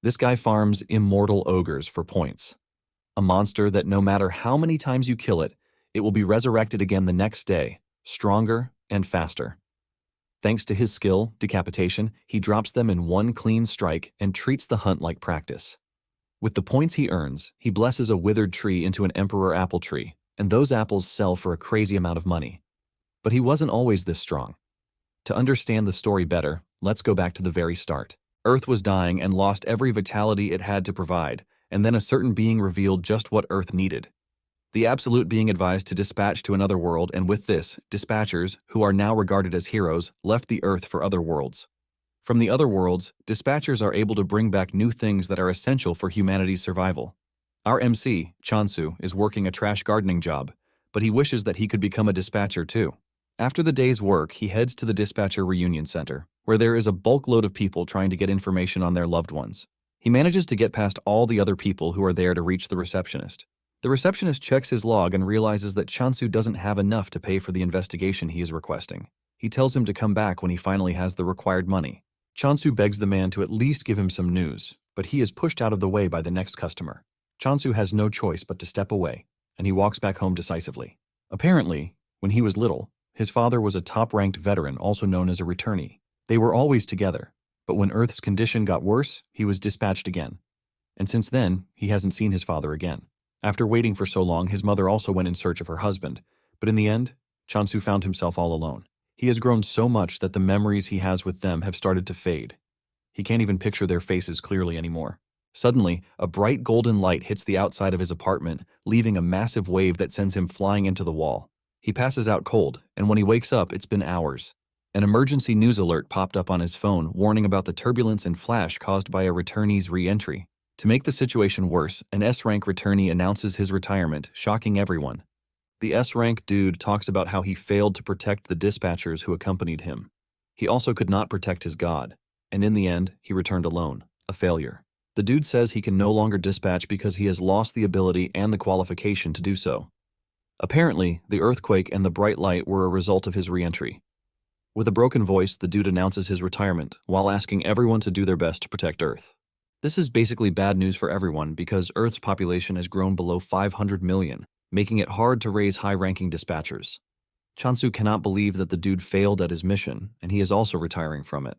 This guy farms immortal ogres for points. A monster that no matter how many times you kill it, it will be resurrected again the next day, stronger and faster. Thanks to his skill, Decapitation, he drops them in one clean strike and treats the hunt like practice. With the points he earns, he blesses a withered tree into an emperor apple tree, and those apples sell for a crazy amount of money. But he wasn't always this strong. To understand the story better, let's go back to the very start. Earth was dying and lost every vitality it had to provide, and then a certain being revealed just what Earth needed. The Absolute being advised to dispatch to another world, and with this, dispatchers, who are now regarded as heroes, left the Earth for other worlds. From the other worlds, dispatchers are able to bring back new things that are essential for humanity's survival. Our MC, Chansu, is working a trash gardening job, but he wishes that he could become a dispatcher too. After the day's work, he heads to the dispatcher reunion center, where there is a bulk load of people trying to get information on their loved ones. He manages to get past all the other people who are there to reach the receptionist. The receptionist checks his log and realizes that Chansu doesn't have enough to pay for the investigation he is requesting. He tells him to come back when he finally has the required money. Chansu begs the man to at least give him some news, but he is pushed out of the way by the next customer. Chansu has no choice but to step away, and he walks back home decisively. Apparently, when he was little, his father was a top-ranked veteran, also known as a returnee. They were always together, but when Earth's condition got worse, he was dispatched again. And since then, he hasn't seen his father again. After waiting for so long, his mother also went in search of her husband, but in the end, Chansu found himself all alone. He has grown so much that the memories he has with them have started to fade. He can't even picture their faces clearly anymore. Suddenly, a bright golden light hits the outside of his apartment, leaving a massive wave that sends him flying into the wall. He passes out cold, and when he wakes up, it's been hours. An emergency news alert popped up on his phone, warning about the turbulence and flash caused by a returnee's re-entry. To make the situation worse, an S-rank returnee announces his retirement, shocking everyone. The S-rank dude talks about how he failed to protect the dispatchers who accompanied him. He also could not protect his god, and in the end, he returned alone, a failure. The dude says he can no longer dispatch because he has lost the ability and the qualification to do so. Apparently, the earthquake and the bright light were a result of his re-entry. With a broken voice, the dude announces his retirement, while asking everyone to do their best to protect Earth. This is basically bad news for everyone because Earth's population has grown below 500 million, making it hard to raise high-ranking dispatchers. Chansu cannot believe that the dude failed at his mission, and he is also retiring from it.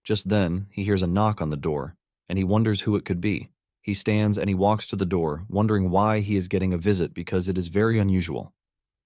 Just then, he hears a knock on the door, and he wonders who it could be. He stands and he walks to the door, wondering why he is getting a visit because it is very unusual.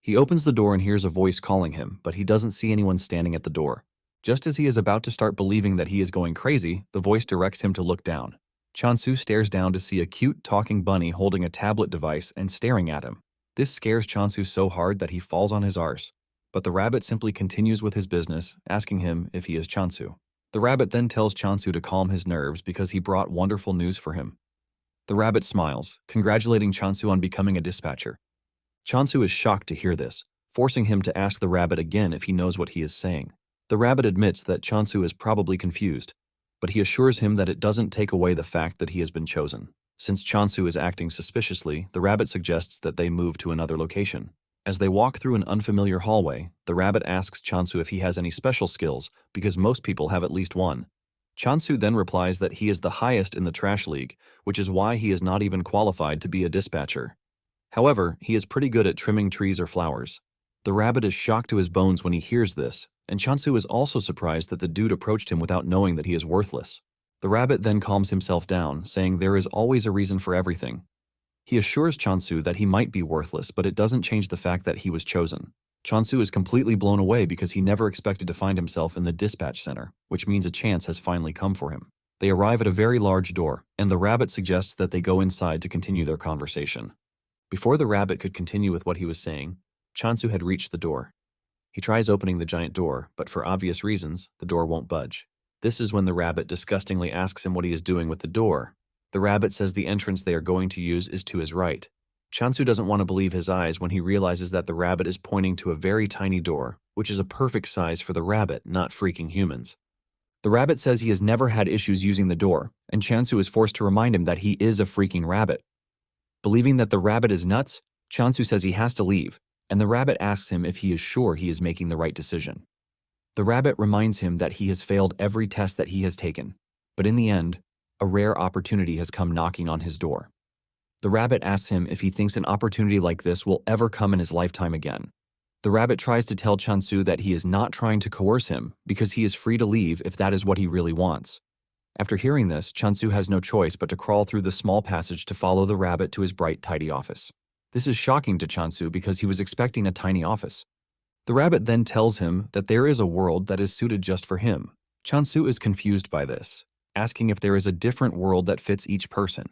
He opens the door and hears a voice calling him, but he doesn't see anyone standing at the door. Just as he is about to start believing that he is going crazy, the voice directs him to look down. Chansu stares down to see a cute talking bunny holding a tablet device and staring at him. This scares Chansu so hard that he falls on his arse, but the rabbit simply continues with his business, asking him if he is Chansu. The rabbit then tells Chansu to calm his nerves because he brought wonderful news for him. The rabbit smiles, congratulating Chansu on becoming a dispatcher. Chansu is shocked to hear this, forcing him to ask the rabbit again if he knows what he is saying. The rabbit admits that Chansu is probably confused, but he assures him that it doesn't take away the fact that he has been chosen. Since Chansu is acting suspiciously, the rabbit suggests that they move to another location. As they walk through an unfamiliar hallway, the rabbit asks Chansu if he has any special skills, because most people have at least one. Chansu then replies that he is the highest in the Trash League, which is why he is not even qualified to be a dispatcher. However, he is pretty good at trimming trees or flowers. The rabbit is shocked to his bones when he hears this, and Chansu is also surprised that the dude approached him without knowing that he is worthless. The rabbit then calms himself down, saying there is always a reason for everything. He assures Chansu that he might be worthless, but it doesn't change the fact that he was chosen. Chansu is completely blown away because he never expected to find himself in the dispatch center, which means a chance has finally come for him. They arrive at a very large door, and the rabbit suggests that they go inside to continue their conversation. Before the rabbit could continue with what he was saying, Chansu had reached the door. He tries opening the giant door, but for obvious reasons, the door won't budge. This is when the rabbit disgustingly asks him what he is doing with the door. The rabbit says the entrance they are going to use is to his right. Chansu doesn't want to believe his eyes when he realizes that the rabbit is pointing to a very tiny door, which is a perfect size for the rabbit, not freaking humans. The rabbit says he has never had issues using the door, and Chansu is forced to remind him that he is a freaking rabbit. Believing that the rabbit is nuts, Chansu says he has to leave, and the rabbit asks him if he is sure he is making the right decision. The rabbit reminds him that he has failed every test that he has taken, but in the end, A rare opportunity has come knocking on his door. The rabbit asks him if he thinks an opportunity like this will ever come in his lifetime again. The rabbit tries to tell Chansu that he is not trying to coerce him because he is free to leave if that is what he really wants. After hearing this, Chansu has no choice but to crawl through the small passage to follow the rabbit to his bright, tidy office. This is shocking to Chansu because he was expecting a tiny office. The rabbit then tells him that there is a world that is suited just for him. Chansu is confused by this, asking if there is a different world that fits each person.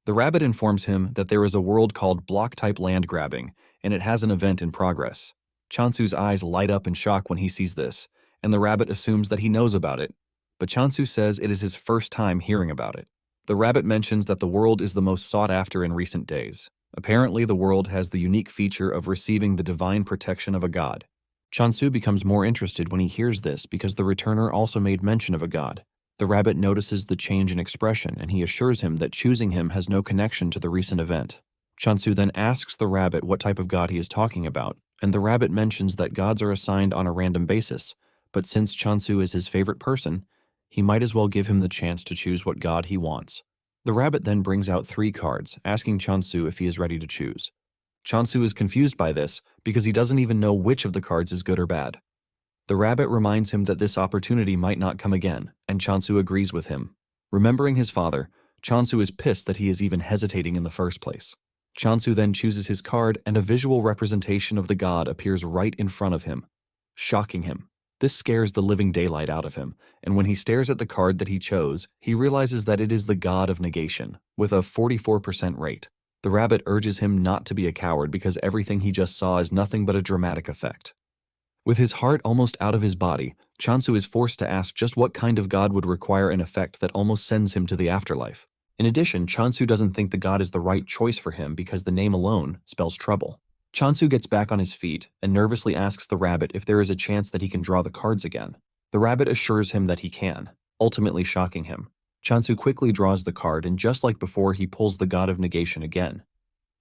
The rabbit informs him that there is a world called block-type land grabbing, and it has an event in progress. Chansu's eyes light up in shock when he sees this, and the rabbit assumes that he knows about it, but Chansu says it is his first time hearing about it. The rabbit mentions that the world is the most sought after in recent days. Apparently, the world has the unique feature of receiving the divine protection of a god. Chansu becomes more interested when he hears this because the returner also made mention of a god. The rabbit notices the change in expression and he assures him that choosing him has no connection to the recent event. Chansu then asks the rabbit what type of god he is talking about, and the rabbit mentions that gods are assigned on a random basis, but since Chansu is his favorite person, he might as well give him the chance to choose what god he wants. The rabbit then brings out 3 cards, asking Chansu if he is ready to choose. Chansu is confused by this because he doesn't even know which of the cards is good or bad. The rabbit reminds him that this opportunity might not come again, and Chansu agrees with him. Remembering his father, Chansu is pissed that he is even hesitating in the first place. Chansu then chooses his card and a visual representation of the god appears right in front of him, shocking him. This scares the living daylight out of him, and when he stares at the card that he chose, he realizes that it is the god of negation, with a 44% rate. The rabbit urges him not to be a coward because everything he just saw is nothing but a dramatic effect. With his heart almost out of his body, Chansu is forced to ask just what kind of god would require an effect that almost sends him to the afterlife. In addition, Chansu doesn't think the god is the right choice for him because the name alone spells trouble. Chansu gets back on his feet and nervously asks the rabbit if there is a chance that he can draw the cards again. The rabbit assures him that he can, ultimately shocking him. Chansu quickly draws the card and just like before he pulls the god of negation again.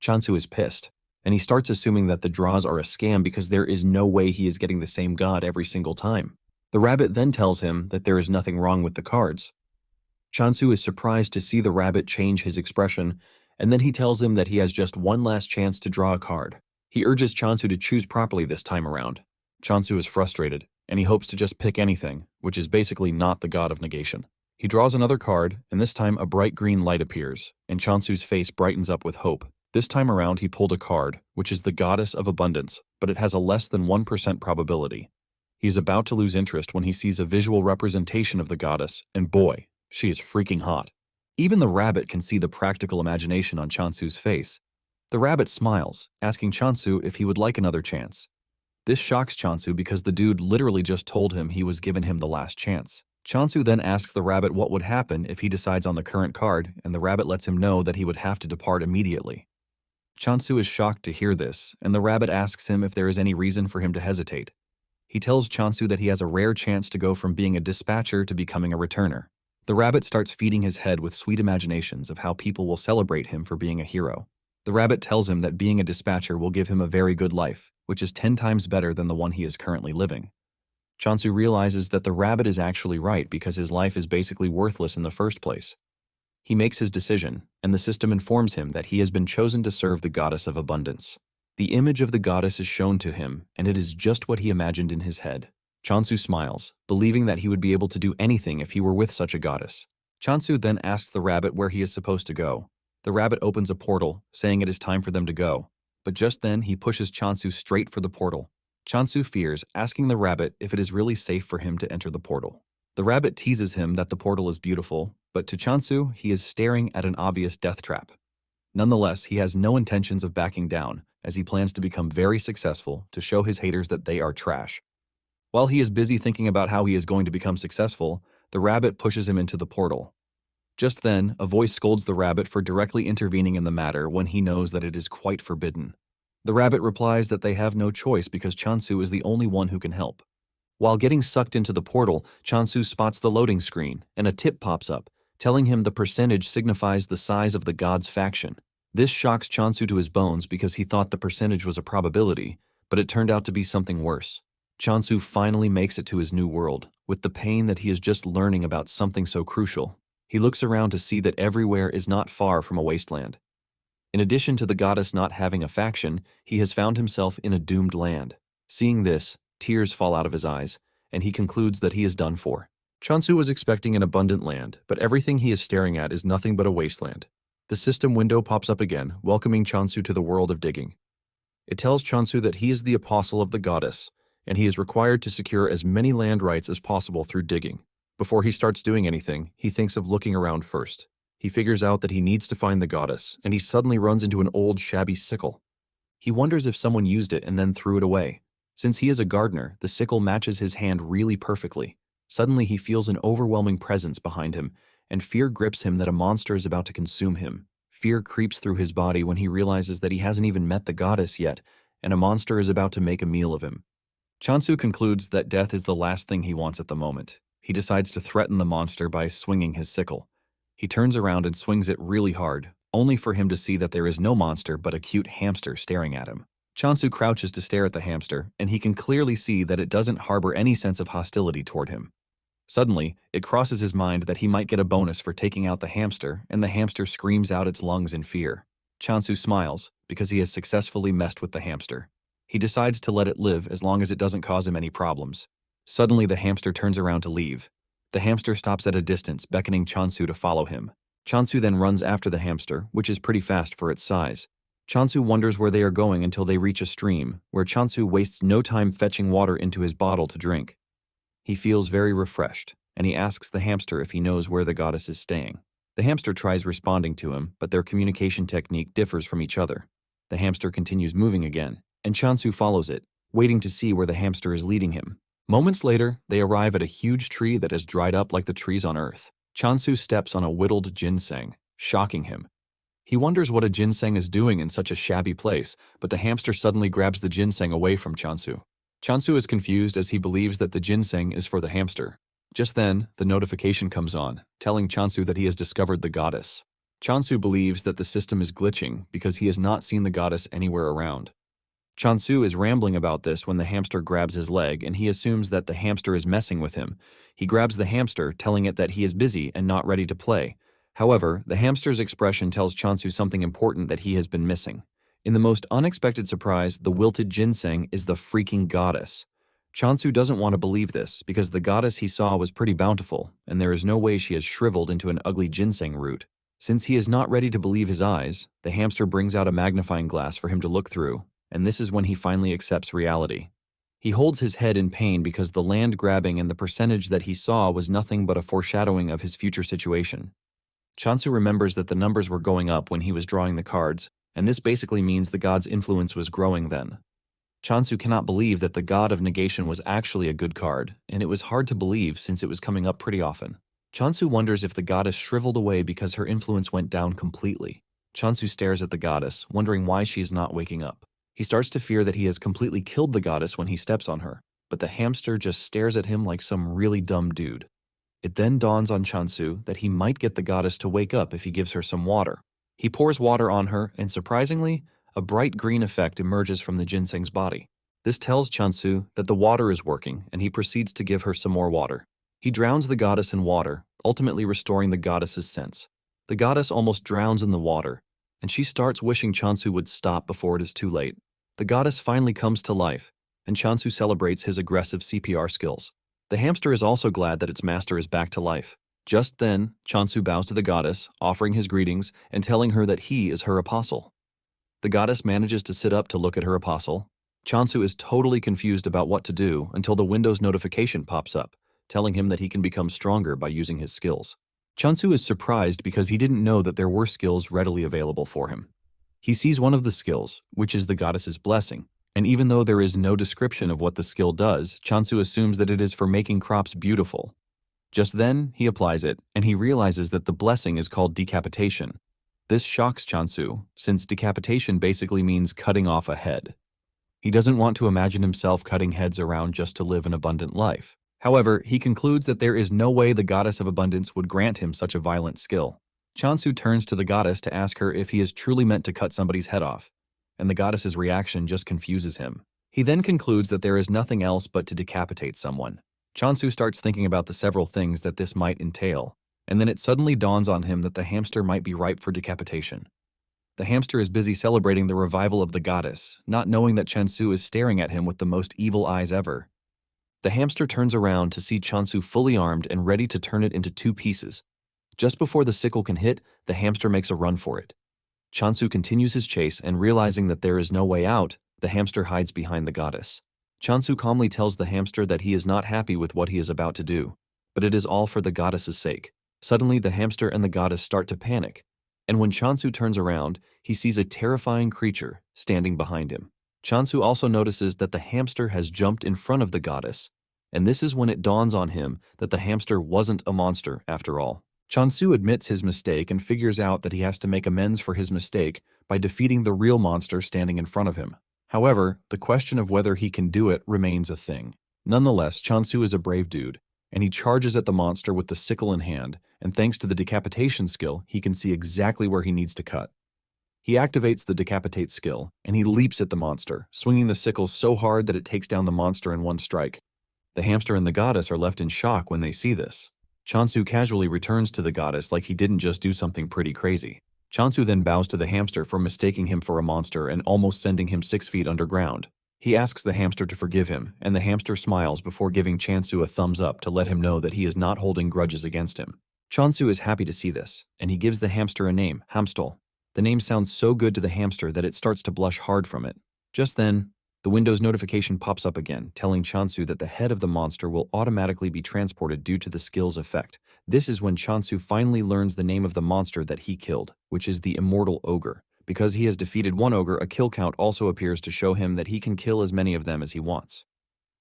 Chansu is pissed, and he starts assuming that the draws are a scam because there is no way he is getting the same god every single time. The rabbit then tells him that there is nothing wrong with the cards. Chansu is surprised to see the rabbit change his expression, and then he tells him that he has just one last chance to draw a card. He urges Chansu to choose properly this time around. Chansu is frustrated, and he hopes to just pick anything, which is basically not the god of negation. He draws another card, and this time a bright green light appears, and Chansu's face brightens up with hope. This time around he pulled a card, which is the goddess of abundance, but it has a less than 1% probability. He is about to lose interest when he sees a visual representation of the goddess, and boy, she is freaking hot. Even the rabbit can see the practical imagination on Chansu's face. The rabbit smiles, asking Chansu if he would like another chance. This shocks Chansu because the dude literally just told him he was giving him the last chance. Chansu then asks the rabbit what would happen if he decides on the current card, and the rabbit lets him know that he would have to depart immediately. Chansu is shocked to hear this, and the rabbit asks him if there is any reason for him to hesitate. He tells Chansu that he has a rare chance to go from being a dispatcher to becoming a returner. The rabbit starts feeding his head with sweet imaginations of how people will celebrate him for being a hero. The rabbit tells him that being a dispatcher will give him a very good life, which is 10 times better than the one he is currently living. Chansu realizes that the rabbit is actually right because his life is basically worthless in the first place. He makes his decision, and the system informs him that he has been chosen to serve the goddess of abundance. The image of the goddess is shown to him, and it is just what he imagined in his head. Chansu smiles, believing that he would be able to do anything if he were with such a goddess. Chansu then asks the rabbit where he is supposed to go. The rabbit opens a portal, saying it is time for them to go. But just then, he pushes Chansu straight for the portal. Chansu fears, asking the rabbit if it is really safe for him to enter the portal. The rabbit teases him that the portal is beautiful, but to Chansu, he is staring at an obvious death trap. Nonetheless, he has no intentions of backing down, as he plans to become very successful to show his haters that they are trash. While he is busy thinking about how he is going to become successful, the rabbit pushes him into the portal. Just then, a voice scolds the rabbit for directly intervening in the matter when he knows that it is quite forbidden. The rabbit replies that they have no choice because Chansu is the only one who can help. While getting sucked into the portal, Chansu spots the loading screen, and a tip pops up, telling him the percentage signifies the size of the god's faction. This shocks Chansu to his bones because he thought the percentage was a probability, but it turned out to be something worse. Chansu finally makes it to his new world, with the pain that he is just learning about something so crucial. He looks around to see that everywhere is not far from a wasteland. In addition to the goddess not having a faction, he has found himself in a doomed land. Seeing this, tears fall out of his eyes, and he concludes that he is done for. Chansu was expecting an abundant land, but everything he is staring at is nothing but a wasteland. The system window pops up again, welcoming Chansu to the world of digging. It tells Chansu that he is the apostle of the goddess, and he is required to secure as many land rights as possible through digging. Before he starts doing anything, he thinks of looking around first. He figures out that he needs to find the goddess, and he suddenly runs into an old, shabby sickle. He wonders if someone used it and then threw it away. Since he is a gardener, the sickle matches his hand really perfectly. Suddenly he feels an overwhelming presence behind him, and fear grips him that a monster is about to consume him. Fear creeps through his body when he realizes that he hasn't even met the goddess yet, and a monster is about to make a meal of him. Chansu concludes that death is the last thing he wants at the moment. He decides to threaten the monster by swinging his sickle. He turns around and swings it really hard, only for him to see that there is no monster but a cute hamster staring at him. Chansu crouches to stare at the hamster, and he can clearly see that it doesn't harbor any sense of hostility toward him. Suddenly, it crosses his mind that he might get a bonus for taking out the hamster, and the hamster screams out its lungs in fear. Chansu smiles, because he has successfully messed with the hamster. He decides to let it live as long as it doesn't cause him any problems. Suddenly, the hamster turns around to leave. The hamster stops at a distance, beckoning Chansu to follow him. Chansu then runs after the hamster, which is pretty fast for its size. Chansu wonders where they are going until they reach a stream, where Chansu wastes no time fetching water into his bottle to drink. He feels very refreshed, and he asks the hamster if he knows where the goddess is staying. The hamster tries responding to him, but their communication technique differs from each other. The hamster continues moving again, and Chansu follows it, waiting to see where the hamster is leading him. Moments later, they arrive at a huge tree that has dried up like the trees on Earth. Chansu steps on a whittled ginseng, shocking him. He wonders what a ginseng is doing in such a shabby place, but the hamster suddenly grabs the ginseng away from Chansu. Chansu is confused as he believes that the ginseng is for the hamster. Just then, the notification comes on, telling Chansu that he has discovered the goddess. Chansu believes that the system is glitching because he has not seen the goddess anywhere around. Chansu is rambling about this when the hamster grabs his leg, and he assumes that the hamster is messing with him. He grabs the hamster, telling it that he is busy and not ready to play. However, the hamster's expression tells Chansu something important that he has been missing. In the most unexpected surprise, the wilted ginseng is the freaking goddess. Chansu doesn't want to believe this because the goddess he saw was pretty bountiful, and there is no way she has shriveled into an ugly ginseng root. Since he is not ready to believe his eyes, the hamster brings out a magnifying glass for him to look through, and this is when he finally accepts reality. He holds his head in pain because the land grabbing and the percentage that he saw was nothing but a foreshadowing of his future situation. Chansu remembers that the numbers were going up when he was drawing the cards, and this basically means the god's influence was growing then. Chansu cannot believe that the god of negation was actually a good card, and it was hard to believe since it was coming up pretty often. Chansu wonders if the goddess shriveled away because her influence went down completely. Chansu stares at the goddess, wondering why she is not waking up. He starts to fear that he has completely killed the goddess when he steps on her, but the hamster just stares at him like some really dumb dude. It then dawns on Chansu that he might get the goddess to wake up if he gives her some water. He pours water on her, and surprisingly, a bright green effect emerges from the ginseng's body. This tells Chansu that the water is working, and he proceeds to give her some more water. He drowns the goddess in water, ultimately restoring the goddess's sense. The goddess almost drowns in the water, and she starts wishing Chansu would stop before it is too late. The goddess finally comes to life, and Chansu celebrates his aggressive CPR skills. The hamster is also glad that its master is back to life. Just then, Chansu bows to the goddess, offering his greetings and telling her that he is her apostle. The goddess manages to sit up to look at her apostle. Chansu is totally confused about what to do until the Windows notification pops up, telling him that he can become stronger by using his skills. Chansu is surprised because he didn't know that there were skills readily available for him. He sees one of the skills, which is the goddess's blessing, and even though there is no description of what the skill does, Chansu assumes that it is for making crops beautiful. Just then, he applies it, and he realizes that the blessing is called decapitation. This shocks Chansu, since decapitation basically means cutting off a head. He doesn't want to imagine himself cutting heads around just to live an abundant life. However, he concludes that there is no way the goddess of abundance would grant him such a violent skill. Chansu turns to the goddess to ask her if he is truly meant to cut somebody's head off, and the goddess's reaction just confuses him. He then concludes that there is nothing else but to decapitate someone. Chansu starts thinking about the several things that this might entail. And then it suddenly dawns on him that the hamster might be ripe for decapitation. The hamster is busy celebrating the revival of the goddess, not knowing that Chansu is staring at him with the most evil eyes ever. The hamster turns around to see Chansu fully armed and ready to turn it into 2 pieces. Just before the sickle can hit, the hamster makes a run for it. Chansu continues his chase, and realizing that there is no way out, the hamster hides behind the goddess. Chansu calmly tells the hamster that he is not happy with what he is about to do, but it is all for the goddess's sake. Suddenly, the hamster and the goddess start to panic, and when Chansu turns around, he sees a terrifying creature standing behind him. Chansu also notices that the hamster has jumped in front of the goddess, and this is when it dawns on him that the hamster wasn't a monster after all. Chansu admits his mistake and figures out that he has to make amends for his mistake by defeating the real monster standing in front of him. However, the question of whether he can do it remains a thing. Nonetheless, Chansu is a brave dude, and he charges at the monster with the sickle in hand, and thanks to the decapitation skill, he can see exactly where he needs to cut. He activates the decapitate skill, and he leaps at the monster, swinging the sickle so hard that it takes down the monster in one strike. The hamster and the goddess are left in shock when they see this. Chansu casually returns to the goddess like he didn't just do something pretty crazy. Chansu then bows to the hamster for mistaking him for a monster and almost sending him 6 feet underground. He asks the hamster to forgive him, and the hamster smiles before giving Chansu a thumbs up to let him know that he is not holding grudges against him. Chansu is happy to see this, and he gives the hamster a name, Hamstol. The name sounds so good to the hamster that it starts to blush hard from it. Just then, the Windows notification pops up again, telling Chansu that the head of the monster will automatically be transported due to the skill's effect. This is when Chansu finally learns the name of the monster that he killed, which is the immortal ogre. Because he has defeated one ogre, a kill count also appears to show him that he can kill as many of them as he wants.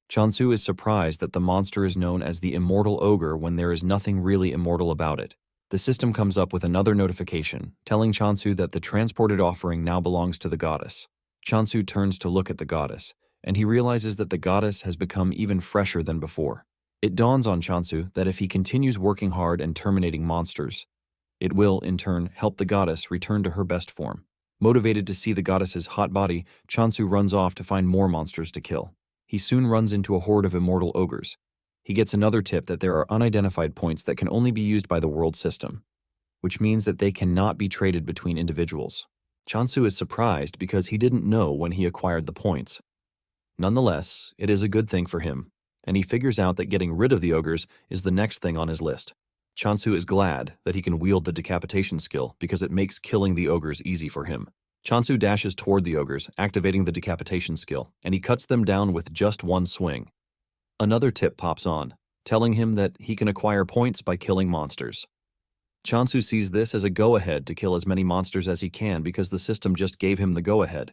Chansu is surprised that the monster is known as the immortal ogre when there is nothing really immortal about it. The system comes up with another notification, telling Chansu that the transported offering now belongs to the goddess. Chansu turns to look at the goddess, and he realizes that the goddess has become even fresher than before. It dawns on Chansu that if he continues working hard and terminating monsters, it will, in turn, help the goddess return to her best form. Motivated to see the goddess's hot body, Chansu runs off to find more monsters to kill. He soon runs into a horde of immortal ogres. He gets another tip that there are unidentified points that can only be used by the world system, which means that they cannot be traded between individuals. Chansu is surprised because he didn't know when he acquired the points. Nonetheless, it is a good thing for him, and he figures out that getting rid of the ogres is the next thing on his list. Chansu is glad that he can wield the decapitation skill because it makes killing the ogres easy for him. Chansu dashes toward the ogres, activating the decapitation skill, and he cuts them down with just one swing. Another tip pops on, telling him that he can acquire points by killing monsters. Chansu sees this as a go-ahead to kill as many monsters as he can because the system just gave him the go-ahead.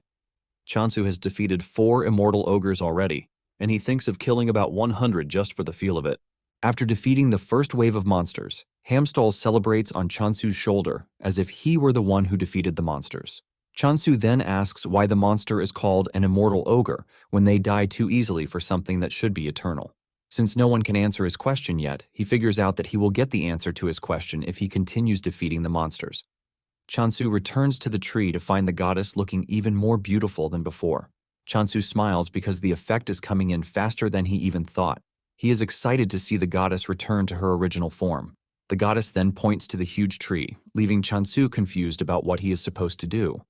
Chansu has defeated 4 immortal ogres already, and he thinks of killing about 100 just for the feel of it. After defeating the first wave of monsters, Hamstall celebrates on Chansu's shoulder as if he were the one who defeated the monsters. Chansu then asks why the monster is called an immortal ogre when they die too easily for something that should be eternal. Since no one can answer his question yet, he figures out that he will get the answer to his question if he continues defeating the monsters. Chansu returns to the tree to find the goddess looking even more beautiful than before. Chansu smiles because the effect is coming in faster than he even thought. He is excited to see the goddess return to her original form. The goddess then points to the huge tree, leaving Chansu confused about what he is supposed to do.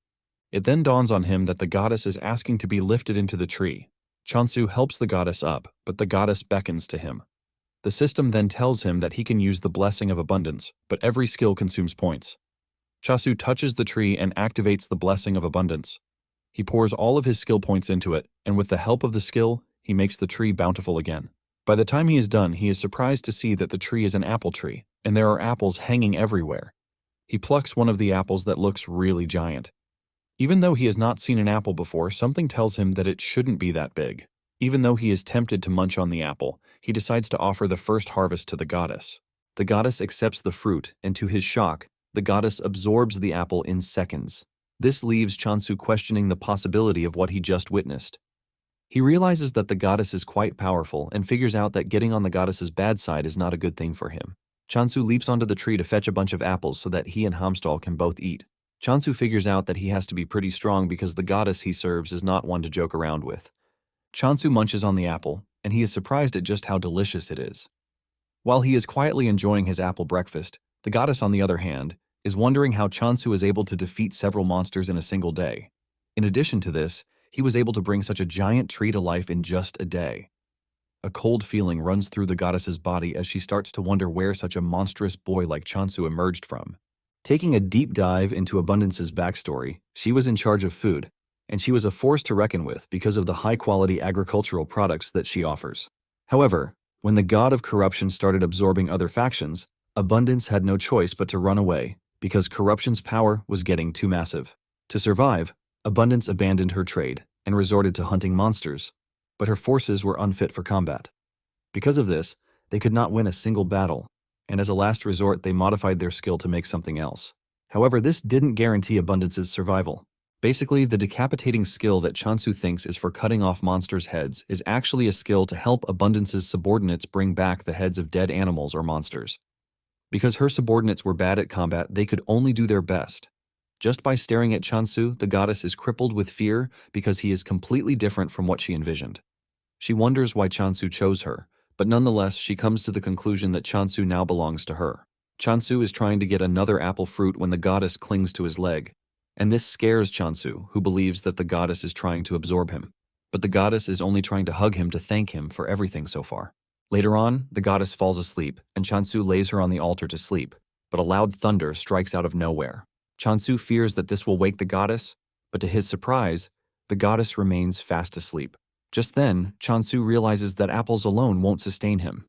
It then dawns on him that the goddess is asking to be lifted into the tree. Chansu helps the goddess up, but the goddess beckons to him. The system then tells him that he can use the Blessing of Abundance, but every skill consumes points. Chansu touches the tree and activates the Blessing of Abundance. He pours all of his skill points into it, and with the help of the skill, he makes the tree bountiful again. By the time he is done, he is surprised to see that the tree is an apple tree, and there are apples hanging everywhere. He plucks one of the apples that looks really giant. Even though he has not seen an apple before, something tells him that it shouldn't be that big. Even though he is tempted to munch on the apple, he decides to offer the first harvest to the goddess. The goddess accepts the fruit, and to his shock, the goddess absorbs the apple in seconds. This leaves Chansu questioning the possibility of what he just witnessed. He realizes that the goddess is quite powerful and figures out that getting on the goddess's bad side is not a good thing for him. Chansu leaps onto the tree to fetch a bunch of apples so that he and Hamstall can both eat. Chansu figures out that he has to be pretty strong because the goddess he serves is not one to joke around with. Chansu munches on the apple, and he is surprised at just how delicious it is. While he is quietly enjoying his apple breakfast, The goddess, on the other hand, is wondering how Chansu is able to defeat several monsters in a single day. In addition to this, he was able to bring such a giant tree to life in just a day. A cold feeling runs through the goddess's body as she starts to wonder where such a monstrous boy like Chansu emerged from. Taking a deep dive into Abundance's backstory, she was in charge of food, and she was a force to reckon with because of the high-quality agricultural products that she offers. However, when the god of corruption started absorbing other factions, Abundance had no choice but to run away because corruption's power was getting too massive. To survive, Abundance abandoned her trade and resorted to hunting monsters, but her forces were unfit for combat. Because of this, they could not win a single battle, and as a last resort they modified their skill to make something else. However, this didn't guarantee Abundance's survival. Basically, the decapitating skill that Chansu thinks is for cutting off monsters' heads is actually a skill to help Abundance's subordinates bring back the heads of dead animals or monsters. Because her subordinates were bad at combat, they could only do their best. Just by staring at Chansu, the goddess is crippled with fear because he is completely different from what she envisioned. She wonders why Chansu chose her, but nonetheless she comes to the conclusion that Chansu now belongs to her. Chansu is trying to get another apple fruit when the goddess clings to his leg, and this scares Chansu, who believes that the goddess is trying to absorb him. But the goddess is only trying to hug him to thank him for everything so far. Later on, the goddess falls asleep, and Chansu lays her on the altar to sleep, but a loud thunder strikes out of nowhere. Chansu fears that this will wake the goddess, but to his surprise, the goddess remains fast asleep. Just then, Chansu realizes that apples alone won't sustain him.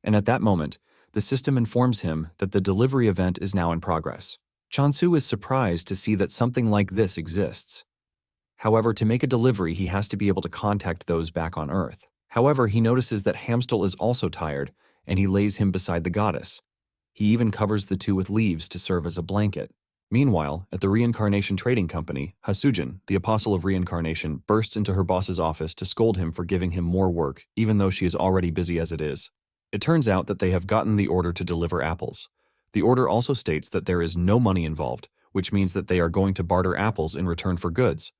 And at that moment, the system informs him that the delivery event is now in progress. Chansu is surprised to see that something like this exists. However, to make a delivery, he has to be able to contact those back on Earth. However, he notices that Hamstel is also tired, and he lays him beside the goddess. He even covers the two with leaves to serve as a blanket. Meanwhile, at the Reincarnation Trading Company, Hasujin, the Apostle of Reincarnation, bursts into her boss's office to scold him for giving him more work, even though she is already busy as it is. It turns out that they have gotten the order to deliver apples. The order also states that there is no money involved, which means that they are going to barter apples in return for goods.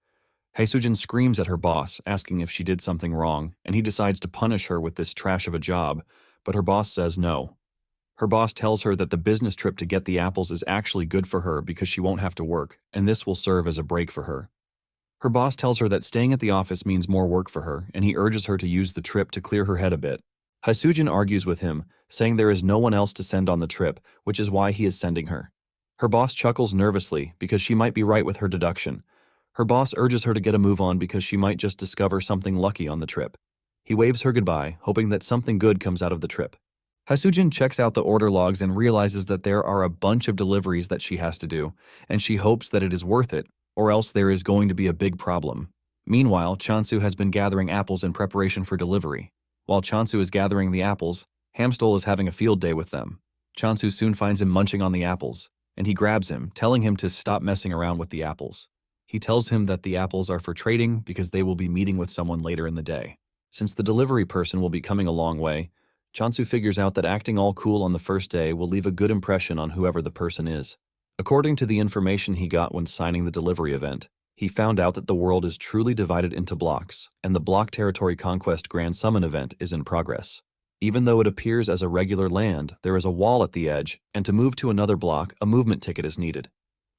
Hasujin screams at her boss, asking if she did something wrong, and he decides to punish her with this trash of a job, but her boss says no. Her boss tells her that the business trip to get the apples is actually good for her because she won't have to work, and this will serve as a break for her. Her boss tells her that staying at the office means more work for her, and he urges her to use the trip to clear her head a bit. Hasujin argues with him, saying there is no one else to send on the trip, which is why he is sending her. Her boss chuckles nervously because she might be right with her deduction. Her boss urges her to get a move on because she might just discover something lucky on the trip. He waves her goodbye, hoping that something good comes out of the trip. Hasujin checks out the order logs and realizes that there are a bunch of deliveries that she has to do, and she hopes that it is worth it, or else there is going to be a big problem. Meanwhile, Chansu has been gathering apples in preparation for delivery. While Chansu is gathering the apples, Hamstel is having a field day with them. Chansu soon finds him munching on the apples, and he grabs him, telling him to stop messing around with the apples. He tells him that the apples are for trading because they will be meeting with someone later in the day. Since the delivery person will be coming a long way, Chansu figures out that acting all cool on the first day will leave a good impression on whoever the person is. According to the information he got when signing the delivery event, he found out that the world is truly divided into blocks, and the Block Territory Conquest Grand Summon event is in progress. Even though it appears as a regular land, there is a wall at the edge, and to move to another block, a movement ticket is needed.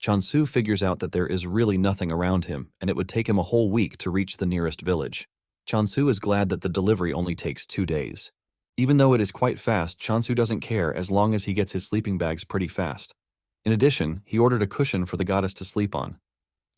Chansu figures out that there is really nothing around him, and it would take him a whole week to reach the nearest village. Chansu is glad that the delivery only takes 2 days. Even though it is quite fast, Chansu doesn't care as long as he gets his sleeping bags pretty fast. In addition, he ordered a cushion for the goddess to sleep on.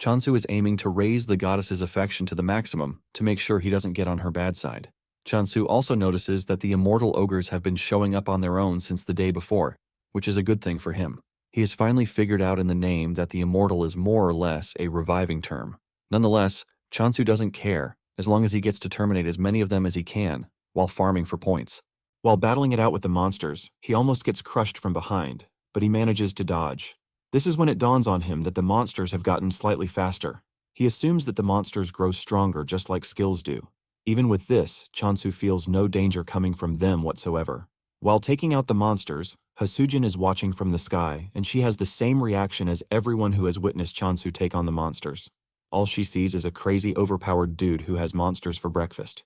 Chansu is aiming to raise the goddess's affection to the maximum to make sure he doesn't get on her bad side. Chansu also notices that the immortal ogres have been showing up on their own since the day before, which is a good thing for him. He has finally figured out in the name that the immortal is more or less a reviving term. Nonetheless, Chansu doesn't care as long as he gets to terminate as many of them as he can while farming for points. While battling it out with the monsters, he almost gets crushed from behind, but he manages to dodge. This is when it dawns on him that the monsters have gotten slightly faster. He assumes that the monsters grow stronger just like skills do. Even with this, Chansu feels no danger coming from them whatsoever. While taking out the monsters, Hasujin is watching from the sky, and she has the same reaction as everyone who has witnessed Chansu take on the monsters. All she sees is a crazy, overpowered dude who has monsters for breakfast.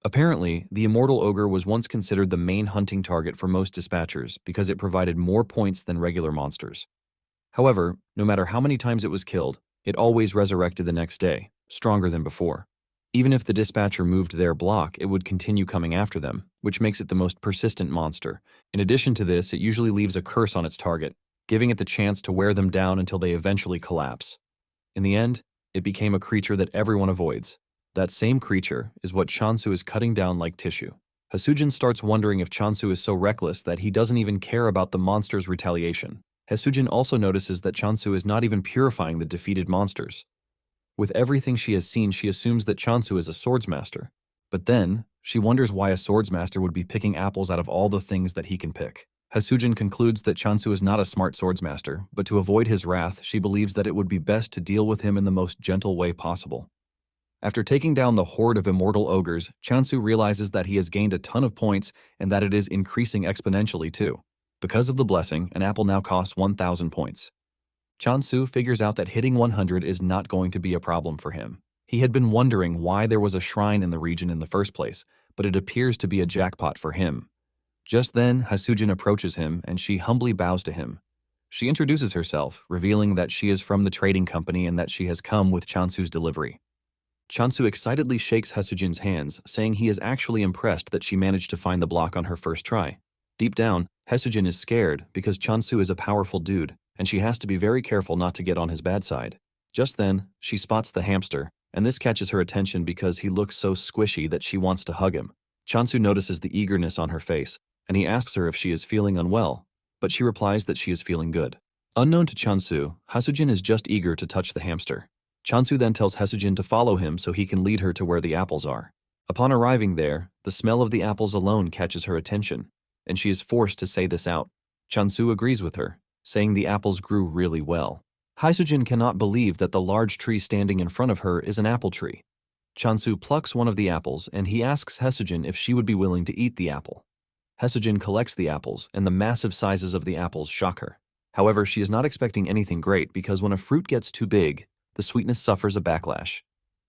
Apparently, the immortal ogre was once considered the main hunting target for most dispatchers because it provided more points than regular monsters. However, no matter how many times it was killed, it always resurrected the next day, stronger than before. Even if the dispatcher moved their block, it would continue coming after them, which makes it the most persistent monster. In addition to this, it usually leaves a curse on its target, giving it the chance to wear them down until they eventually collapse. In the end, it became a creature that everyone avoids. That same creature is what Chansu is cutting down like tissue. Hasujin starts wondering if Chansu is so reckless that he doesn't even care about the monster's retaliation. Hasujin also notices that Chansu is not even purifying the defeated monsters. With everything she has seen, she assumes that Chansu is a swordsmaster. But then, she wonders why a swordsmaster would be picking apples out of all the things that he can pick. Hasujin concludes that Chansu is not a smart swordsmaster, but to avoid his wrath, she believes that it would be best to deal with him in the most gentle way possible. After taking down the horde of immortal ogres, Chansu realizes that he has gained a ton of points and that it is increasing exponentially too. Because of the blessing, an apple now costs 1,000 points. Chansu figures out that hitting 100 is not going to be a problem for him. He had been wondering why there was a shrine in the region in the first place, but it appears to be a jackpot for him. Just then, Hasujin approaches him and she humbly bows to him. She introduces herself, revealing that she is from the trading company and that she has come with Chansu's delivery. Chansu excitedly shakes Hasujin's hands, saying he is actually impressed that she managed to find the block on her first try. Deep down, Hasujin is scared because Chansu is a powerful dude, and she has to be very careful not to get on his bad side. Just then, she spots the hamster, and this catches her attention because he looks so squishy that she wants to hug him. Chansu notices the eagerness on her face, and he asks her if she is feeling unwell, but she replies that she is feeling good. Unknown to Chansu, Hasujin is just eager to touch the hamster. Chansu then tells Hasujin to follow him so he can lead her to where the apples are. Upon arriving there, the smell of the apples alone catches her attention, and she is forced to say this out. Chansu agrees with her, saying the apples grew really well. Hasujin cannot believe that the large tree standing in front of her is an apple tree. Chansu plucks one of the apples and he asks Hasujin if she would be willing to eat the apple. Hasujin collects the apples and the massive sizes of the apples shock her. However, she is not expecting anything great because when a fruit gets too big, the sweetness suffers a backlash.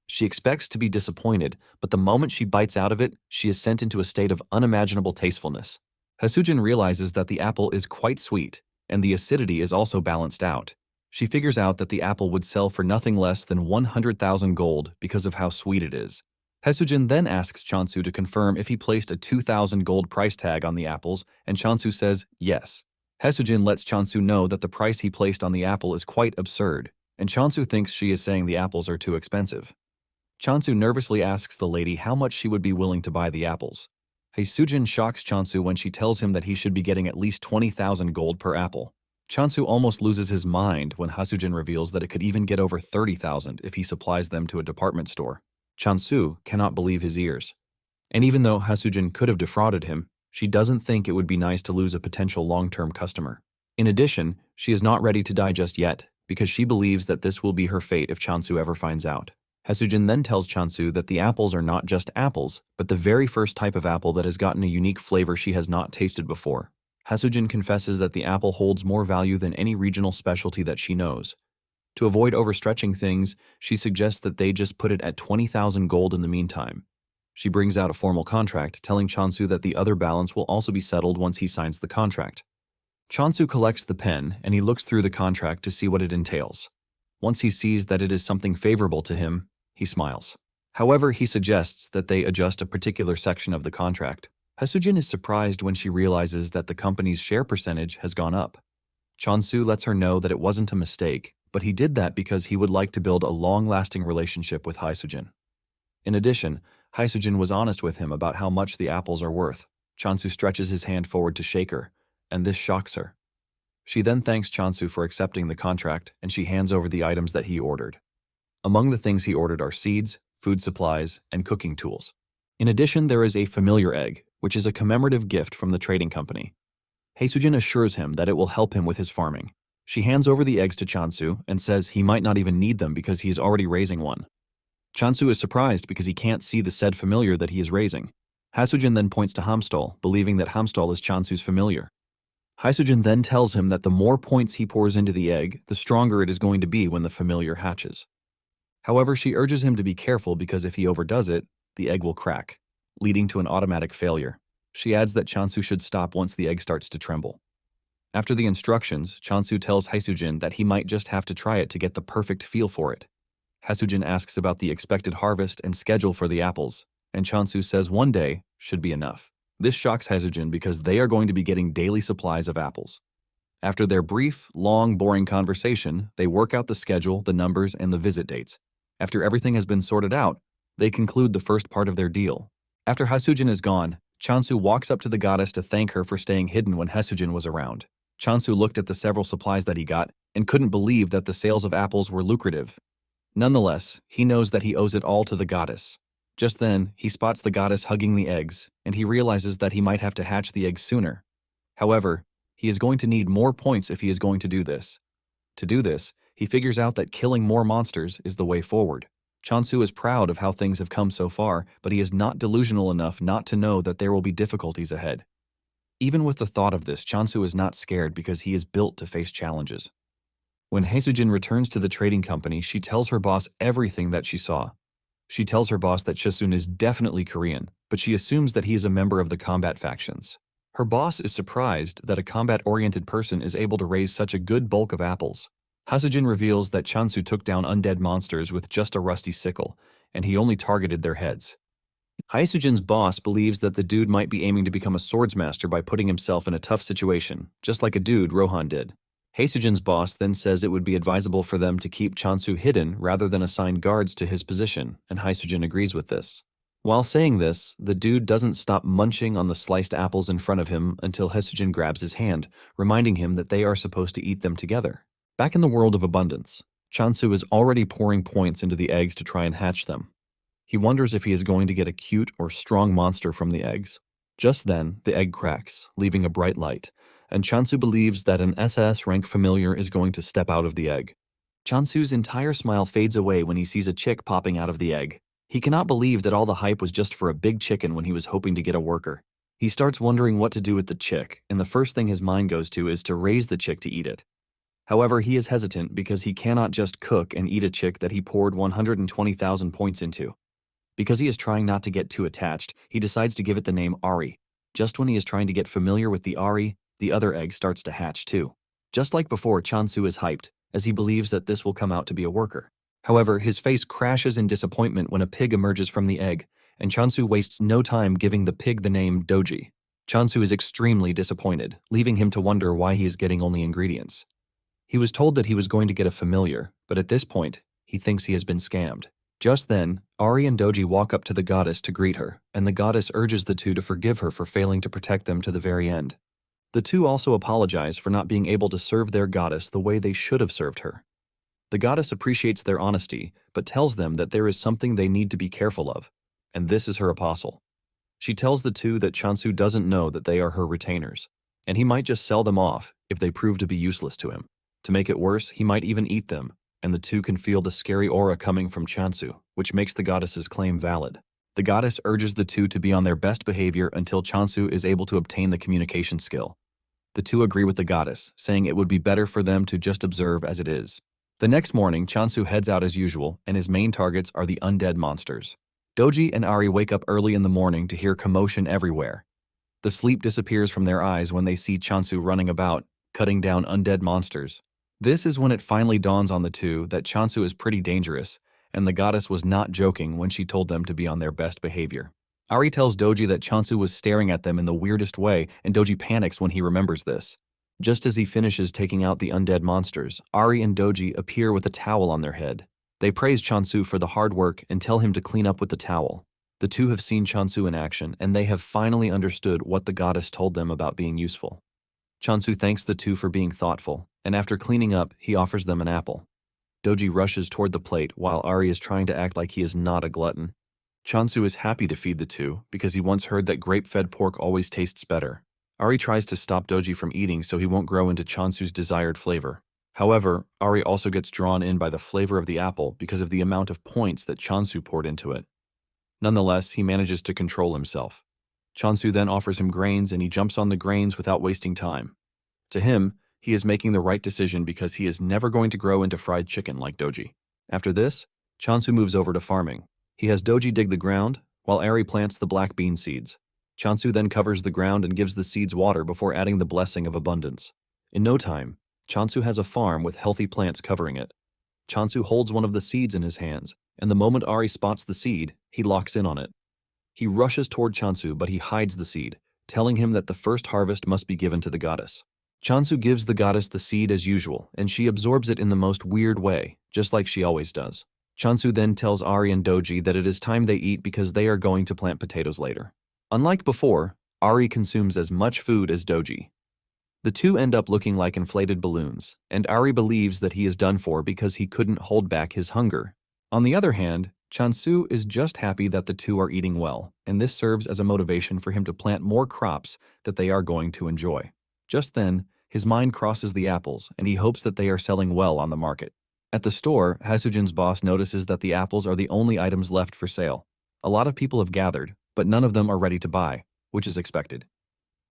She expects to be disappointed, but the moment she bites out of it, she is sent into a state of unimaginable tastefulness. Hasujin realizes that the apple is quite sweet, and the acidity is also balanced out. She figures out that the apple would sell for nothing less than 100,000 gold because of how sweet it is. Hasujin then asks Chansu to confirm if he placed a 2,000 gold price tag on the apples, and Chansu says yes. Hasujin lets Chansu know that the price he placed on the apple is quite absurd, and Chansu thinks she is saying the apples are too expensive. Chansu nervously asks the lady how much she would be willing to buy the apples. Hasujin shocks Chansu when she tells him that he should be getting at least 20,000 gold per apple. Chansu almost loses his mind when Hasujin reveals that it could even get over 30,000 if he supplies them to a department store. Chansu cannot believe his ears. And even though Hasujin could have defrauded him, she doesn't think it would be nice to lose a potential long-term customer. In addition, she is not ready to die just yet, because she believes that this will be her fate if Chansu ever finds out. Hasujin then tells Chansu that the apples are not just apples, but the very first type of apple that has gotten a unique flavor she has not tasted before. Hasujin confesses that the apple holds more value than any regional specialty that she knows. To avoid overstretching things, she suggests that they just put it at 20,000 gold in the meantime. She brings out a formal contract, telling Chansu that the other balance will also be settled once he signs the contract. Chansu collects the pen and he looks through the contract to see what it entails. Once he sees that it is something favorable to him, he smiles. However, he suggests that they adjust a particular section of the contract. Hasujin is surprised when she realizes that the company's share percentage has gone up. Chansu lets her know that it wasn't a mistake, but he did that because he would like to build a long-lasting relationship with Hasujin. In addition, Hasujin was honest with him about how much the apples are worth. Chansu stretches his hand forward to shake her, and this shocks her. She then thanks Chansu for accepting the contract, and she hands over the items that he ordered. Among the things he ordered are seeds, food supplies, and cooking tools. In addition, there is a familiar egg, which is a commemorative gift from the trading company. Hasujin assures him that it will help him with his farming. She hands over the eggs to Chansu and says he might not even need them because he is already raising one. Chansu is surprised because he can't see the said familiar that he is raising. Hasujin then points to Hamstall, believing that Hamstall is Chansu's familiar. Hasujin then tells him that the more points he pours into the egg, the stronger it is going to be when the familiar hatches. However, she urges him to be careful because if he overdoes it, the egg will crack. leading to an automatic failure. She adds that Chansu should stop once the egg starts to tremble. After the instructions, Chansu tells Haesujin that he might just have to try it to get the perfect feel for it. Haesujin asks about the expected harvest and schedule for the apples, and Chansu says one day should be enough. This shocks Haesujin because they are going to be getting daily supplies of apples. After their brief, long, boring conversation, they work out the schedule, the numbers, and the visit dates. After everything has been sorted out, they conclude the first part of their deal. After Haesujin is gone, Chansu walks up to the goddess to thank her for staying hidden when Haesujin was around. Chansu looked at the several supplies that he got and couldn't believe that the sales of apples were lucrative. Nonetheless, he knows that he owes it all to the goddess. Just then, he spots the goddess hugging the eggs, and he realizes that he might have to hatch the eggs sooner. However, he is going to need more points if he is going to do this. To do this, he figures out that killing more monsters is the way forward. Chansu is proud of how things have come so far, but he is not delusional enough not to know that there will be difficulties ahead. Even with the thought of this, Chansu is not scared because he is built to face challenges. When Haesujin returns to the trading company, she tells her boss everything that she saw. She tells her boss that Chasun is definitely Korean, but she assumes that he is a member of the combat factions. Her boss is surprised that a combat-oriented person is able to raise such a good bulk of apples. Haesujin reveals that Chansu took down undead monsters with just a rusty sickle, and he only targeted their heads. Haesujin's boss believes that the dude might be aiming to become a Swordmaster by putting himself in a tough situation, just like a dude Rohan did. Haesujin's boss then says it would be advisable for them to keep Chansu hidden rather than assign guards to his position, and Haesujin agrees with this. While saying this, the dude doesn't stop munching on the sliced apples in front of him until Haesujin grabs his hand, reminding him that they are supposed to eat them together. Back in the world of abundance, Chansu is already pouring points into the eggs to try and hatch them. He wonders if he is going to get a cute or strong monster from the eggs. Just then, the egg cracks, leaving a bright light, and Chansu believes that an SS rank familiar is going to step out of the egg. Chansu's entire smile fades away when he sees a chick popping out of the egg. He cannot believe that all the hype was just for a big chicken when he was hoping to get a worker. He starts wondering what to do with the chick, and the first thing his mind goes to is to raise the chick to eat it. However, he is hesitant because he cannot just cook and eat a chick that he poured 120,000 points into. Because he is trying not to get too attached, he decides to give it the name Ari. Just when he is trying to get familiar with the Ari, the other egg starts to hatch too. Just like before, Chansu is hyped, as he believes that this will come out to be a worker. However, his face crashes in disappointment when a pig emerges from the egg, and Chansu wastes no time giving the pig the name Doji. Chansu is extremely disappointed, leaving him to wonder why he is getting only ingredients. He was told that he was going to get a familiar, but at this point, he thinks he has been scammed. Just then, Ari and Doji walk up to the goddess to greet her, and the goddess urges the two to forgive her for failing to protect them to the very end. The two also apologize for not being able to serve their goddess the way they should have served her. The goddess appreciates their honesty, but tells them that there is something they need to be careful of, and this is her apostle. She tells the two that Chansu doesn't know that they are her retainers, and he might just sell them off if they prove to be useless to him. To make it worse, he might even eat them, and the two can feel the scary aura coming from Chansu, which makes the goddess's claim valid. The goddess urges the two to be on their best behavior until Chansu is able to obtain the communication skill. The two agree with the goddess, saying it would be better for them to just observe as it is. The next morning, Chansu heads out as usual, and his main targets are the undead monsters. Doji and Ari wake up early in the morning to hear commotion everywhere. The sleep disappears from their eyes when they see Chansu running about, cutting down undead monsters. This is when it finally dawns on the two that Chansu is pretty dangerous, and the goddess was not joking when she told them to be on their best behavior. Ari tells Doji that Chansu was staring at them in the weirdest way, and Doji panics when he remembers this. Just as he finishes taking out the undead monsters, Ari and Doji appear with a towel on their head. They praise Chansu for the hard work and tell him to clean up with the towel. The two have seen Chansu in action, and they have finally understood what the goddess told them about being useful. Chansu thanks the two for being thoughtful, and after cleaning up, he offers them an apple. Doji rushes toward the plate while Ari is trying to act like he is not a glutton. Chansu is happy to feed the two because he once heard that grape-fed pork always tastes better. Ari tries to stop Doji from eating so he won't grow into Chansu's desired flavor. However, Ari also gets drawn in by the flavor of the apple because of the amount of points that Chansu poured into it. Nonetheless, he manages to control himself. Chansu then offers him grains and he jumps on the grains without wasting time. To him, he is making the right decision because he is never going to grow into fried chicken like Doji. After this, Chansu moves over to farming. He has Doji dig the ground, while Ari plants the black bean seeds. Chansu then covers the ground and gives the seeds water before adding the blessing of abundance. In no time, Chansu has a farm with healthy plants covering it. Chansu holds one of the seeds in his hands, and the moment Ari spots the seed, he locks in on it. He rushes toward Chansu, but he hides the seed, telling him that the first harvest must be given to the goddess. Chansu gives the goddess the seed as usual, and she absorbs it in the most weird way, just like she always does. Chansu then tells Ari and Doji that it is time they eat because they are going to plant potatoes later. Unlike before, Ari consumes as much food as Doji. The two end up looking like inflated balloons, and Ari believes that he is done for because he couldn't hold back his hunger. On the other hand, Chansu is just happy that the two are eating well, and this serves as a motivation for him to plant more crops that they are going to enjoy. Just then, his mind crosses the apples, and he hopes that they are selling well on the market. At the store, Hasujin's boss notices that the apples are the only items left for sale. A lot of people have gathered, but none of them are ready to buy, which is expected.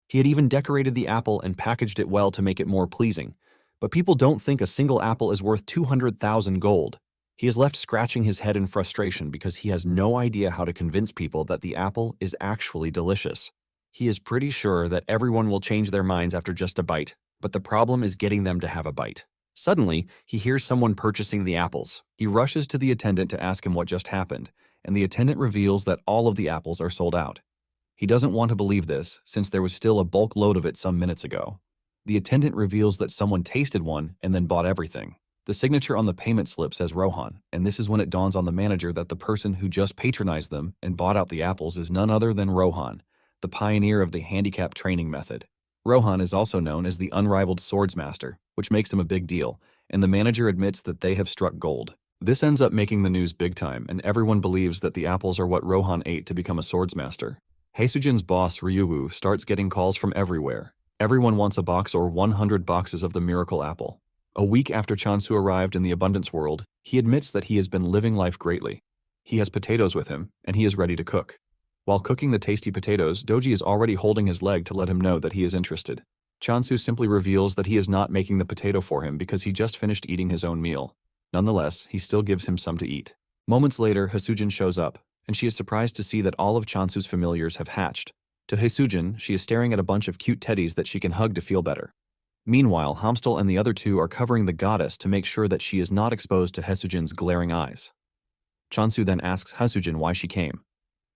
He had even decorated the apple and packaged it well to make it more pleasing, but people don't think a single apple is worth 200,000 gold. He is left scratching his head in frustration because he has no idea how to convince people that the apple is actually delicious. He is pretty sure that everyone will change their minds after just a bite, but the problem is getting them to have a bite. Suddenly, he hears someone purchasing the apples. He rushes to the attendant to ask him what just happened, and the attendant reveals that all of the apples are sold out. He doesn't want to believe this, since there was still a bulk load of it some minutes ago. The attendant reveals that someone tasted one and then bought everything. The signature on the payment slip says Rohan, and this is when it dawns on the manager that the person who just patronized them and bought out the apples is none other than Rohan, the pioneer of the handicap training method. Rohan is also known as the unrivaled Swordmaster, which makes him a big deal, and the manager admits that they have struck gold. This ends up making the news big time, and everyone believes that the apples are what Rohan ate to become a Swordsmaster. Heisujin's boss, Ryuwu, starts getting calls from everywhere. Everyone wants a box or 100 boxes of the miracle apple. A week after Chansu arrived in the abundance world, he admits that he has been living life greatly. He has potatoes with him, and he is ready to cook. While cooking the tasty potatoes, Doji is already holding his leg to let him know that he is interested. Chansu simply reveals that he is not making the potato for him because he just finished eating his own meal. Nonetheless, he still gives him some to eat. Moments later, Hasujin shows up, and she is surprised to see that all of Chansu's familiars have hatched. To Hasujin, she is staring at a bunch of cute teddies that she can hug to feel better. Meanwhile, Hamstal and the other two are covering the goddess to make sure that she is not exposed to Hasujin's glaring eyes. Chansu then asks Hasujin why she came.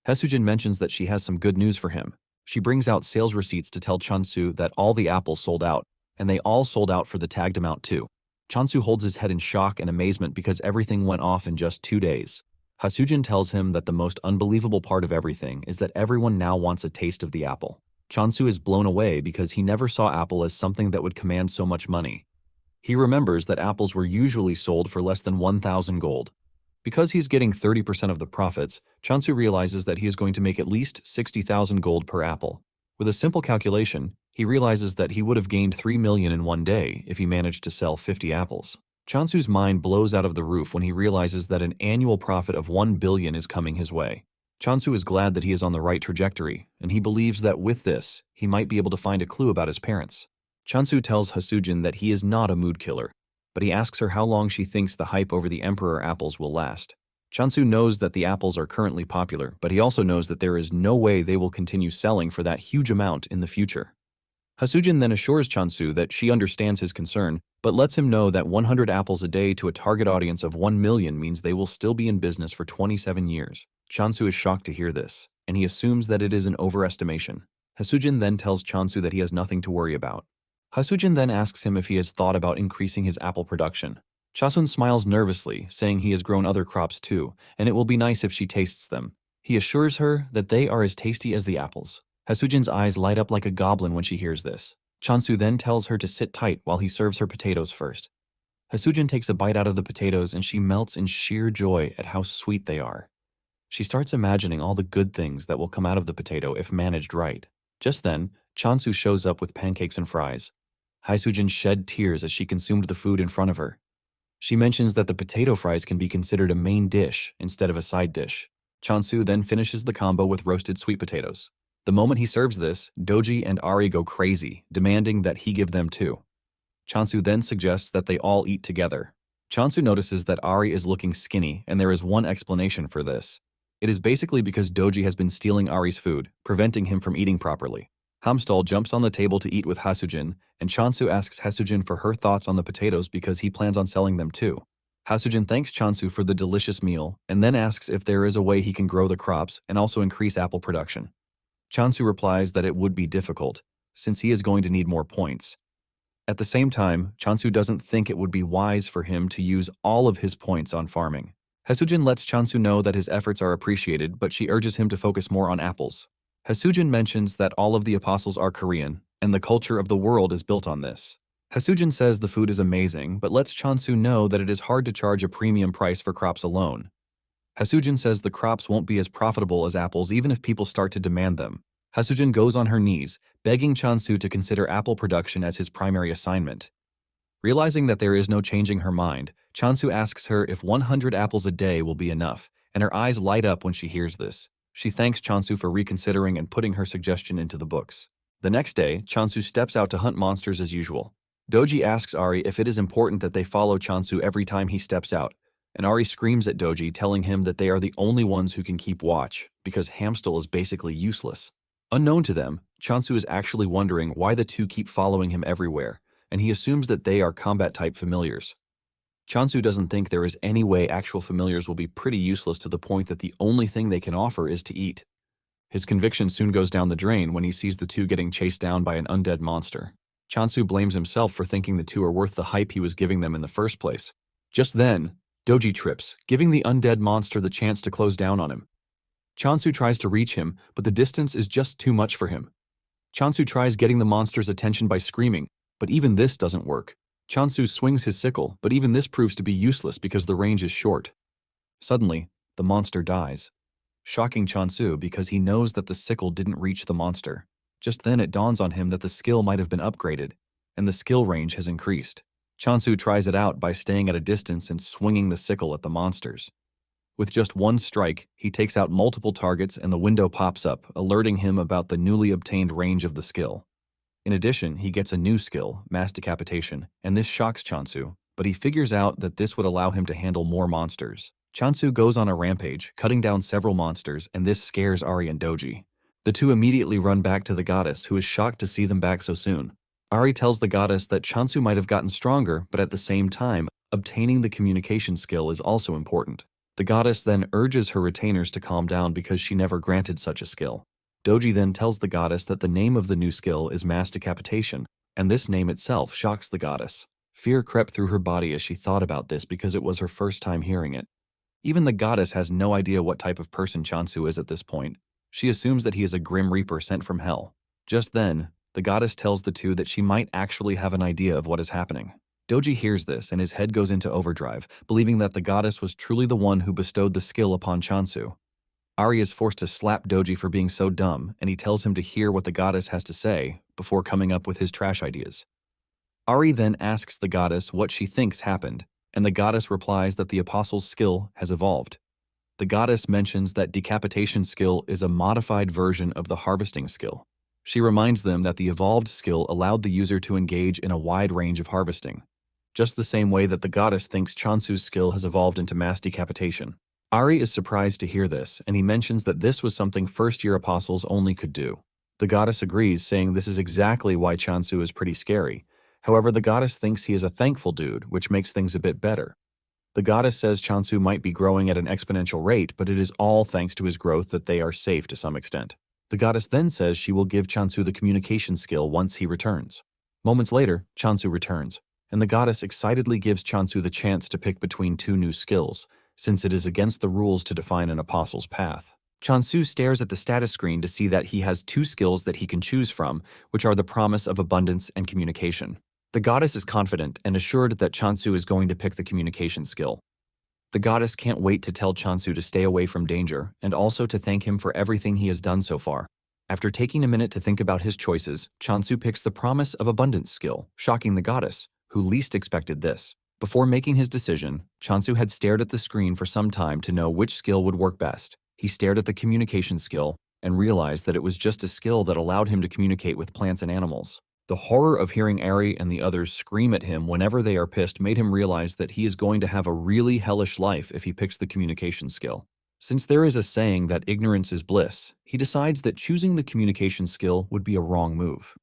Hasujin mentions that she has some good news for him. She brings out sales receipts to tell Chansu that all the apples sold out, and they all sold out for the tagged amount too. Chansu holds his head in shock and amazement because everything went off in just 2 days. Hasujin tells him that the most unbelievable part of everything is that everyone now wants a taste of the apple. Chansu is blown away because he never saw apple as something that would command so much money. He remembers that apples were usually sold for less than 1,000 gold. Because he's getting 30% of the profits, Chansu realizes that he is going to make at least 60,000 gold per apple. With a simple calculation, he realizes that he would have gained 3 million in one day if he managed to sell 50 apples. Chansu's mind blows out of the roof when he realizes that an annual profit of 1 billion is coming his way. Chansu is glad that he is on the right trajectory, and he believes that with this, he might be able to find a clue about his parents. Chansu tells Hasujin that he is not a mood killer, but he asks her how long she thinks the hype over the Emperor apples will last. Chansu knows that the apples are currently popular, but he also knows that there is no way they will continue selling for that huge amount in the future. Hasujin then assures Chansu that she understands his concern, but lets him know that 100 apples a day to a target audience of 1 million means they will still be in business for 27 years. Chansu is shocked to hear this, and he assumes that it is an overestimation. Hasujin then tells Chansu that he has nothing to worry about. Hasujin then asks him if he has thought about increasing his apple production. Chasun smiles nervously, saying he has grown other crops too, and it will be nice if she tastes them. He assures her that they are as tasty as the apples. Hasujin's eyes light up like a goblin when she hears this. Chansu then tells her to sit tight while he serves her potatoes first. Hasujin takes a bite out of the potatoes and she melts in sheer joy at how sweet they are. She starts imagining all the good things that will come out of the potato if managed right. Just then, Chansu shows up with pancakes and fries. Hasujin shed tears as she consumed the food in front of her. She mentions that the potato fries can be considered a main dish instead of a side dish. Chansu then finishes the combo with roasted sweet potatoes. The moment he serves this, Doji and Ari go crazy, demanding that he give them too. Chansu then suggests that they all eat together. Chansu notices that Ari is looking skinny, and there is one explanation for this. It is basically because Doji has been stealing Ari's food, preventing him from eating properly. Hamstal jumps on the table to eat with Hasujin, and Chansu asks Hasujin for her thoughts on the potatoes because he plans on selling them too. Hasujin thanks Chansu for the delicious meal and then asks if there is a way he can grow the crops and also increase apple production. Chansu replies that it would be difficult, since he is going to need more points. At the same time, Chansu doesn't think it would be wise for him to use all of his points on farming. Hasujin lets Chansu know that his efforts are appreciated, but she urges him to focus more on apples. Hasujin mentions that all of the apostles are Korean, and the culture of the world is built on this. Hasujin says the food is amazing, but lets Chansu know that it is hard to charge a premium price for crops alone. Hasujin says the crops won't be as profitable as apples even if people start to demand them. Hasujin goes on her knees, begging Chansu to consider apple production as his primary assignment. Realizing that there is no changing her mind, Chansu asks her if 100 apples a day will be enough, and her eyes light up when she hears this. She thanks Chansu for reconsidering and putting her suggestion into the books. The next day, Chansu steps out to hunt monsters as usual. Doji asks Ari if it is important that they follow Chansu every time he steps out, and Ari screams at Doji, telling him that they are the only ones who can keep watch, because Hamstal is basically useless. Unknown to them, Chansu is actually wondering why the two keep following him everywhere, and he assumes that they are combat-type familiars. Chansu doesn't think there is any way actual familiars will be pretty useless to the point that the only thing they can offer is to eat. His conviction soon goes down the drain when he sees the two getting chased down by an undead monster. Chansu blames himself for thinking the two are worth the hype he was giving them in the first place. Just then, Doji trips, giving the undead monster the chance to close down on him. Chansu tries to reach him, but the distance is just too much for him. Chansu tries getting the monster's attention by screaming, but even this doesn't work. Chansu swings his sickle, but even this proves to be useless because the range is short. Suddenly, the monster dies, shocking Chansu because he knows that the sickle didn't reach the monster. Just then it dawns on him that the skill might have been upgraded, and the skill range has increased. Chansu tries it out by staying at a distance and swinging the sickle at the monsters. With just one strike, he takes out multiple targets and the window pops up, alerting him about the newly obtained range of the skill. In addition, he gets a new skill, mass decapitation, and this shocks Chansu, but he figures out that this would allow him to handle more monsters. Chansu goes on a rampage, cutting down several monsters, and this scares Ari and Doji. The two immediately run back to the goddess, who is shocked to see them back so soon. Ari tells the goddess that Chansu might have gotten stronger, but at the same time, obtaining the communication skill is also important. The goddess then urges her retainers to calm down because she never granted such a skill. Doji then tells the goddess that the name of the new skill is mass decapitation, and this name itself shocks the goddess. Fear crept through her body as she thought about this because it was her first time hearing it. Even the goddess has no idea what type of person Chansu is at this point. She assumes that he is a grim reaper sent from hell. Just then, the goddess tells the two that she might actually have an idea of what is happening. Doji hears this and his head goes into overdrive, believing that the goddess was truly the one who bestowed the skill upon Chansu. Ari is forced to slap Doji for being so dumb, and he tells him to hear what the goddess has to say before coming up with his trash ideas. Ari then asks the goddess what she thinks happened, and the goddess replies that the apostle's skill has evolved. The goddess mentions that decapitation skill is a modified version of the harvesting skill. She reminds them that the evolved skill allowed the user to engage in a wide range of harvesting, just the same way that the goddess thinks Chansu's skill has evolved into mass decapitation. Ari is surprised to hear this, and he mentions that this was something first-year apostles only could do. The goddess agrees, saying this is exactly why Chansu is pretty scary. However, the goddess thinks he is a thankful dude, which makes things a bit better. The goddess says Chansu might be growing at an exponential rate, but it is all thanks to his growth that they are safe to some extent. The goddess then says she will give Chansu the communication skill once he returns. Moments later, Chansu returns, and the goddess excitedly gives Chansu the chance to pick between two new skills, since it is against the rules to define an apostle's path. Chansu stares at the status screen to see that he has two skills that he can choose from, which are the promise of abundance and communication. The goddess is confident and assured that Chansu is going to pick the communication skill. The goddess can't wait to tell Chansu to stay away from danger and also to thank him for everything he has done so far. After taking a minute to think about his choices, Chansu picks the promise of abundance skill, shocking the goddess, who least expected this. Before making his decision, Chansu had stared at the screen for some time to know which skill would work best. He stared at the communication skill and realized that it was just a skill that allowed him to communicate with plants and animals. The horror of hearing Ari and the others scream at him whenever they are pissed made him realize that he is going to have a really hellish life if he picks the communication skill. Since there is a saying that ignorance is bliss, he decides that choosing the communication skill would be a wrong move.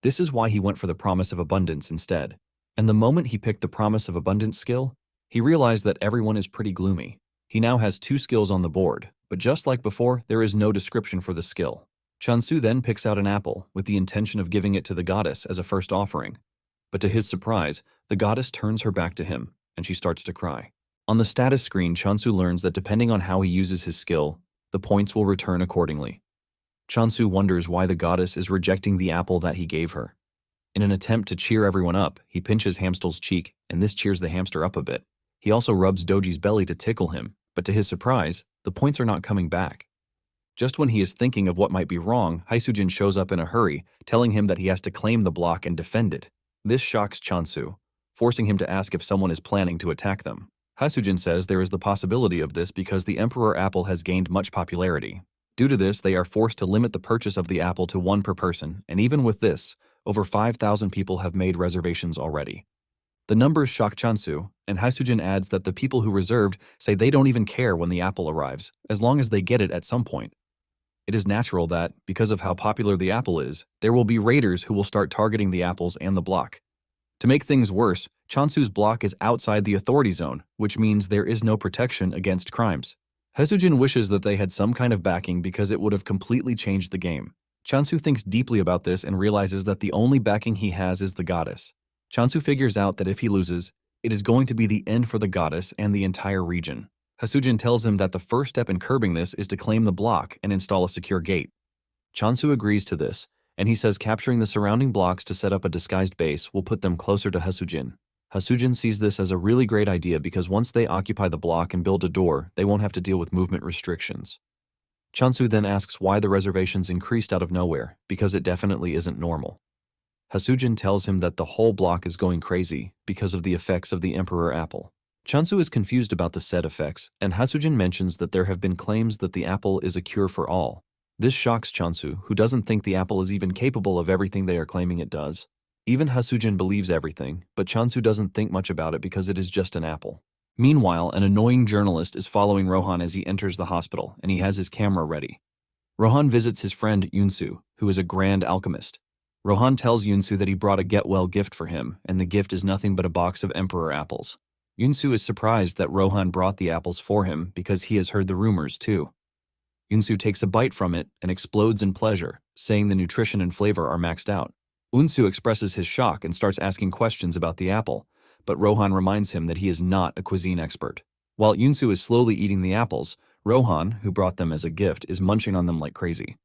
This is why he went for the promise of abundance instead. And the moment he picked the promise of abundance skill, he realized that everyone is pretty gloomy. He now has 2 skills on the board, but just like before, there is no description for the skill. Chansu then picks out an apple with the intention of giving it to the goddess as a first offering. But to his surprise, the goddess turns her back to him, and she starts to cry. On the status screen, Chansu learns that depending on how he uses his skill, the points will return accordingly. Chansu wonders why the goddess is rejecting the apple that he gave her. In an attempt to cheer everyone up, he pinches Hamstel's cheek, and this cheers the hamster up a bit. He also rubs Doji's belly to tickle him, but to his surprise, the points are not coming back. Just when he is thinking of what might be wrong, Haisujin shows up in a hurry, telling him that he has to claim the block and defend it. This shocks Chansu, forcing him to ask if someone is planning to attack them. Haisujin says there is the possibility of this because the Emperor Apple has gained much popularity. Due to this, they are forced to limit the purchase of the apple to 1 per person, and even with this, over 5,000 people have made reservations already. The numbers shock Chansu, and Haisujin adds that the people who reserved say they don't even care when the apple arrives, as long as they get it at some point. It is natural that, because of how popular the apple is, there will be raiders who will start targeting the apples and the block. To make things worse, Chansu's block is outside the authority zone, which means there is no protection against crimes. Haisujin wishes that they had some kind of backing because it would have completely changed the game. Chansu thinks deeply about this and realizes that the only backing he has is the goddess. Chansu figures out that if he loses, it is going to be the end for the goddess and the entire region. Haisujin tells him that the first step in curbing this is to claim the block and install a secure gate. Chansu agrees to this, and he says capturing the surrounding blocks to set up a disguised base will put them closer to Haisujin. Haisujin sees this as a really great idea because once they occupy the block and build a door, they won't have to deal with movement restrictions. Chansu then asks why the reservations increased out of nowhere, because it definitely isn't normal. Haisujin tells him that the whole block is going crazy because of the effects of the Emperor Apple. Chansu is confused about the said effects, and Haisujin mentions that there have been claims that the apple is a cure for all. This shocks Chansu, who doesn't think the apple is even capable of everything they are claiming it does. Even Haisujin believes everything, but Chansu doesn't think much about it because it is just an apple. Meanwhile, an annoying journalist is following Rohan as he enters the hospital, and he has his camera ready. Rohan visits his friend Yunsu, who is a grand alchemist. Rohan tells Yunsu that he brought a get-well gift for him, and the gift is nothing but a box of Emperor apples. Yunsu is surprised that Rohan brought the apples for him because he has heard the rumors too. Yunsu takes a bite from it and explodes in pleasure, saying the nutrition and flavor are maxed out. Unsu expresses his shock and starts asking questions about the apple, but Rohan reminds him that he is not a cuisine expert. While Yunsu is slowly eating the apples, Rohan, who brought them as a gift, is munching on them like crazy.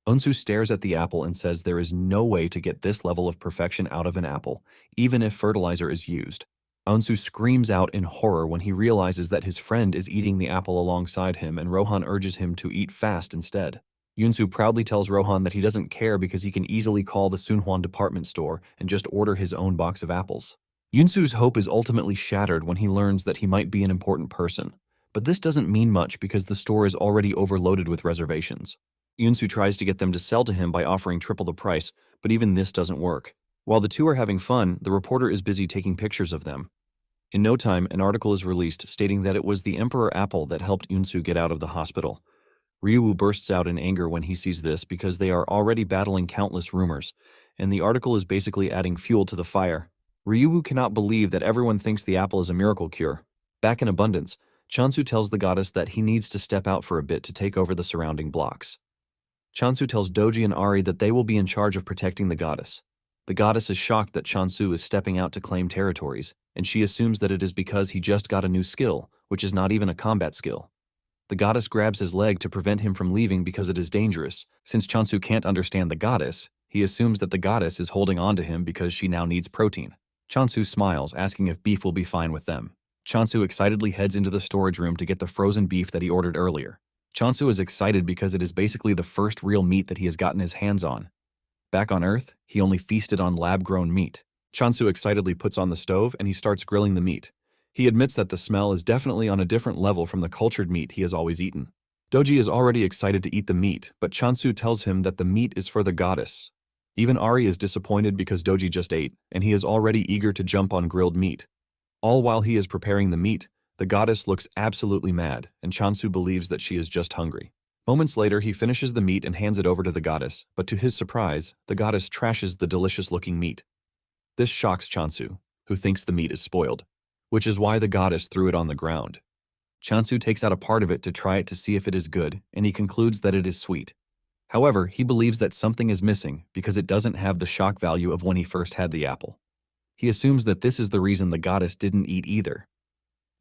Unsu stares at the apple and says there is no way to get this level of perfection out of an apple, even if fertilizer is used. Unsu screams out in horror when he realizes that his friend is eating the apple alongside him, and Rohan urges him to eat fast instead. Yunsu proudly tells Rohan that he doesn't care because he can easily call the Sunhwan department store and just order his own box of apples. Yunsu's hope is ultimately shattered when he learns that he might be an important person, but this doesn't mean much because the store is already overloaded with reservations. Yunsu tries to get them to sell to him by offering triple the price, but even this doesn't work. While the two are having fun, the reporter is busy taking pictures of them. In no time, an article is released stating that it was the Emperor Apple that helped Yunsu get out of the hospital. Ryu bursts out in anger when he sees this because they are already battling countless rumors, and the article is basically adding fuel to the fire. Ryu cannot believe that everyone thinks the apple is a miracle cure. Back in abundance, Chansu tells the goddess that he needs to step out for a bit to take over the surrounding blocks. Chansu tells Doji and Ari that they will be in charge of protecting the goddess. The goddess is shocked that Chansu is stepping out to claim territories, and she assumes that it is because he just got a new skill, which is not even a combat skill. The goddess grabs his leg to prevent him from leaving because it is dangerous. Since Chansu can't understand the goddess, he assumes that the goddess is holding on to him because she now needs protein. Chansu smiles, asking if beef will be fine with them. Chansu excitedly heads into the storage room to get the frozen beef that he ordered earlier. Chansu is excited because it is basically the first real meat that he has gotten his hands on. Back on Earth, he only feasted on lab-grown meat. Chansu excitedly puts on the stove and he starts grilling the meat. He admits that the smell is definitely on a different level from the cultured meat he has always eaten. Doji is already excited to eat the meat, but Chansu tells him that the meat is for the goddess. Even Ari is disappointed because Doji just ate, and he is already eager to jump on grilled meat. All while he is preparing the meat, The goddess looks absolutely mad, and Chansu believes that she is just hungry. Moments later, he finishes the meat and hands it over to the goddess, but to his surprise, the goddess trashes the delicious-looking meat. This shocks Chansu, who thinks the meat is spoiled, which is why the goddess threw it on the ground. Chansu takes out a part of it to try it to see if it is good, and he concludes that it is sweet. However, he believes that something is missing because it doesn't have the shock value of when he first had the apple. He assumes that this is the reason the goddess didn't eat either.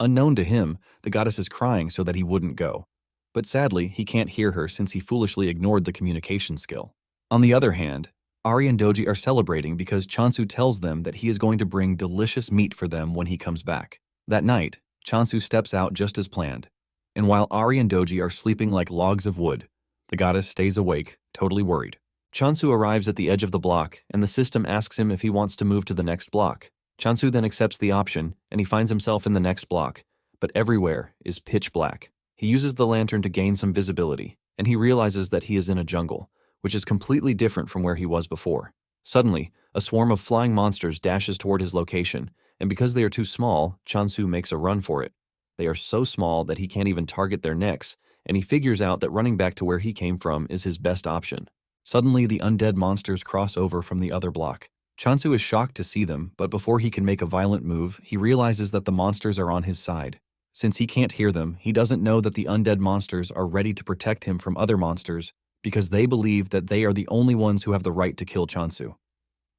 Unknown to him, the goddess is crying so that he wouldn't go. But sadly, he can't hear her since he foolishly ignored the communication skill. On the other hand, Ari and Doji are celebrating because Chansu tells them that he is going to bring delicious meat for them when he comes back. That night, Chansu steps out just as planned, and while Ari and Doji are sleeping like logs of wood, the goddess stays awake, totally worried. Chansu arrives at the edge of the block, and the system asks him if he wants to move to the next block. Chansu then accepts the option, and he finds himself in the next block, but everywhere is pitch black. He uses the lantern to gain some visibility, and he realizes that he is in a jungle, which is completely different from where he was before. Suddenly, a swarm of flying monsters dashes toward his location, and because they are too small, Chansu makes a run for it. They are so small that he can't even target their necks, and he figures out that running back to where he came from is his best option. Suddenly, the undead monsters cross over from the other block. Chansu is shocked to see them, but before he can make a violent move, he realizes that the monsters are on his side. Since he can't hear them, he doesn't know that the undead monsters are ready to protect him from other monsters because they believe that they are the only ones who have the right to kill Chansu.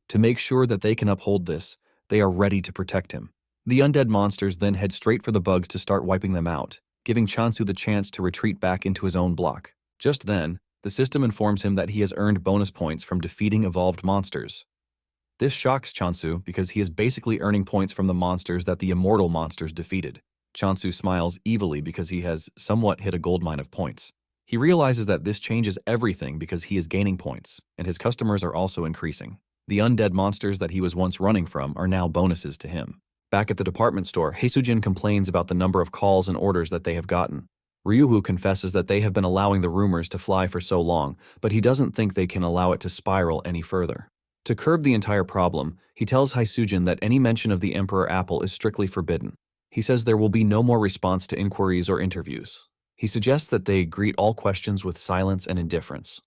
To make sure that they can uphold this, they are ready to protect him. The undead monsters then head straight for the bugs to start wiping them out, giving Chansu the chance to retreat back into his own block. Just then, the system informs him that he has earned bonus points from defeating evolved monsters. This shocks Chansu because he is basically earning points from the monsters that the immortal monsters defeated. Chansu smiles evilly because he has somewhat hit a goldmine of points. He realizes that this changes everything because he is gaining points, and his customers are also increasing. The undead monsters that he was once running from are now bonuses to him. Back at the department store, Haesujin complains about the number of calls and orders that they have gotten. Ryuhu confesses that they have been allowing the rumors to fly for so long, but he doesn't think they can allow it to spiral any further. To curb the entire problem, he tells Haesujin that any mention of the Emperor Apple is strictly forbidden. He says there will be no more response to inquiries or interviews. He suggests that they greet all questions with silence and indifference.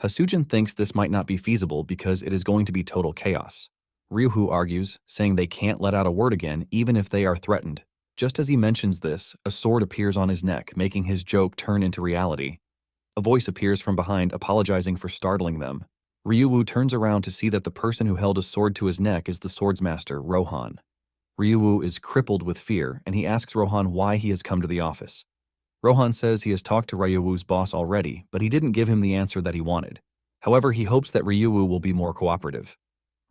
Haesujin thinks this might not be feasible because it is going to be total chaos. Ryuhu argues, saying they can't let out a word again even if they are threatened. Just as he mentions this, a sword appears on his neck, making his joke turn into reality. A voice appears from behind, apologizing for startling them. Ryuhu turns around to see that the person who held a sword to his neck is the Swordmaster, Rohan. Ryuhu is crippled with fear, and he asks Rohan why he has come to the office. Rohan says he has talked to Ryuhu's boss already, but he didn't give him the answer that he wanted. However, he hopes that Ryuhu will be more cooperative.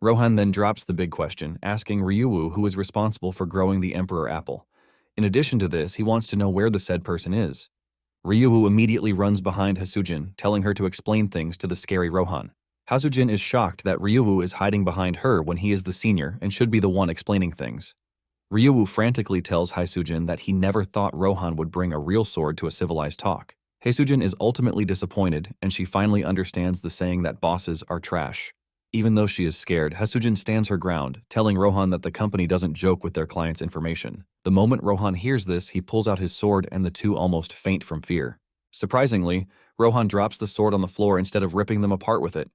Rohan then drops the big question, asking Ryuhu who is responsible for growing the Emperor Apple. In addition to this, he wants to know where the said person is. Ryuhu immediately runs behind Haesujin, telling her to explain things to the scary Rohan. Haesujin is shocked that Ryuhu is hiding behind her when he is the senior and should be the one explaining things. Ryuhu frantically tells Haesujin that he never thought Rohan would bring a real sword to a civilized talk. Haesujin is ultimately disappointed, and she finally understands the saying that bosses are trash. Even though she is scared, Haesujin stands her ground, telling Rohan that the company doesn't joke with their clients' information. The moment Rohan hears this, he pulls out his sword and the two almost faint from fear. Surprisingly, Rohan drops the sword on the floor instead of ripping them apart with it.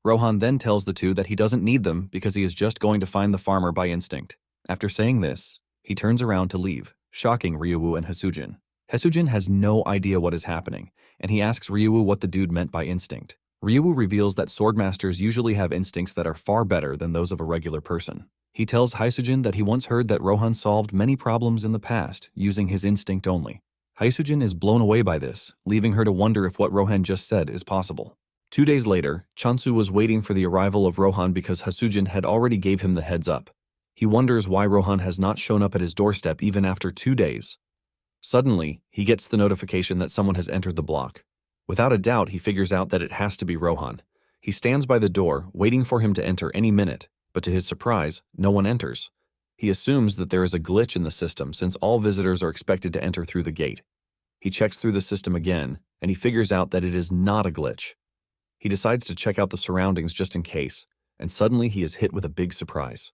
Rohan then tells the two that he doesn't need them because he is just going to find the farmer by instinct. After saying this, he turns around to leave, shocking Ryuhu and Haesujin. Haesujin has no idea what is happening, and he asks Ryuhu what the dude meant by instinct. Ryuhu reveals that swordmasters usually have instincts that are far better than those of a regular person. He tells Haesujin that he once heard that Rohan solved many problems in the past using his instinct only. Haesujin is blown away by this, leaving her to wonder if what Rohan just said is possible. 2 days later, Chansu was waiting for the arrival of Rohan because Haesujin had already gave him the heads up. He wonders why Rohan has not shown up at his doorstep even after 2 days. Suddenly, he gets the notification that someone has entered the block. Without a doubt, he figures out that it has to be Rohan. He stands by the door, waiting for him to enter any minute, but to his surprise, no one enters. He assumes that there is a glitch in the system since all visitors are expected to enter through the gate. He checks through the system again, and he figures out that it is not a glitch. He decides to check out the surroundings just in case, and suddenly he is hit with a big surprise.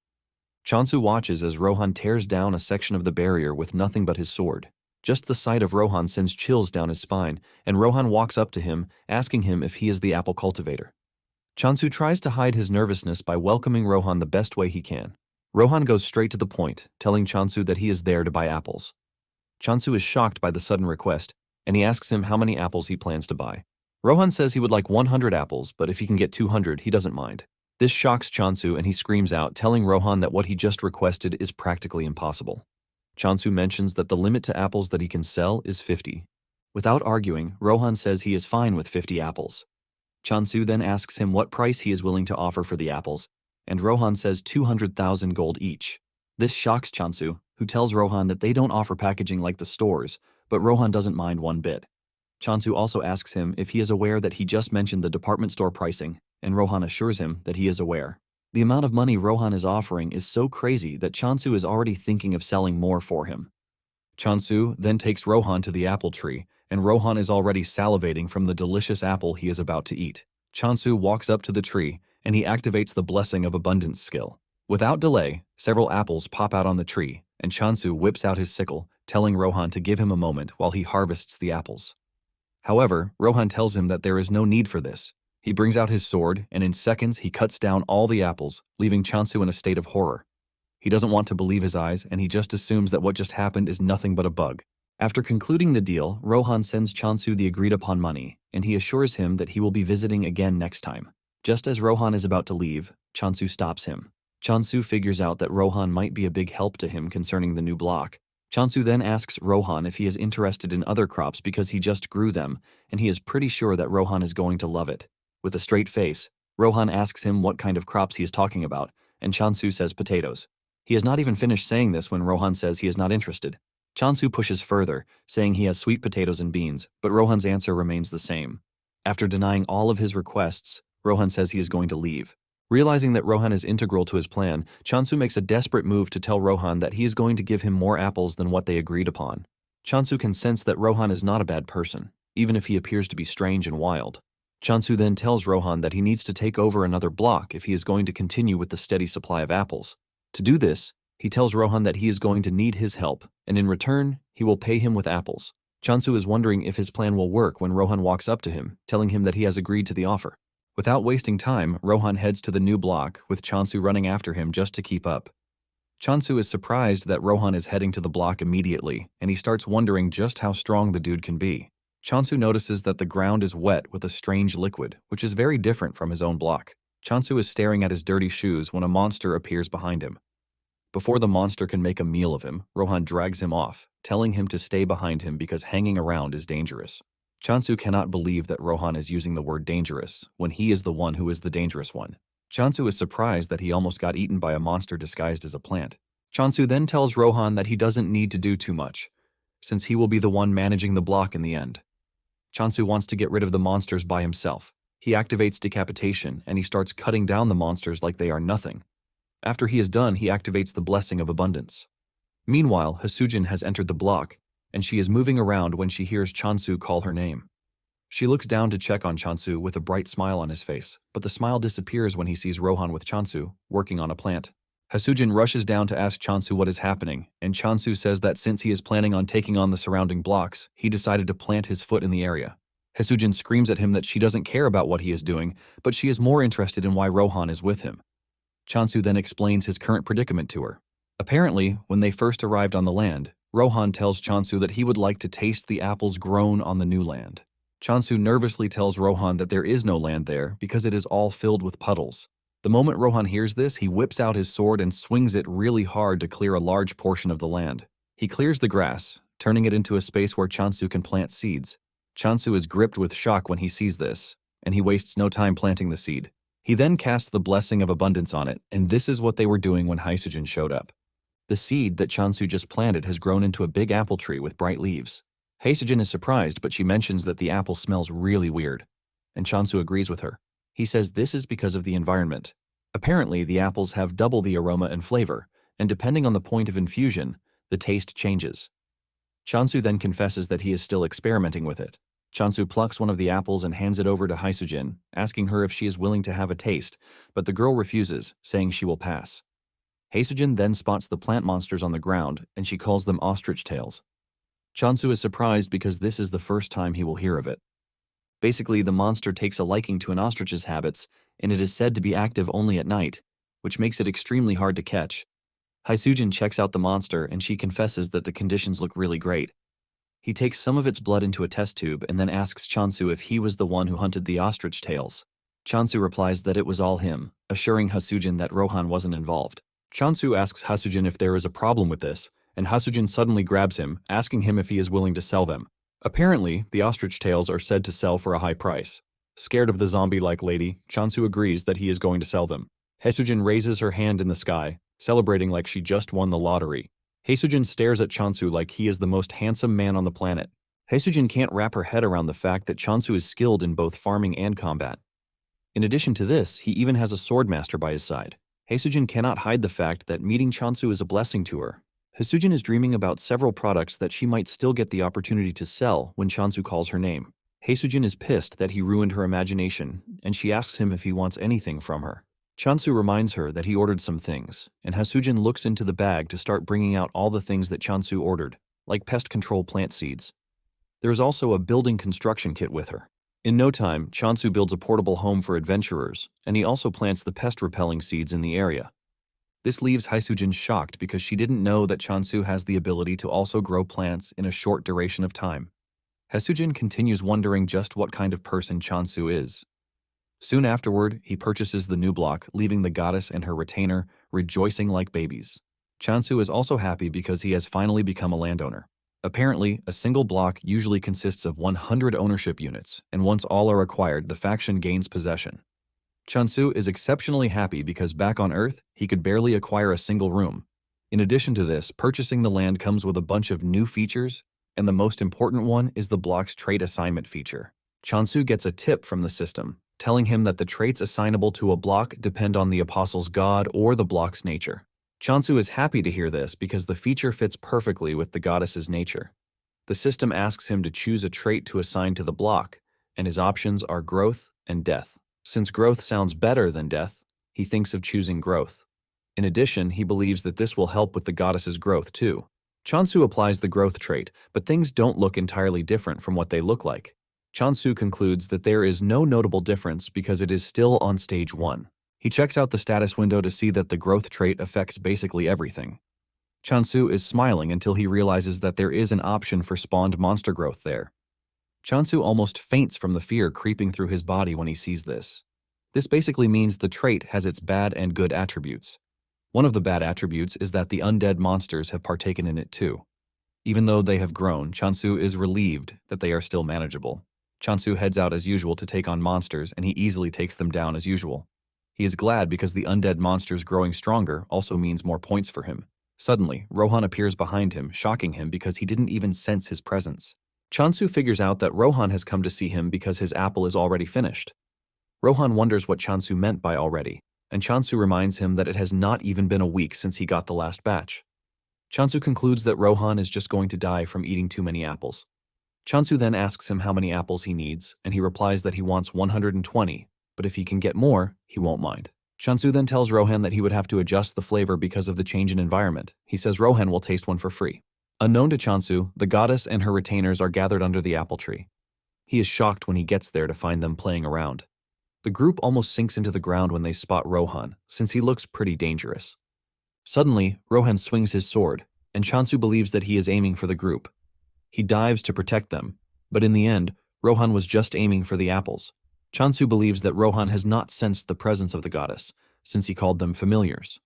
Chansu watches as Rohan tears down a section of the barrier with nothing but his sword. Just the sight of Rohan sends chills down his spine, and Rohan walks up to him, asking him if he is the apple cultivator. Chansu tries to hide his nervousness by welcoming Rohan the best way he can. Rohan goes straight to the point, telling Chansu that he is there to buy apples. Chansu is shocked by the sudden request, and he asks him how many apples he plans to buy. Rohan says he would like 100 apples, but if he can get 200, he doesn't mind. This shocks Chansu and he screams out, telling Rohan that what he just requested is practically impossible. Chansu mentions that the limit to apples that he can sell is 50. Without arguing, Rohan says he is fine with 50 apples. Chansu then asks him what price he is willing to offer for the apples, and Rohan says 200,000 gold each. This shocks Chansu, who tells Rohan that they don't offer packaging like the stores, but Rohan doesn't mind one bit. Chansu also asks him if he is aware that he just mentioned the department store pricing, and Rohan assures him that he is aware. The amount of money Rohan is offering is so crazy that Chansu is already thinking of selling more for him. Chansu then takes Rohan to the apple tree, and Rohan is already salivating from the delicious apple he is about to eat. Chansu walks up to the tree, and he activates the Blessing of Abundance skill. Without delay, several apples pop out on the tree, and Chansu whips out his sickle, telling Rohan to give him a moment while he harvests the apples. However, Rohan tells him that there is no need for this. He brings out his sword, and in seconds he cuts down all the apples, leaving Chansu in a state of horror. He doesn't want to believe his eyes, and he just assumes that what just happened is nothing but a bug. After concluding the deal, Rohan sends Chansu the agreed-upon money, and he assures him that he will be visiting again next time. Just as Rohan is about to leave, Chansu stops him. Chansu figures out that Rohan might be a big help to him concerning the new block. Chansu then asks Rohan if he is interested in other crops because he just grew them, and he is pretty sure that Rohan is going to love it. With a straight face, Rohan asks him what kind of crops he is talking about, and Chansu says potatoes. He has not even finished saying this when Rohan says he is not interested. Chansu pushes further, saying he has sweet potatoes and beans, but Rohan's answer remains the same. After denying all of his requests, Rohan says he is going to leave. Realizing that Rohan is integral to his plan, Chansu makes a desperate move to tell Rohan that he is going to give him more apples than what they agreed upon. Chansu can sense that Rohan is not a bad person, even if he appears to be strange and wild. Chansu then tells Rohan that he needs to take over another block if he is going to continue with the steady supply of apples. To do this, he tells Rohan that he is going to need his help, and in return, he will pay him with apples. Chansu is wondering if his plan will work when Rohan walks up to him, telling him that he has agreed to the offer. Without wasting time, Rohan heads to the new block, with Chansu running after him just to keep up. Chansu is surprised that Rohan is heading to the block immediately, and he starts wondering just how strong the dude can be. Chansu notices that the ground is wet with a strange liquid, which is very different from his own block. Chansu is staring at his dirty shoes when a monster appears behind him. Before the monster can make a meal of him, Rohan drags him off, telling him to stay behind him because hanging around is dangerous. Chansu cannot believe that Rohan is using the word dangerous when he is the one who is the dangerous one. Chansu is surprised that he almost got eaten by a monster disguised as a plant. Chansu then tells Rohan that he doesn't need to do too much, since he will be the one managing the block in the end. Chansu wants to get rid of the monsters by himself. He activates decapitation, and he starts cutting down the monsters like they are nothing. After he is done, he activates the Blessing of Abundance. Meanwhile, Hasujin has entered the block, and she is moving around when she hears Chansu call her name. She looks down to check on Chansu with a bright smile on his face, but the smile disappears when he sees Rohan with Chansu, working on a plant. Hasujin rushes down to ask Chansu what is happening, and Chansu says that since he is planning on taking on the surrounding blocks, he decided to plant his foot in the area. Hasujin screams at him that she doesn't care about what he is doing, but she is more interested in why Rohan is with him. Chansu then explains his current predicament to her. Apparently, when they first arrived on the land, Rohan tells Chansu that he would like to taste the apples grown on the new land. Chansu nervously tells Rohan that there is no land there because it is all filled with puddles. The moment Rohan hears this, he whips out his sword and swings it really hard to clear a large portion of the land. He clears the grass, turning it into a space where Chansu can plant seeds. Chansu is gripped with shock when he sees this, and he wastes no time planting the seed. He then casts the Blessing of Abundance on it, and this is what they were doing when Hasujin showed up. The seed that Chansu just planted has grown into a big apple tree with bright leaves. Hasujin is surprised, but she mentions that the apple smells really weird, and Chansu agrees with her. He says this is because of the environment. Apparently, the apples have double the aroma and flavor, and depending on the point of infusion, the taste changes. Chansu then confesses that he is still experimenting with it. Chansu plucks one of the apples and hands it over to Hasujin, asking her if she is willing to have a taste, but the girl refuses, saying she will pass. Haesujin then spots the plant monsters on the ground, and she calls them ostrich tails. Chansu is surprised because this is the first time he will hear of it. Basically, the monster takes a liking to an ostrich's habits, and it is said to be active only at night, which makes it extremely hard to catch. Haesujin checks out the monster, and she confesses that the conditions look really great. He takes some of its blood into a test tube and then asks Chansu if he was the one who hunted the ostrich tails. Chansu replies that it was all him, assuring Haesujin that Rohan wasn't involved. Chansu asks Haesujin if there is a problem with this, and Haesujin suddenly grabs him, asking him if he is willing to sell them. Apparently, the ostrich tails are said to sell for a high price. Scared of the zombie-like lady, Chansu agrees that he is going to sell them. Haesujin raises her hand in the sky, celebrating like she just won the lottery. Haesujin stares at Chansu like he is the most handsome man on the planet. Haesujin can't wrap her head around the fact that Chansu is skilled in both farming and combat. In addition to this, he even has a Swordmaster by his side. Haesujin cannot hide the fact that meeting Chansu is a blessing to her. Haesujin is dreaming about several products that she might still get the opportunity to sell when Chansu calls her name. Haesujin is pissed that he ruined her imagination, and she asks him if he wants anything from her. Chansu reminds her that he ordered some things, and Haesujin looks into the bag to start bringing out all the things that Chansu ordered, like pest control plant seeds. There is also a building construction kit with her. In no time, Chansu builds a portable home for adventurers, and he also plants the pest-repelling seeds in the area. This leaves Haesujin shocked because she didn't know that Chansu has the ability to also grow plants in a short duration of time. Haesujin continues wondering just what kind of person Chansu is. Soon afterward, he purchases the new block, leaving the goddess and her retainer rejoicing like babies. Chansu is also happy because he has finally become a landowner. Apparently, a single block usually consists of 100 ownership units, and once all are acquired, the faction gains possession. Chansu is exceptionally happy because back on Earth, he could barely acquire a single room. In addition to this, purchasing the land comes with a bunch of new features, and the most important one is the block's trait assignment feature. Chansu gets a tip from the system, telling him that the traits assignable to a block depend on the apostle's god or the block's nature. Chansu is happy to hear this because the feature fits perfectly with the goddess's nature. The system asks him to choose a trait to assign to the block, and his options are growth and death. Since growth sounds better than death, he thinks of choosing growth. In addition, he believes that this will help with the goddess's growth too. Chansu applies the growth trait, but things don't look entirely different from what they look like. Chansu concludes that there is no notable difference because it is still on stage 1. He checks out the status window to see that the growth trait affects basically everything. Chansu is smiling until he realizes that there is an option for spawned monster growth there. Chansu almost faints from the fear creeping through his body when he sees this. This basically means the trait has its bad and good attributes. One of the bad attributes is that the undead monsters have partaken in it too. Even though they have grown, Chansu is relieved that they are still manageable. Chansu heads out as usual to take on monsters, and he easily takes them down as usual. He is glad because the undead monsters growing stronger also means more points for him. Suddenly, Rohan appears behind him, shocking him because he didn't even sense his presence. Chansu figures out that Rohan has come to see him because his apple is already finished. Rohan wonders what Chansu meant by already, and Chansu reminds him that it has not even been a week since he got the last batch. Chansu concludes that Rohan is just going to die from eating too many apples. Chansu then asks him how many apples he needs, and he replies that he wants 120, but if he can get more, he won't mind. Chansu then tells Rohan that he would have to adjust the flavor because of the change in environment. He says Rohan will taste one for free. Unknown to Chansu, the goddess and her retainers are gathered under the apple tree. He is shocked when he gets there to find them playing around. The group almost sinks into the ground when they spot Rohan, since he looks pretty dangerous. Suddenly, Rohan swings his sword, and Chansu believes that he is aiming for the group. He dives to protect them, but in the end, Rohan was just aiming for the apples. Chansu believes that Rohan has not sensed the presence of the goddess, since he called them familiars.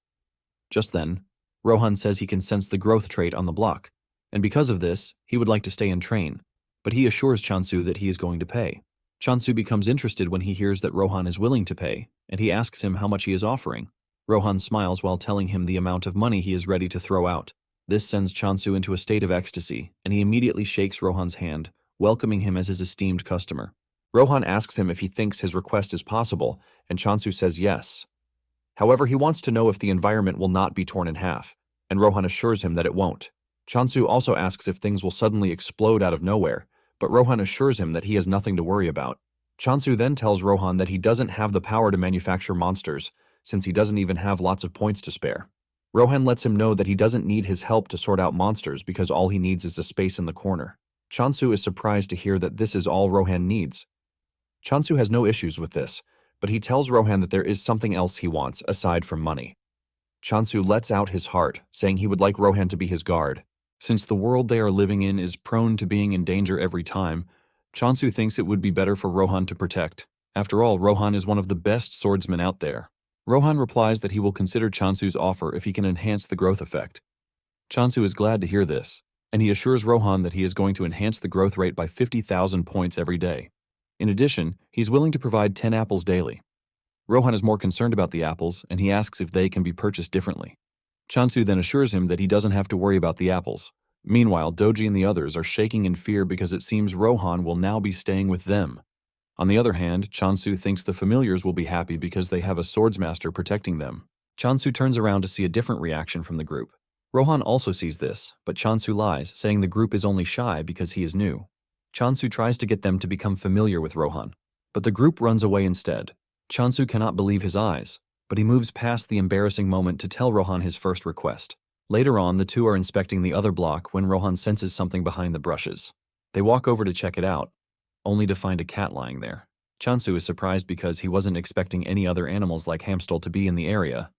Just then, Rohan says he can sense the growth trait on the block, and because of this, he would like to stay and train, but he assures Chansu that he is going to pay. Chansu becomes interested when he hears that Rohan is willing to pay, and he asks him how much he is offering. Rohan smiles while telling him the amount of money he is ready to throw out. This sends Chansu into a state of ecstasy, and he immediately shakes Rohan's hand, welcoming him as his esteemed customer. Rohan asks him if he thinks his request is possible, and Chansu says yes. However, he wants to know if the environment will not be torn in half, and Rohan assures him that it won't. Chansu also asks if things will suddenly explode out of nowhere, but Rohan assures him that he has nothing to worry about. Chansu then tells Rohan that he doesn't have the power to manufacture monsters, since he doesn't even have lots of points to spare. Rohan lets him know that he doesn't need his help to sort out monsters because all he needs is a space in the corner. Chansu is surprised to hear that this is all Rohan needs. Chansu has no issues with this, but he tells Rohan that there is something else he wants aside from money. Chansu lets out his heart, saying he would like Rohan to be his guard. Since the world they are living in is prone to being in danger every time, Chansu thinks it would be better for Rohan to protect. After all, Rohan is one of the best swordsmen out there. Rohan replies that he will consider Chansu's offer if he can enhance the growth effect. Chansu is glad to hear this, and he assures Rohan that he is going to enhance the growth rate by 50,000 points every day. In addition, he's willing to provide 10 apples daily. Rohan is more concerned about the apples, and he asks if they can be purchased differently. Chansu then assures him that he doesn't have to worry about the apples. Meanwhile, Doji and the others are shaking in fear because it seems Rohan will now be staying with them. On the other hand, Chansu thinks the familiars will be happy because they have a Swordmaster protecting them. Chansu turns around to see a different reaction from the group. Rohan also sees this, but Chansu lies, saying the group is only shy because he is new. Chansu tries to get them to become familiar with Rohan, but the group runs away instead. Chansu cannot believe his eyes, but he moves past the embarrassing moment to tell Rohan his first request. Later on, the two are inspecting the other block when Rohan senses something behind the brushes. They walk over to check it out, only to find a cat lying there. Chansu is surprised because he wasn't expecting any other animals like Hamstol to be in the area.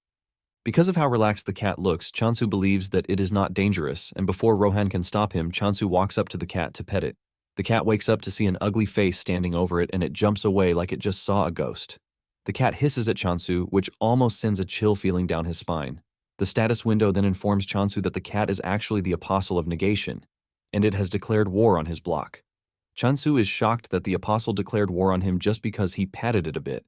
Because of how relaxed the cat looks, Chansu believes that it is not dangerous, and before Rohan can stop him, Chansu walks up to the cat to pet it. The cat wakes up to see an ugly face standing over it, and it jumps away like it just saw a ghost. The cat hisses at Chansu, which almost sends a chill feeling down his spine. The status window then informs Chansu that the cat is actually the Apostle of Negation, and it has declared war on his block. Chansu is shocked that the Apostle declared war on him just because he patted it a bit.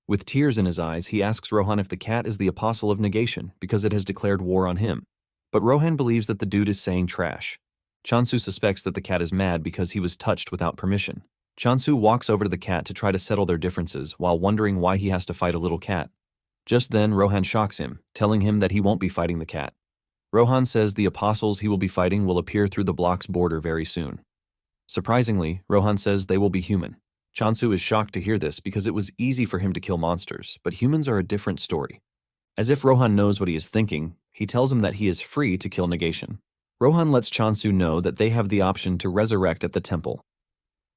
With tears in his eyes, he asks Rohan if the cat is the Apostle of Negation because it has declared war on him. But Rohan believes that the dude is saying trash. Chansu suspects that the cat is mad because he was touched without permission. Chansu walks over to the cat to try to settle their differences while wondering why he has to fight a little cat. Just then, Rohan shocks him, telling him that he won't be fighting the cat. Rohan says the apostles he will be fighting will appear through the block's border very soon. Surprisingly, Rohan says they will be human. Chansu is shocked to hear this because it was easy for him to kill monsters, but humans are a different story. As if Rohan knows what he is thinking, he tells him that he is free to kill Negation. Rohan lets Chansu know that they have the option to resurrect at the temple.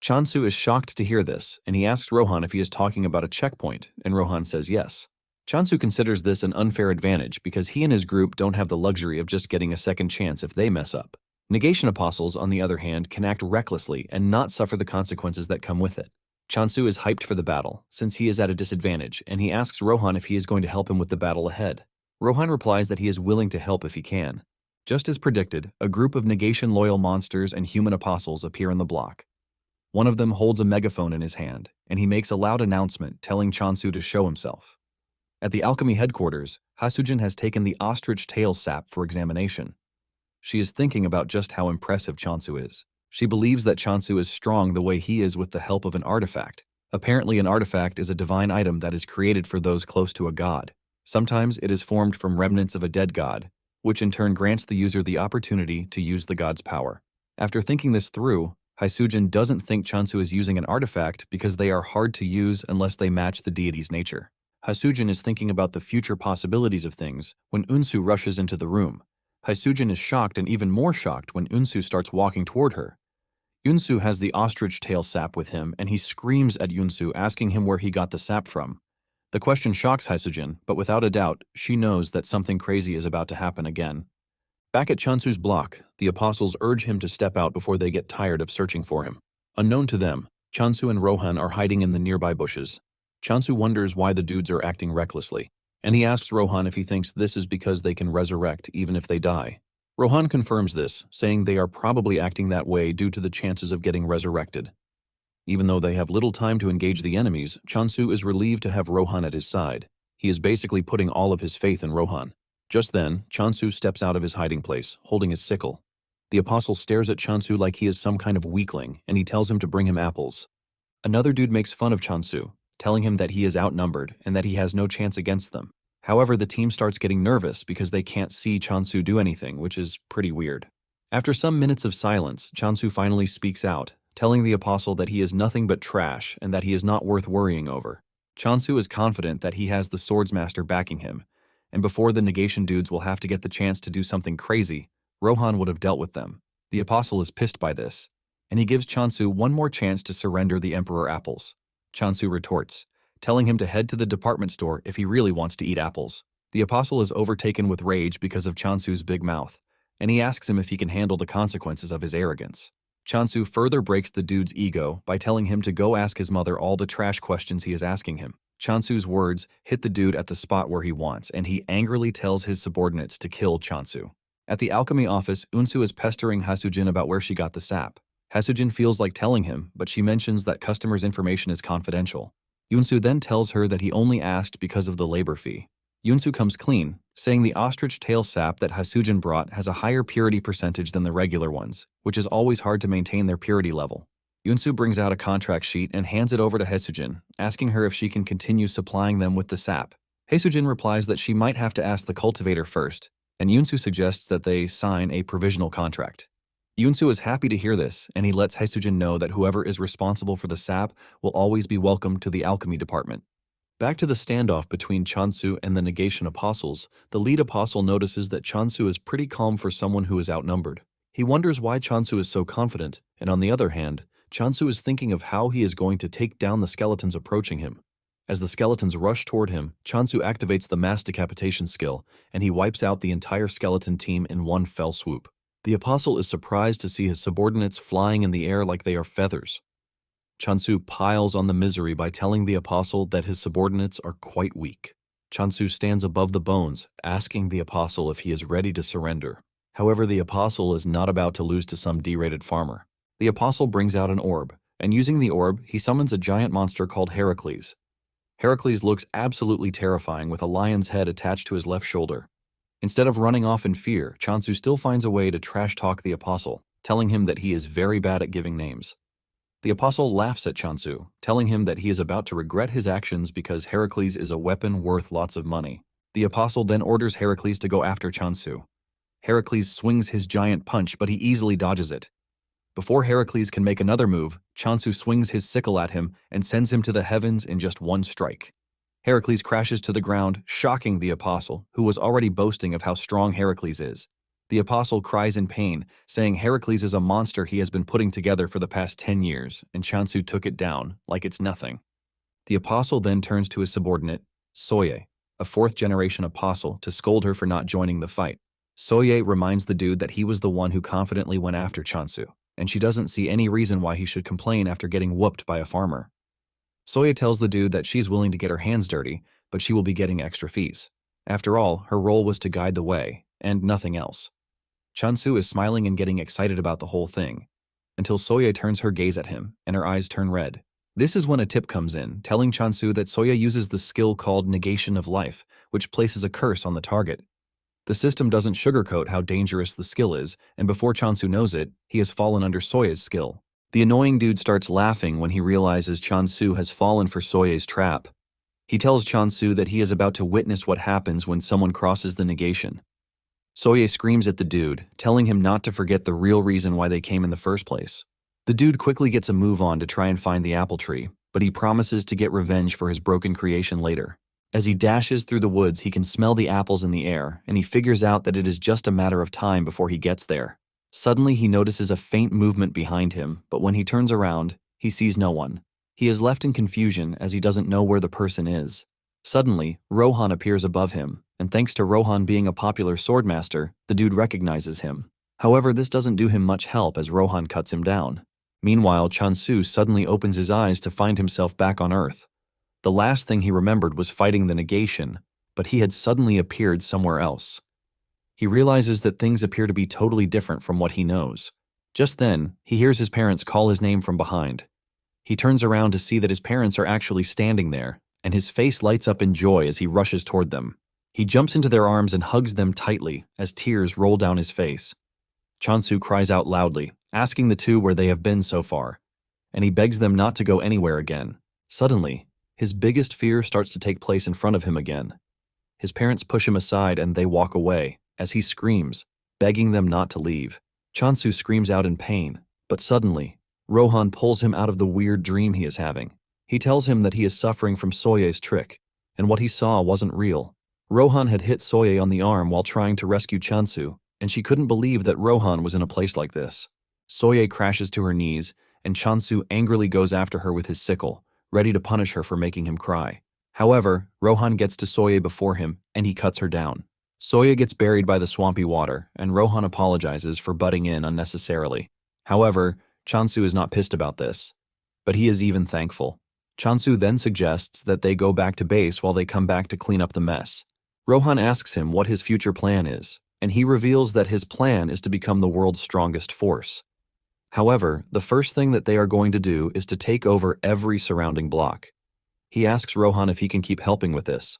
Chansu is shocked to hear this, and he asks Rohan if he is talking about a checkpoint, and Rohan says yes. Chansu considers this an unfair advantage because he and his group don't have the luxury of just getting a second chance if they mess up. Negation apostles, on the other hand, can act recklessly and not suffer the consequences that come with it. Chansu is hyped for the battle, since he is at a disadvantage, and he asks Rohan if he is going to help him with the battle ahead. Rohan replies that he is willing to help if he can. Just as predicted, a group of negation-loyal monsters and human apostles appear in the block. One of them holds a megaphone in his hand, and he makes a loud announcement telling Chansu to show himself. At the alchemy headquarters, Hasujin has taken the ostrich tail sap for examination. She is thinking about just how impressive Chansu is. She believes that Chansu is strong the way he is with the help of an artifact. Apparently, an artifact is a divine item that is created for those close to a god. Sometimes it is formed from remnants of a dead god, which in turn grants the user the opportunity to use the god's power. After thinking this through, Hasujin doesn't think Chansu is using an artifact because they are hard to use unless they match the deity's nature. Hasujin is thinking about the future possibilities of things when Unsu rushes into the room. Hasujin is shocked and even more shocked when Unsu starts walking toward her. Unsu has the ostrich tail sap with him, and he screams at Unsu, asking him where he got the sap from. The question shocks Hasujin, but without a doubt, she knows that something crazy is about to happen again. Back at Chansu's block, the apostles urge him to step out before they get tired of searching for him. Unknown to them, Chansu and Rohan are hiding in the nearby bushes. Chansu wonders why the dudes are acting recklessly, and he asks Rohan if he thinks this is because they can resurrect even if they die. Rohan confirms this, saying they are probably acting that way due to the chances of getting resurrected. Even though they have little time to engage the enemies, Chansu is relieved to have Rohan at his side. He is basically putting all of his faith in Rohan. Just then, Chansu steps out of his hiding place, holding his sickle. The apostle stares at Chansu like he is some kind of weakling, and he tells him to bring him apples. Another dude makes fun of Chansu, telling him that he is outnumbered and that he has no chance against them. However, the team starts getting nervous because they can't see Chansu do anything, which is pretty weird. After some minutes of silence, Chansu finally speaks out, telling the apostle that he is nothing but trash and that he is not worth worrying over. Chansu is confident that he has the Swordmaster backing him, and before the negation dudes will have to get the chance to do something crazy, Rohan would have dealt with them. The Apostle is pissed by this, and he gives Chansu one more chance to surrender the Emperor apples. Chansu retorts, telling him to head to the department store if he really wants to eat apples. The Apostle is overtaken with rage because of Chansu's big mouth, and he asks him if he can handle the consequences of his arrogance. Chansu further breaks the dude's ego by telling him to go ask his mother all the trash questions he is asking him. Chansu's words hit the dude at the spot where he wants, and he angrily tells his subordinates to kill Chansu. At the alchemy office, Unsu is pestering Hasujin about where she got the sap. Hasujin feels like telling him, but she mentions that customers' information is confidential. Unsu then tells her that he only asked because of the labor fee. Unsu comes clean, saying the ostrich tail sap that Hasujin brought has a higher purity percentage than the regular ones, which is always hard to maintain their purity level. Unsu brings out a contract sheet and hands it over to Hasujin, asking her if she can continue supplying them with the sap. Hasujin replies that she might have to ask the cultivator first, and Unsu suggests that they sign a provisional contract. Unsu is happy to hear this, and he lets Hasujin know that whoever is responsible for the sap will always be welcome to the alchemy department. Back to the standoff between Chansu and the negation apostles, the lead apostle notices that Chansu is pretty calm for someone who is outnumbered. He wonders why Chansu is so confident, and on the other hand, Chansu is thinking of how he is going to take down the skeletons approaching him. As the skeletons rush toward him, Chansu activates the mass decapitation skill, and he wipes out the entire skeleton team in one fell swoop. The apostle is surprised to see his subordinates flying in the air like they are feathers. Chansu piles on the misery by telling the apostle that his subordinates are quite weak. Chansu stands above the bones, asking the apostle if he is ready to surrender. However, the apostle is not about to lose to some derated farmer. The apostle brings out an orb, and using the orb, he summons a giant monster called Heracles. Heracles looks absolutely terrifying with a lion's head attached to his left shoulder. Instead of running off in fear, Chansu still finds a way to trash-talk the apostle, telling him that he is very bad at giving names. The apostle laughs at Chansu, telling him that he is about to regret his actions because Heracles is a weapon worth lots of money. The apostle then orders Heracles to go after Chansu. Heracles swings his giant punch, but he easily dodges it. Before Heracles can make another move, Chansu swings his sickle at him and sends him to the heavens in just one strike. Heracles crashes to the ground, shocking the apostle, who was already boasting of how strong Heracles is. The apostle cries in pain, saying Heracles is a monster he has been putting together for the past 10 years, and Chansu took it down, like it's nothing. The apostle then turns to his subordinate, Soye, a fourth-generation apostle, to scold her for not joining the fight. Soye reminds the dude that he was the one who confidently went after Chansu, and she doesn't see any reason why he should complain after getting whooped by a farmer. Soye tells the dude that she's willing to get her hands dirty, but she will be getting extra fees. After all, her role was to guide the way, and nothing else. Chansu is smiling and getting excited about the whole thing, until Soye turns her gaze at him, and her eyes turn red. This is when a tip comes in, telling Chansu that Soye uses the skill called Negation of Life, which places a curse on the target. The system doesn't sugarcoat how dangerous the skill is, and before Chansu knows it, he has fallen under Soye's skill. The annoying dude starts laughing when he realizes Chansu has fallen for Soye's trap. He tells Chansu that he is about to witness what happens when someone crosses the negation. Soye screams at the dude, telling him not to forget the real reason why they came in the first place. The dude quickly gets a move on to try and find the apple tree, but he promises to get revenge for his broken creation later. As he dashes through the woods, he can smell the apples in the air, and he figures out that it is just a matter of time before he gets there. Suddenly, he notices a faint movement behind him, but when he turns around, he sees no one. He is left in confusion as he doesn't know where the person is. Suddenly, Rohan appears above him, and thanks to Rohan being a popular swordmaster, the dude recognizes him. However, this doesn't do him much help as Rohan cuts him down. Meanwhile, Chansu suddenly opens his eyes to find himself back on Earth. The last thing he remembered was fighting the negation, but he had suddenly appeared somewhere else. He realizes that things appear to be totally different from what he knows. Just then, he hears his parents call his name from behind. He turns around to see that his parents are actually standing there, and his face lights up in joy as he rushes toward them. He jumps into their arms and hugs them tightly as tears roll down his face. Chansu cries out loudly, asking the two where they have been so far, and he begs them not to go anywhere again. Suddenly, his biggest fear starts to take place in front of him again. His parents push him aside and they walk away, as he screams, begging them not to leave. Chansu screams out in pain, but suddenly, Rohan pulls him out of the weird dream he is having. He tells him that he is suffering from Soye's trick, and what he saw wasn't real. Rohan had hit Soye on the arm while trying to rescue Chansu, and she couldn't believe that Rohan was in a place like this. Soye crashes to her knees, and Chansu angrily goes after her with his sickle, ready to punish her for making him cry. However, Rohan gets to Soye before him, and he cuts her down. Soye gets buried by the swampy water, and Rohan apologizes for butting in unnecessarily. However, Chansu is not pissed about this, but he is even thankful. Chansu then suggests that they go back to base while they come back to clean up the mess. Rohan asks him what his future plan is, and he reveals that his plan is to become the world's strongest force. However, the first thing that they are going to do is to take over every surrounding block. He asks Rohan if he can keep helping with this,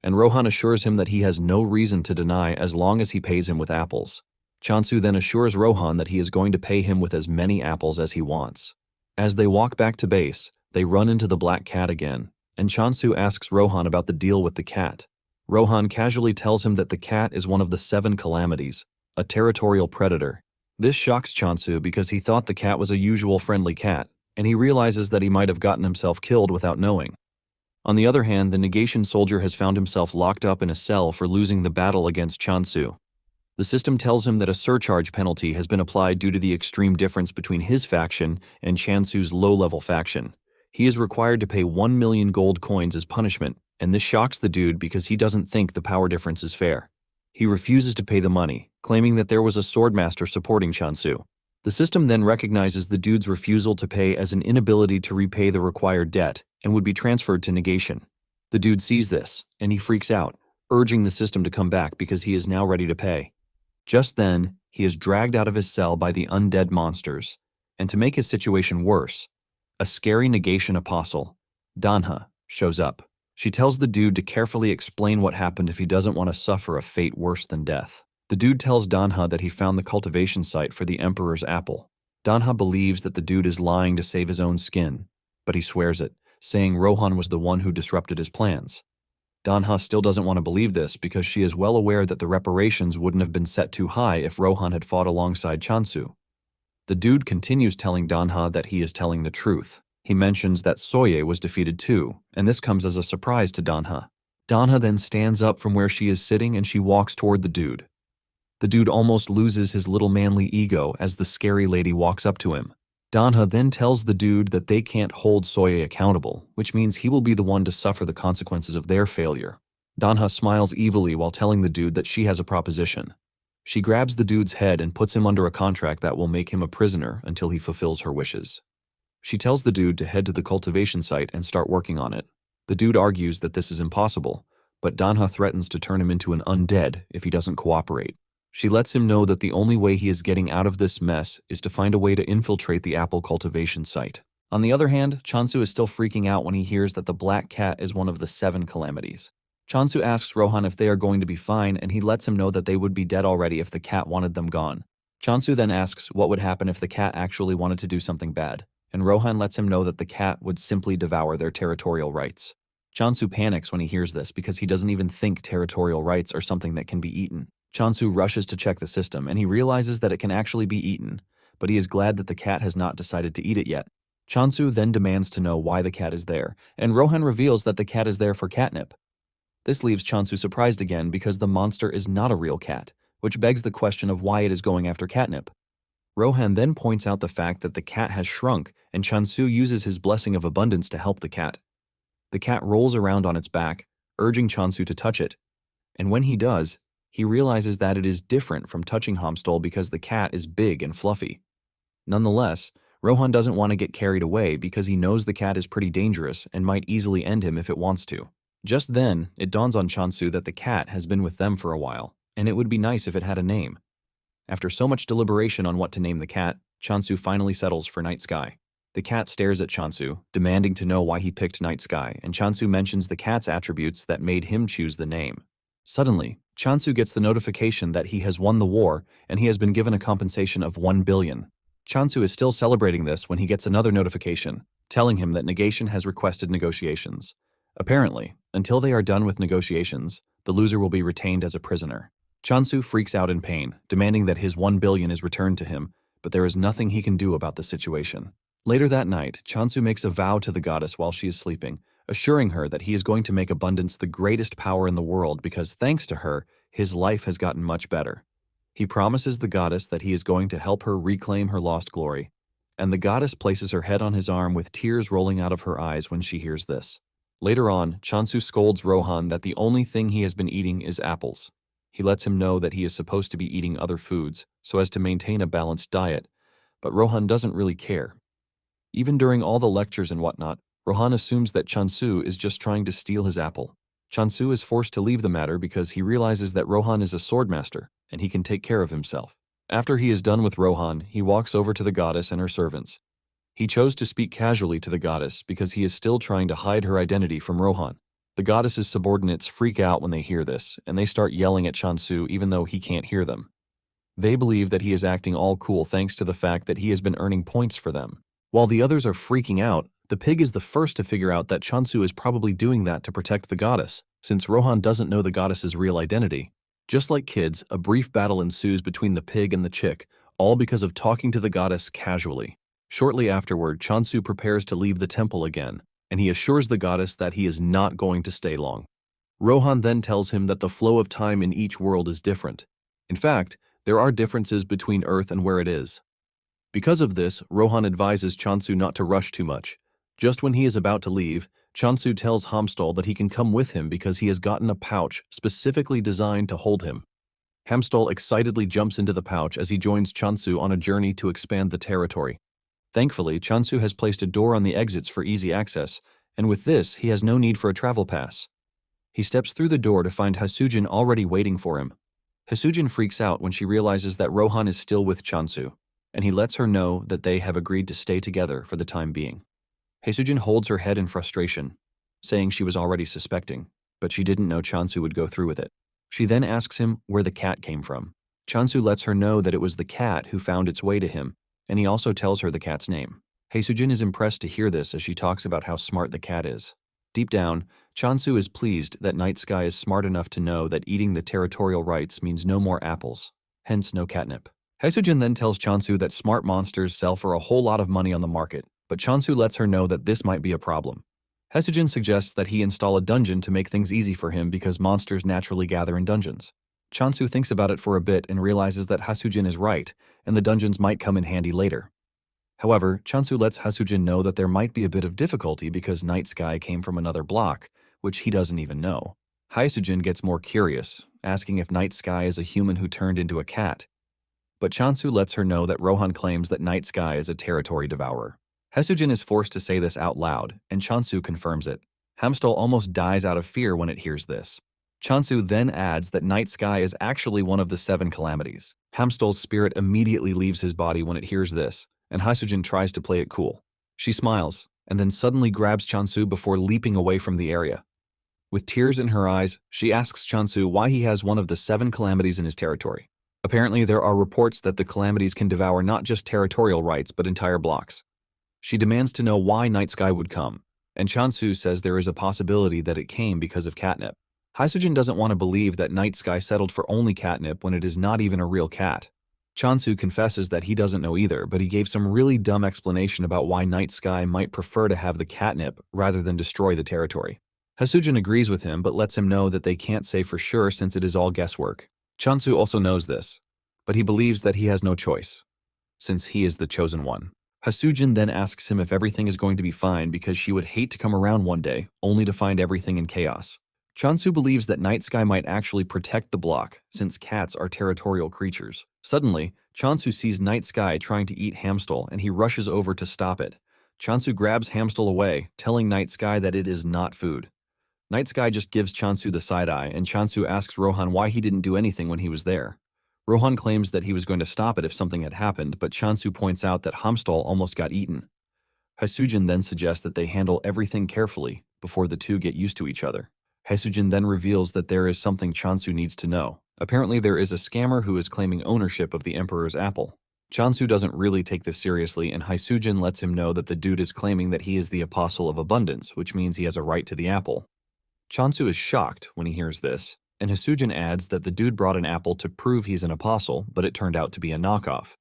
and Rohan assures him that he has no reason to deny as long as he pays him with apples. Chansu then assures Rohan that he is going to pay him with as many apples as he wants. As they walk back to base, they run into the black cat again, and Chansu asks Rohan about the deal with the cat. Rohan casually tells him that the cat is one of the 7 calamities, a territorial predator. This shocks Chansu because he thought the cat was a usual friendly cat, and he realizes that he might have gotten himself killed without knowing. On the other hand, the negation soldier has found himself locked up in a cell for losing the battle against Chansu. The system tells him that a surcharge penalty has been applied due to the extreme difference between his faction and Chansu's low-level faction. He is required to pay 1 million gold coins as punishment, and this shocks the dude because he doesn't think the power difference is fair. He refuses to pay the money, claiming that there was a Swordmaster supporting Chansu. The system then recognizes the dude's refusal to pay as an inability to repay the required debt and would be transferred to negation. The dude sees this, and he freaks out, urging the system to come back because he is now ready to pay. Just then, he is dragged out of his cell by the undead monsters, and to make his situation worse, a scary negation apostle, Danha, shows up. She tells the dude to carefully explain what happened if he doesn't want to suffer a fate worse than death. The dude tells Danha that he found the cultivation site for the Emperor's apple. Danha believes that the dude is lying to save his own skin, but he swears it, saying Rohan was the one who disrupted his plans. Danha still doesn't want to believe this because she is well aware that the reparations wouldn't have been set too high if Rohan had fought alongside Chansu. The dude continues telling Danha that he is telling the truth. He mentions that Soye was defeated too, and this comes as a surprise to Danha. Danha then stands up from where she is sitting and she walks toward the dude. The dude almost loses his little manly ego as the scary lady walks up to him. Danha then tells the dude that they can't hold Soye accountable, which means he will be the one to suffer the consequences of their failure. Danha smiles evilly while telling the dude that she has a proposition. She grabs the dude's head and puts him under a contract that will make him a prisoner until he fulfills her wishes. She tells the dude to head to the cultivation site and start working on it. The dude argues that this is impossible, but Danha threatens to turn him into an undead if he doesn't cooperate. She lets him know that the only way he is getting out of this mess is to find a way to infiltrate the apple cultivation site. On the other hand, Chansu is still freaking out when he hears that the black cat is one of the 7 calamities. Chansu asks Rohan if they are going to be fine, and he lets him know that they would be dead already if the cat wanted them gone. Chansu then asks what would happen if the cat actually wanted to do something bad, and Rohan lets him know that the cat would simply devour their territorial rights. Chansu panics when he hears this because he doesn't even think territorial rights are something that can be eaten. Chansu rushes to check the system, and he realizes that it can actually be eaten, but he is glad that the cat has not decided to eat it yet. Chansu then demands to know why the cat is there, and Rohan reveals that the cat is there for catnip. This leaves Chansu surprised again because the monster is not a real cat, which begs the question of why it is going after catnip. Rohan then points out the fact that the cat has shrunk, and Chansu uses his blessing of abundance to help the cat. The cat rolls around on its back, urging Chansu to touch it, and when he does, he realizes that it is different from touching Homstol because the cat is big and fluffy. Nonetheless, Rohan doesn't want to get carried away because he knows the cat is pretty dangerous and might easily end him if it wants to. Just then, it dawns on Chansu that the cat has been with them for a while, and it would be nice if it had a name. After so much deliberation on what to name the cat, Chansu finally settles for Night Sky. The cat stares at Chansu, demanding to know why he picked Night Sky, and Chansu mentions the cat's attributes that made him choose the name. Suddenly, Chansu gets the notification that he has won the war and he has been given a compensation of 1 billion. Chansu is still celebrating this when he gets another notification, telling him that Negation has requested negotiations. Apparently, until they are done with negotiations, the loser will be retained as a prisoner. Chansu freaks out in pain, demanding that his 1 billion is returned to him, but there is nothing he can do about the situation. Later that night, Chansu makes a vow to the goddess while she is sleeping, assuring her that he is going to make abundance the greatest power in the world because thanks to her, his life has gotten much better. He promises the goddess that he is going to help her reclaim her lost glory, and the goddess places her head on his arm with tears rolling out of her eyes when she hears this. Later on, Chansu scolds Rohan that the only thing he has been eating is apples. He lets him know that he is supposed to be eating other foods so as to maintain a balanced diet, but Rohan doesn't really care. Even during all the lectures and whatnot, Rohan assumes that Chansu is just trying to steal his apple. Chansu is forced to leave the matter because he realizes that Rohan is a swordmaster and he can take care of himself. After he is done with Rohan, he walks over to the goddess and her servants. He chose to speak casually to the goddess because he is still trying to hide her identity from Rohan. The goddess's subordinates freak out when they hear this, and they start yelling at Chansu even though he can't hear them. They believe that he is acting all cool thanks to the fact that he has been earning points for them. While the others are freaking out, the pig is the first to figure out that Chansu is probably doing that to protect the goddess, since Rohan doesn't know the goddess's real identity. Just like kids, a brief battle ensues between the pig and the chick, all because of talking to the goddess casually. Shortly afterward, Chansu prepares to leave the temple again, and he assures the goddess that he is not going to stay long. Rohan then tells him that the flow of time in each world is different. In fact, there are differences between Earth and where it is. Because of this, Rohan advises Chansu not to rush too much. Just when he is about to leave, Chansu tells Hamstal that he can come with him because he has gotten a pouch specifically designed to hold him. Hamstal excitedly jumps into the pouch as he joins Chansu on a journey to expand the territory. Thankfully, Chansu has placed a door on the exits for easy access, and with this, he has no need for a travel pass. He steps through the door to find Hasujin already waiting for him. Hasujin freaks out when she realizes that Rohan is still with Chansu, and he lets her know that they have agreed to stay together for the time being. Hasujin holds her head in frustration, saying she was already suspecting, but she didn't know Chansu would go through with it. She then asks him where the cat came from. Chansu lets her know that it was the cat who found its way to him, and he also tells her the cat's name. Hasujin is impressed to hear this as she talks about how smart the cat is. Deep down, Chansu is pleased that Night Sky is smart enough to know that eating the territorial rights means no more apples, hence no catnip. Hasujin then tells Chansu that smart monsters sell for a whole lot of money on the market, but Chansu lets her know that this might be a problem. Hasujin suggests that he install a dungeon to make things easy for him because monsters naturally gather in dungeons. Chansu thinks about it for a bit and realizes that Hasujin is right, and the dungeons might come in handy later. However, Chansu lets Hasujin know that there might be a bit of difficulty because Night Sky came from another block, which he doesn't even know. Hasujin gets more curious, asking if Night Sky is a human who turned into a cat. But Chansu lets her know that Rohan claims that Night Sky is a territory devourer. Hasujin is forced to say this out loud, and Chansu confirms it. Hamstal almost dies out of fear when it hears this. Chansu then adds that Night Sky is actually one of the 7 calamities. Hamstal's spirit immediately leaves his body when it hears this, and Hasujin tries to play it cool. She smiles, and then suddenly grabs Chansu before leaping away from the area. With tears in her eyes, she asks Chansu why he has one of the 7 calamities in his territory. Apparently, there are reports that the calamities can devour not just territorial rights but entire blocks. She demands to know why Night Sky would come, and Chansu says there is a possibility that it came because of catnip. Hasujin doesn't want to believe that Night Sky settled for only catnip when it is not even a real cat. Chansu confesses that he doesn't know either, but he gave some really dumb explanation about why Night Sky might prefer to have the catnip rather than destroy the territory. Hasujin agrees with him but lets him know that they can't say for sure since it is all guesswork. Chansu also knows this, but he believes that he has no choice, since he is the chosen one. Hasujin then asks him if everything is going to be fine because she would hate to come around one day, only to find everything in chaos. Chansu believes that Night Sky might actually protect the block, since cats are territorial creatures. Suddenly, Chansu sees Night Sky trying to eat Hamstal, and he rushes over to stop it. Chansu grabs Hamstal away, telling Night Sky that it is not food. Night Sky just gives Chansu the side-eye, and Chansu asks Rohan why he didn't do anything when he was there. Rohan claims that he was going to stop it if something had happened, but Chansu points out that Hamstal almost got eaten. Hasujin then suggests that they handle everything carefully before the two get used to each other. Hasujin then reveals that there is something Chansu needs to know. Apparently there is a scammer who is claiming ownership of the Emperor's apple. Chansu doesn't really take this seriously, and Hasujin lets him know that the dude is claiming that he is the Apostle of Abundance, which means he has a right to the apple. Chansu is shocked when he hears this, and Hasujin adds that the dude brought an apple to prove he's an apostle, but it turned out to be a knockoff.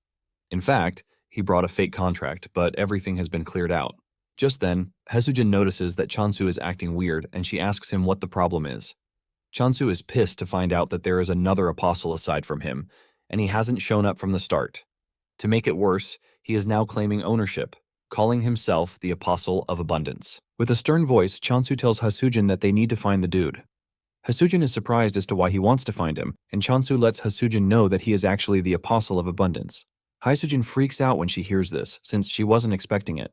In fact, he brought a fake contract, but everything has been cleared out. Just then, Haesujin notices that Chansu is acting weird and she asks him what the problem is. Chansu is pissed to find out that there is another apostle aside from him, and he hasn't shown up from the start. To make it worse, he is now claiming ownership, calling himself the Apostle of Abundance. With a stern voice, Chansu tells Haesujin that they need to find the dude. Haesujin is surprised as to why he wants to find him, and Chansu lets Haesujin know that he is actually the Apostle of Abundance. Haesujin freaks out when she hears this, since she wasn't expecting it.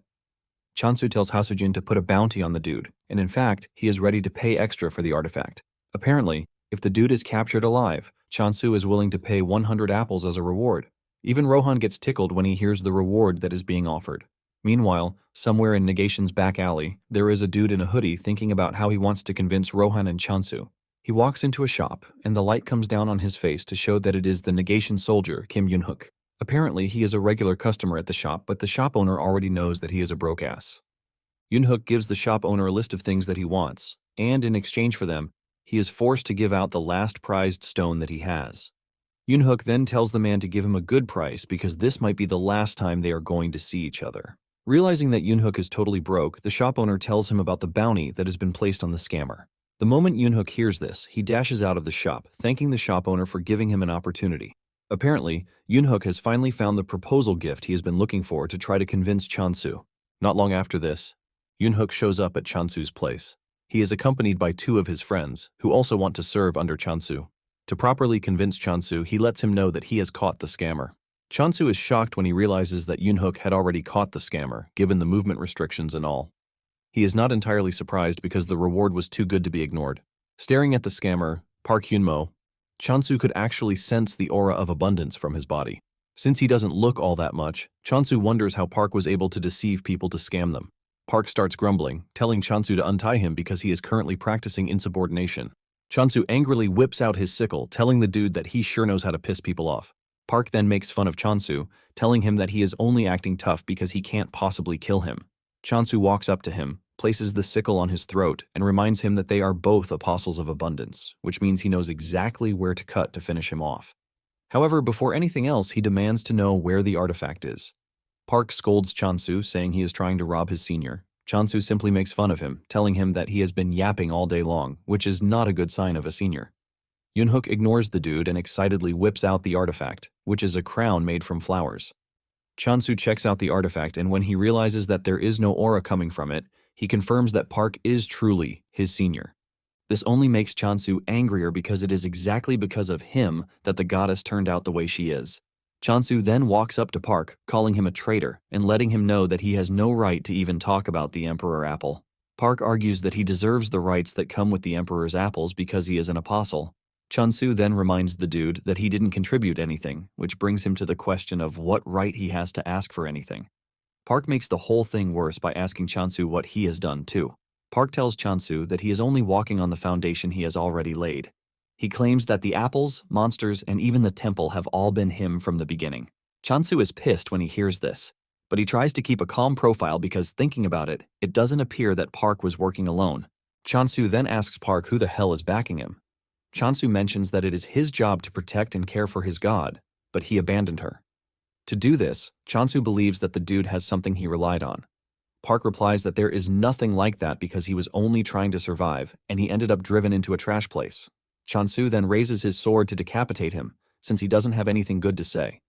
Chansu tells Haesujin to put a bounty on the dude, and in fact, he is ready to pay extra for the artifact. Apparently, if the dude is captured alive, Chansu is willing to pay 100 apples as a reward. Even Rohan gets tickled when he hears the reward that is being offered. Meanwhile, somewhere in Negation's back alley, there is a dude in a hoodie thinking about how he wants to convince Rohan and Chansu. He walks into a shop, and the light comes down on his face to show that it is the Negation soldier, Kim Yunhook. Apparently, he is a regular customer at the shop, but the shop owner already knows that he is a broke ass. Yunhook gives the shop owner a list of things that he wants, and in exchange for them, he is forced to give out the last prized stone that he has. Yunhook then tells the man to give him a good price because this might be the last time they are going to see each other. Realizing that Yunhook is totally broke, the shop owner tells him about the bounty that has been placed on the scammer. The moment Yunhook hears this, he dashes out of the shop, thanking the shop owner for giving him an opportunity. Apparently, Yunhook has finally found the proposal gift he has been looking for to try to convince Chansu. Not long after this, Yunhook shows up at Chansu's place. He is accompanied by 2 of his friends, who also want to serve under Chansu. To properly convince Chansu, he lets him know that he has caught the scammer. Chansu is shocked when he realizes that Yunhook had already caught the scammer, given the movement restrictions and all. He is not entirely surprised because the reward was too good to be ignored. Staring at the scammer, Park Hyunmo, Chansu could actually sense the aura of abundance from his body. Since he doesn't look all that much, Chansu wonders how Park was able to deceive people to scam them. Park starts grumbling, telling Chansu to untie him because he is currently practicing insubordination. Chansu angrily whips out his sickle, telling the dude that he sure knows how to piss people off. Park then makes fun of Chansu, telling him that he is only acting tough because he can't possibly kill him. Chansu walks up to him, places the sickle on his throat, and reminds him that they are both apostles of abundance, which means he knows exactly where to cut to finish him off. However, before anything else, he demands to know where the artifact is. Park scolds Chansu, saying he is trying to rob his senior. Chansu simply makes fun of him, telling him that he has been yapping all day long, which is not a good sign of a senior. Yunhook ignores the dude and excitedly whips out the artifact, which is a crown made from flowers. Chansu checks out the artifact, and when he realizes that there is no aura coming from it, he confirms that Park is truly his senior. This only makes Chansu angrier because it is exactly because of him that the goddess turned out the way she is. Chansu then walks up to Park, calling him a traitor and letting him know that he has no right to even talk about the Emperor Apple. Park argues that he deserves the rights that come with the Emperor's apples because he is an apostle. Chansu then reminds the dude that he didn't contribute anything, which brings him to the question of what right he has to ask for anything. Park makes the whole thing worse by asking Chansu what he has done too. Park tells Chansu that he is only walking on the foundation he has already laid. He claims that the apples, monsters, and even the temple have all been him from the beginning. Chansu is pissed when he hears this, but he tries to keep a calm profile because, thinking about it, it doesn't appear that Park was working alone. Chansu then asks Park who the hell is backing him. Chansu mentions that it is his job to protect and care for his god, but he abandoned her. To do this, Chansu believes that the dude has something he relied on. Park replies that there is nothing like that because he was only trying to survive, and he ended up driven into a trash place. Chansu then raises his sword to decapitate him, since he doesn't have anything good to say.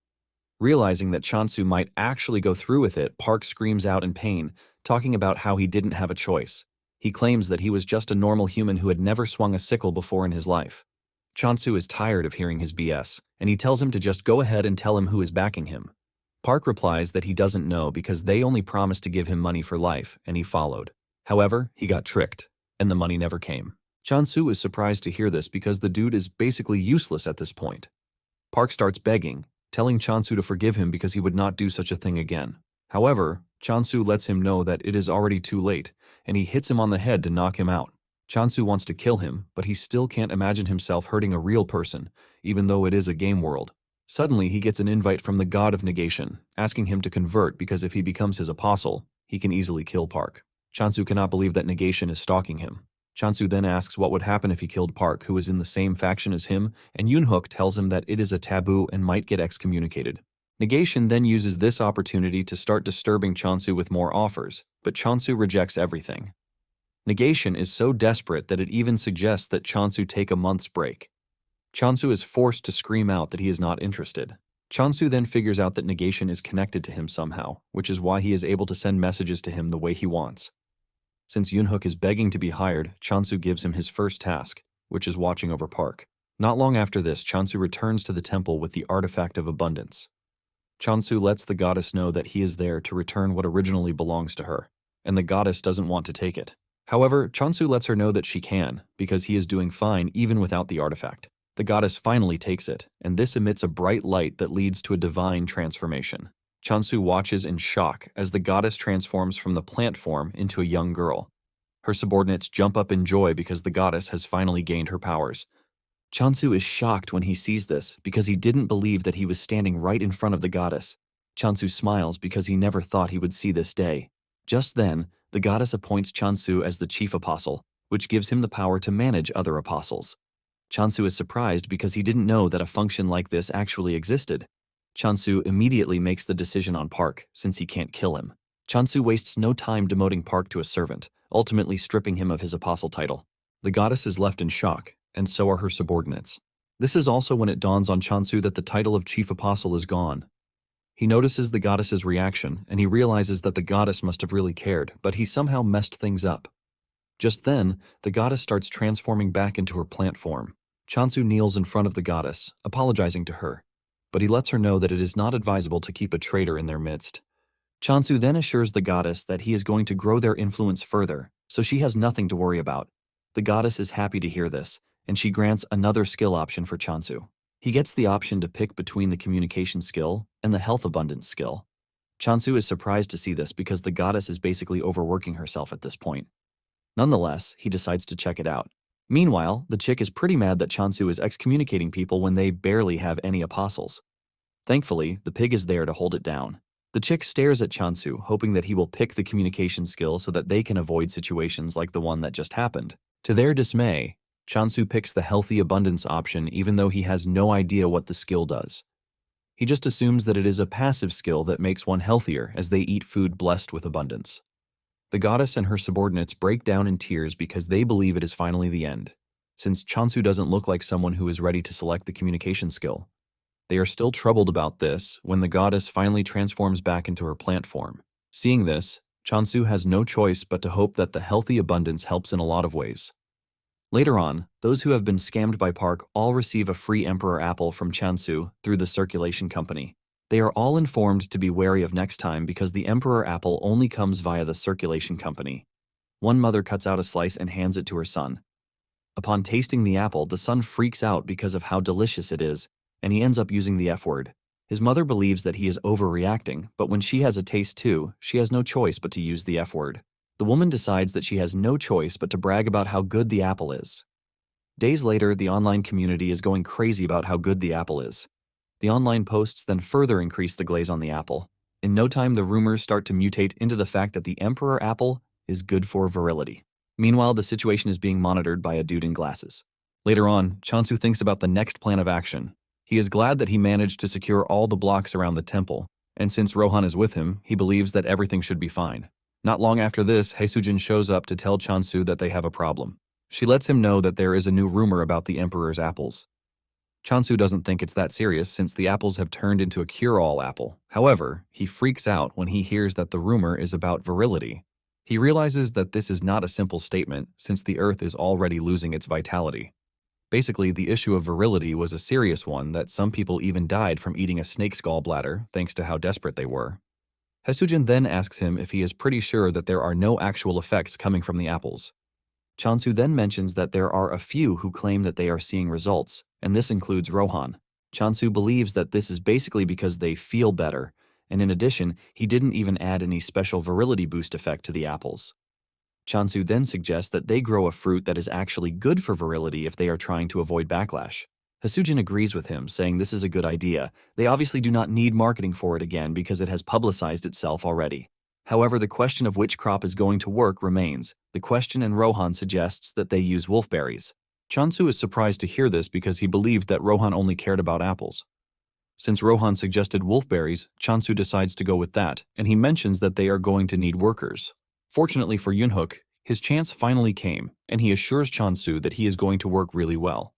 Realizing that Chansu might actually go through with it, Park screams out in pain, talking about how he didn't have a choice. He claims that he was just a normal human who had never swung a sickle before in his life. Chansu is tired of hearing his BS, and he tells him to just go ahead and tell him who is backing him. Park replies that he doesn't know because they only promised to give him money for life, and he followed. However, he got tricked, and the money never came. Chansu is surprised to hear this because the dude is basically useless at this point. Park starts begging, telling Chansu to forgive him because he would not do such a thing again. However, Chansu lets him know that it is already too late, and he hits him on the head to knock him out. Chansu wants to kill him, but he still can't imagine himself hurting a real person, even though it is a game world. Suddenly, he gets an invite from the god of negation, asking him to convert because if he becomes his apostle, he can easily kill Park. Chansu cannot believe that negation is stalking him. Chansu then asks what would happen if he killed Park, who is in the same faction as him, and Yunhook tells him that it is a taboo and might get excommunicated. Negation then uses this opportunity to start disturbing Chansu with more offers, but Chansu rejects everything. Negation is so desperate that it even suggests that Chansu take a month's break. Chansu is forced to scream out that he is not interested. Chansu then figures out that Negation is connected to him somehow, which is why he is able to send messages to him the way he wants. Since Yoonhook is begging to be hired, Chansu gives him his first task, which is watching over Park. Not long after this, Chansu returns to the temple with the artifact of abundance. Chansu lets the goddess know that he is there to return what originally belongs to her, and the goddess doesn't want to take it. However, Chansu lets her know that she can, because he is doing fine even without the artifact. The goddess finally takes it, and this emits a bright light that leads to a divine transformation. Chansu watches in shock as the goddess transforms from the plant form into a young girl. Her subordinates jump up in joy because the goddess has finally gained her powers. Chansu is shocked when he sees this because he didn't believe that he was standing right in front of the goddess. Chansu smiles because he never thought he would see this day. Just then, the goddess appoints Chansu as the chief apostle, which gives him the power to manage other apostles. Chansu is surprised because he didn't know that a function like this actually existed. Chansu immediately makes the decision on Park, since he can't kill him. Chansu wastes no time demoting Park to a servant, ultimately stripping him of his apostle title. The goddess is left in shock, and so are her subordinates. This is also when it dawns on Chansu that the title of chief apostle is gone. He notices the goddess's reaction, and he realizes that the goddess must have really cared, but he somehow messed things up. Just then, the goddess starts transforming back into her plant form. Chansu kneels in front of the goddess, apologizing to her, but he lets her know that it is not advisable to keep a traitor in their midst. Chansu then assures the goddess that he is going to grow their influence further, so she has nothing to worry about. The goddess is happy to hear this, and she grants another skill option for Chansu. He gets the option to pick between the communication skill and the health abundance skill. Chansu is surprised to see this because the goddess is basically overworking herself at this point. Nonetheless, he decides to check it out. Meanwhile, the chick is pretty mad that Chansu is excommunicating people when they barely have any apostles. Thankfully, the pig is there to hold it down. The chick stares at Chansu, hoping that he will pick the communication skill so that they can avoid situations like the one that just happened. To their dismay, Chansu picks the healthy abundance option even though he has no idea what the skill does. He just assumes that it is a passive skill that makes one healthier as they eat food blessed with abundance. The goddess and her subordinates break down in tears because they believe it is finally the end, since Chansu doesn't look like someone who is ready to select the communication skill. They are still troubled about this when the goddess finally transforms back into her plant form. Seeing this, Chansu has no choice but to hope that the healthy abundance helps in a lot of ways. Later on, those who have been scammed by Park all receive a free Emperor apple from Chansu through the circulation company. They are all informed to be wary of next time because the Emperor apple only comes via the circulation company. One mother cuts out a slice and hands it to her son. Upon tasting the apple, the son freaks out because of how delicious it is, and he ends up using the F word. His mother believes that he is overreacting, but when she has a taste too, she has no choice but to use the F word. The woman decides that she has no choice but to brag about how good the apple is. Days later, the online community is going crazy about how good the apple is. The online posts then further increase the glaze on the apple. In no time, the rumors start to mutate into the fact that the Emperor apple is good for virility. Meanwhile, the situation is being monitored by a dude in glasses. Later on, Chansu thinks about the next plan of action. He is glad that he managed to secure all the blocks around the temple, and since Rohan is with him, he believes that everything should be fine. Not long after this, Haesujin shows up to tell Chansu that they have a problem. She lets him know that there is a new rumor about the Emperor's apples. Chansu doesn't think it's that serious since the apples have turned into a cure-all apple. However, he freaks out when he hears that the rumor is about virility. He realizes that this is not a simple statement since the earth is already losing its vitality. Basically, the issue of virility was a serious one that some people even died from eating a snake's gallbladder thanks to how desperate they were. Haesujin then asks him if he is pretty sure that there are no actual effects coming from the apples. Chansu then mentions that there are a few who claim that they are seeing results, and this includes Rohan. Chansu believes that this is basically because they feel better, and in addition, he didn't even add any special virility boost effect to the apples. Chansu then suggests that they grow a fruit that is actually good for virility if they are trying to avoid backlash. Haesujin agrees with him, saying this is a good idea. They obviously do not need marketing for it again because it has publicized itself already. However, the question of which crop is going to work remains. The question, and Rohan suggests that they use wolfberries. Chansu is surprised to hear this because he believed that Rohan only cared about apples. Since Rohan suggested wolfberries, Chansu decides to go with that, and he mentions that they are going to need workers. Fortunately for Yunhook, his chance finally came, and he assures Chansu that he is going to work really well.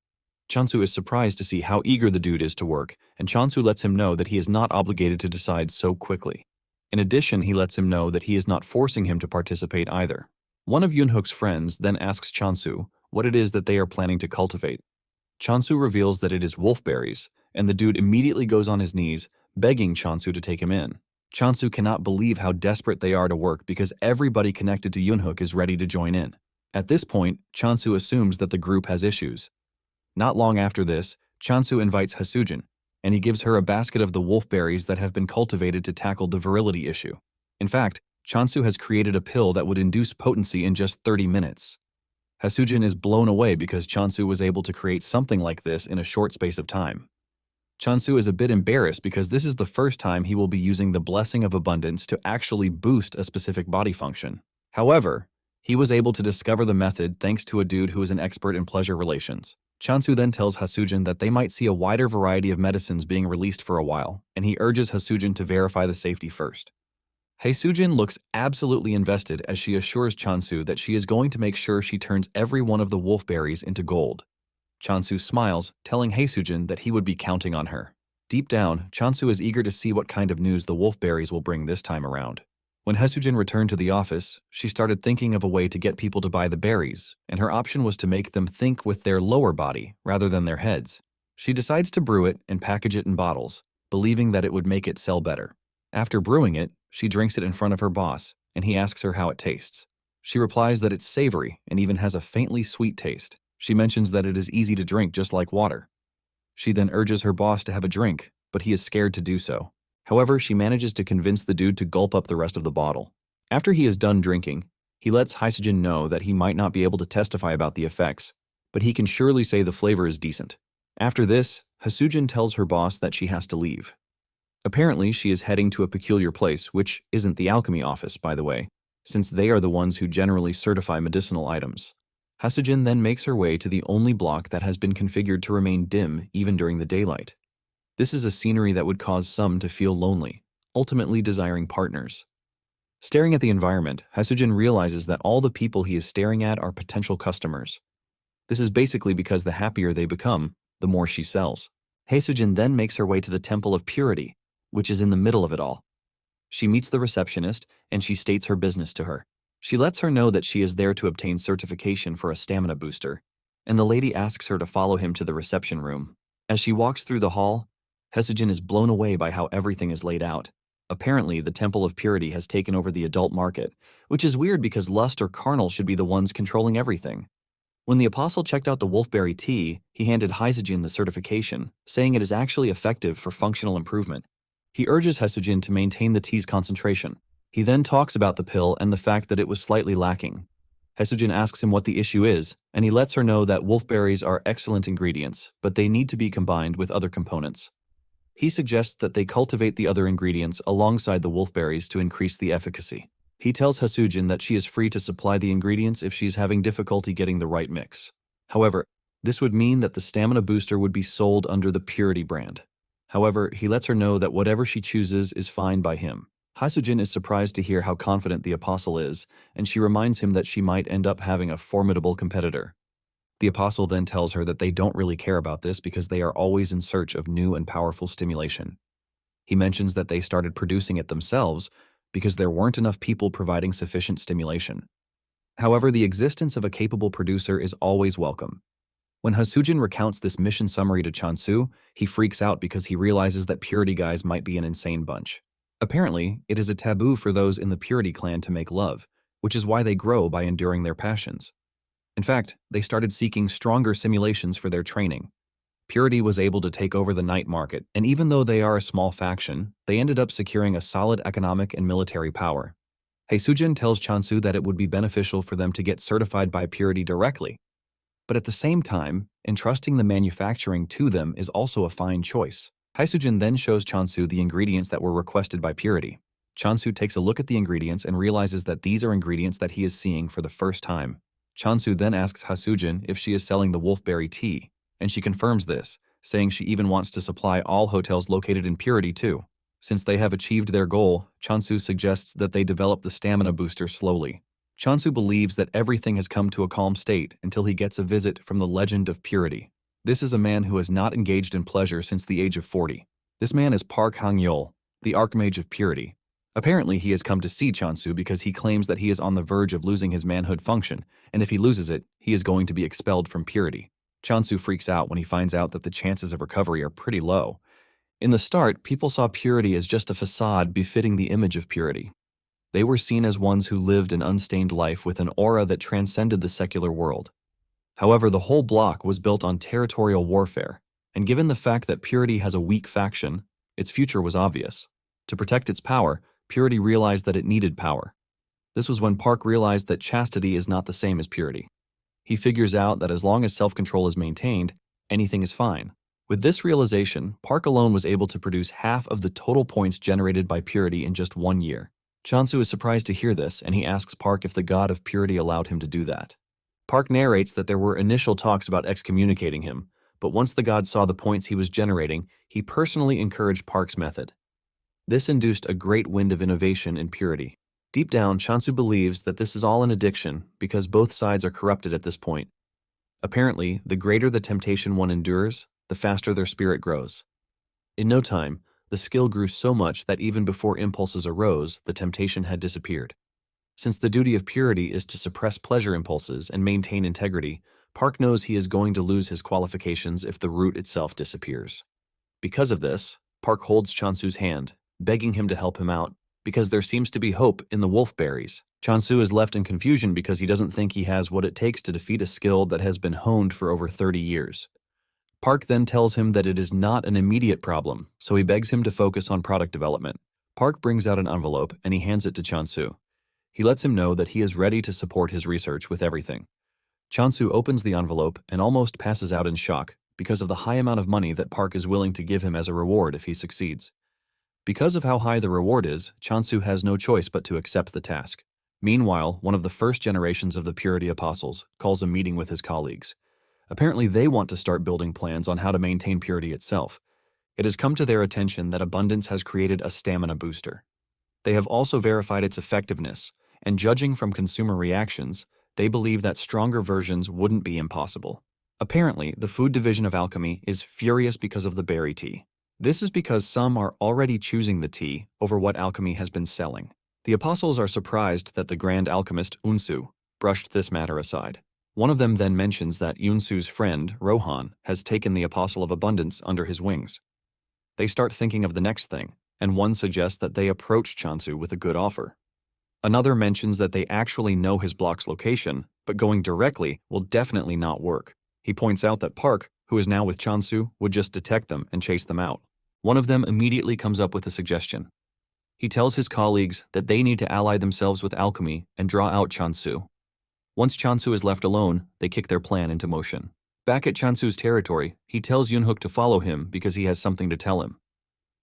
Chansu is surprised to see how eager the dude is to work, and Chansu lets him know that he is not obligated to decide so quickly. In addition, he lets him know that he is not forcing him to participate either. One of Yunhook's friends then asks Chansu what it is that they are planning to cultivate. Chansu reveals that it is wolfberries, and the dude immediately goes on his knees, begging Chansu to take him in. Chansu cannot believe how desperate they are to work because everybody connected to Yunhook is ready to join in. At this point, Chansu assumes that the group has issues. Not long after this, Chansu invites Hasujin, and he gives her a basket of the wolfberries that have been cultivated to tackle the virility issue. In fact, Chansu has created a pill that would induce potency in just 30 minutes. Hasujin is blown away because Chansu was able to create something like this in a short space of time. Chansu is a bit embarrassed because this is the first time he will be using the Blessing of Abundance to actually boost a specific body function. However, he was able to discover the method thanks to a dude who is an expert in pleasure relations. Chansu then tells Hasujin that they might see a wider variety of medicines being released for a while, and he urges Hasujin to verify the safety first. Hasujin looks absolutely invested as she assures Chansu that she is going to make sure she turns every one of the wolfberries into gold. Chansu smiles, telling Hasujin that he would be counting on her. Deep down, Chansu is eager to see what kind of news the wolfberries will bring this time around. When Hasujin returned to the office, she started thinking of a way to get people to buy the berries, and her option was to make them think with their lower body rather than their heads. She decides to brew it and package it in bottles, believing that it would make it sell better. After brewing it, she drinks it in front of her boss, and he asks her how it tastes. She replies that it's savory and even has a faintly sweet taste. She mentions that it is easy to drink just like water. She then urges her boss to have a drink, but he is scared to do so. However, she manages to convince the dude to gulp up the rest of the bottle. After he is done drinking, he lets Hasujin know that he might not be able to testify about the effects, but he can surely say the flavor is decent. After this, Hasujin tells her boss that she has to leave. Apparently, she is heading to a peculiar place, which isn't the alchemy office, by the way, since they are the ones who generally certify medicinal items. Hasujin then makes her way to the only block that has been configured to remain dim even during the daylight. This is a scenery that would cause some to feel lonely, ultimately desiring partners. Staring at the environment, Hasujin realizes that all the people he is staring at are potential customers. This is basically because the happier they become, the more she sells. Hasujin then makes her way to the Temple of Purity, which is in the middle of it all. She meets the receptionist, and she states her business to her. She lets her know that she is there to obtain certification for a stamina booster, and the lady asks her to follow him to the reception room. As she walks through the hall, Hasujin is blown away by how everything is laid out. Apparently, the Temple of Purity has taken over the adult market, which is weird because lust or carnal should be the ones controlling everything. When the apostle checked out the wolfberry tea, he handed Hasujin the certification, saying it is actually effective for functional improvement. He urges Hasujin to maintain the tea's concentration. He then talks about the pill and the fact that it was slightly lacking. Hasujin asks him what the issue is, and he lets her know that wolfberries are excellent ingredients, but they need to be combined with other components. He suggests that they cultivate the other ingredients alongside the wolfberries to increase the efficacy. He tells Hasujin that she is free to supply the ingredients if she's having difficulty getting the right mix. However, this would mean that the stamina booster would be sold under the Purity brand. However, he lets her know that whatever she chooses is fine by him. Hasujin is surprised to hear how confident the apostle is, and she reminds him that she might end up having a formidable competitor. The apostle then tells her that they don't really care about this because they are always in search of new and powerful stimulation. He mentions that they started producing it themselves because there weren't enough people providing sufficient stimulation. However, the existence of a capable producer is always welcome. When Hasujin recounts this mission summary to Chansu, he freaks out because he realizes that Purity guys might be an insane bunch. Apparently, it is a taboo for those in the Purity clan to make love, which is why they grow by enduring their passions. In fact, they started seeking stronger simulations for their training. Purity was able to take over the night market, and even though they are a small faction, they ended up securing a solid economic and military power. Hasujin tells Chansu that it would be beneficial for them to get certified by Purity directly, but at the same time, entrusting the manufacturing to them is also a fine choice. Hasujin then shows Chansu the ingredients that were requested by Purity. Chansu takes a look at the ingredients and realizes that these are ingredients that he is seeing for the first time. Chansu then asks Hasujin if she is selling the wolfberry tea, and she confirms this, saying she even wants to supply all hotels located in Purity too. Since they have achieved their goal, Chansu suggests that they develop the stamina booster slowly. Chansu believes that everything has come to a calm state until he gets a visit from the Legend of Purity. This is a man who has not engaged in pleasure since the age of 40. This man is Park Hang-yeol, the Archmage of Purity. Apparently, he has come to see Chansu because he claims that he is on the verge of losing his manhood function, and if he loses it, he is going to be expelled from Purity. Chansu freaks out when he finds out that the chances of recovery are pretty low. In the start, people saw Purity as just a facade befitting the image of Purity. They were seen as ones who lived an unstained life with an aura that transcended the secular world. However, the whole block was built on territorial warfare, and given the fact that Purity has a weak faction, its future was obvious. To protect its power, Purity realized that it needed power. This was when Park realized that chastity is not the same as purity. He figures out that as long as self-control is maintained, anything is fine. With this realization, Park alone was able to produce half of the total points generated by Purity in just 1 year. Chansu is surprised to hear this, and he asks Park if the god of Purity allowed him to do that. Park narrates that there were initial talks about excommunicating him, but once the god saw the points he was generating, he personally encouraged Park's method. This induced a great wind of innovation in Purity. Deep down, Chansu believes that this is all an addiction because both sides are corrupted at this point. Apparently, the greater the temptation one endures, the faster their spirit grows. In no time, the skill grew so much that even before impulses arose, the temptation had disappeared. Since the duty of Purity is to suppress pleasure impulses and maintain integrity, Park knows he is going to lose his qualifications if the root itself disappears. Because of this, Park holds Chansu's hand, begging him to help him out, because there seems to be hope in the wolf berries. Chansu is left in confusion because he doesn't think he has what it takes to defeat a skill that has been honed for over 30 years. Park then tells him that it is not an immediate problem, so he begs him to focus on product development. Park brings out an envelope and he hands it to Chansu. He lets him know that he is ready to support his research with everything. Chansu opens the envelope and almost passes out in shock because of the high amount of money that Park is willing to give him as a reward if he succeeds. Because of how high the reward is, Chansu has no choice but to accept the task. Meanwhile, one of the first generations of the Purity Apostles calls a meeting with his colleagues. Apparently, they want to start building plans on how to maintain purity itself. It has come to their attention that Abundance has created a stamina booster. They have also verified its effectiveness, and judging from consumer reactions, they believe that stronger versions wouldn't be impossible. Apparently, the food division of alchemy is furious because of the berry tea. This is because some are already choosing the tea over what alchemy has been selling. The apostles are surprised that the grand alchemist Unsu brushed this matter aside. One of them then mentions that Unsu's friend, Rohan, has taken the Apostle of Abundance under his wings. They start thinking of the next thing, and one suggests that they approach Chansu with a good offer. Another mentions that they actually know his block's location, but going directly will definitely not work. He points out that Park, who is now with Chansu, would just detect them and chase them out. One of them immediately comes up with a suggestion. He tells his colleagues that they need to ally themselves with alchemy and draw out Chansu. Once Chansu is left alone, they kick their plan into motion. Back at Chansu's territory, he tells Yunhook to follow him because he has something to tell him.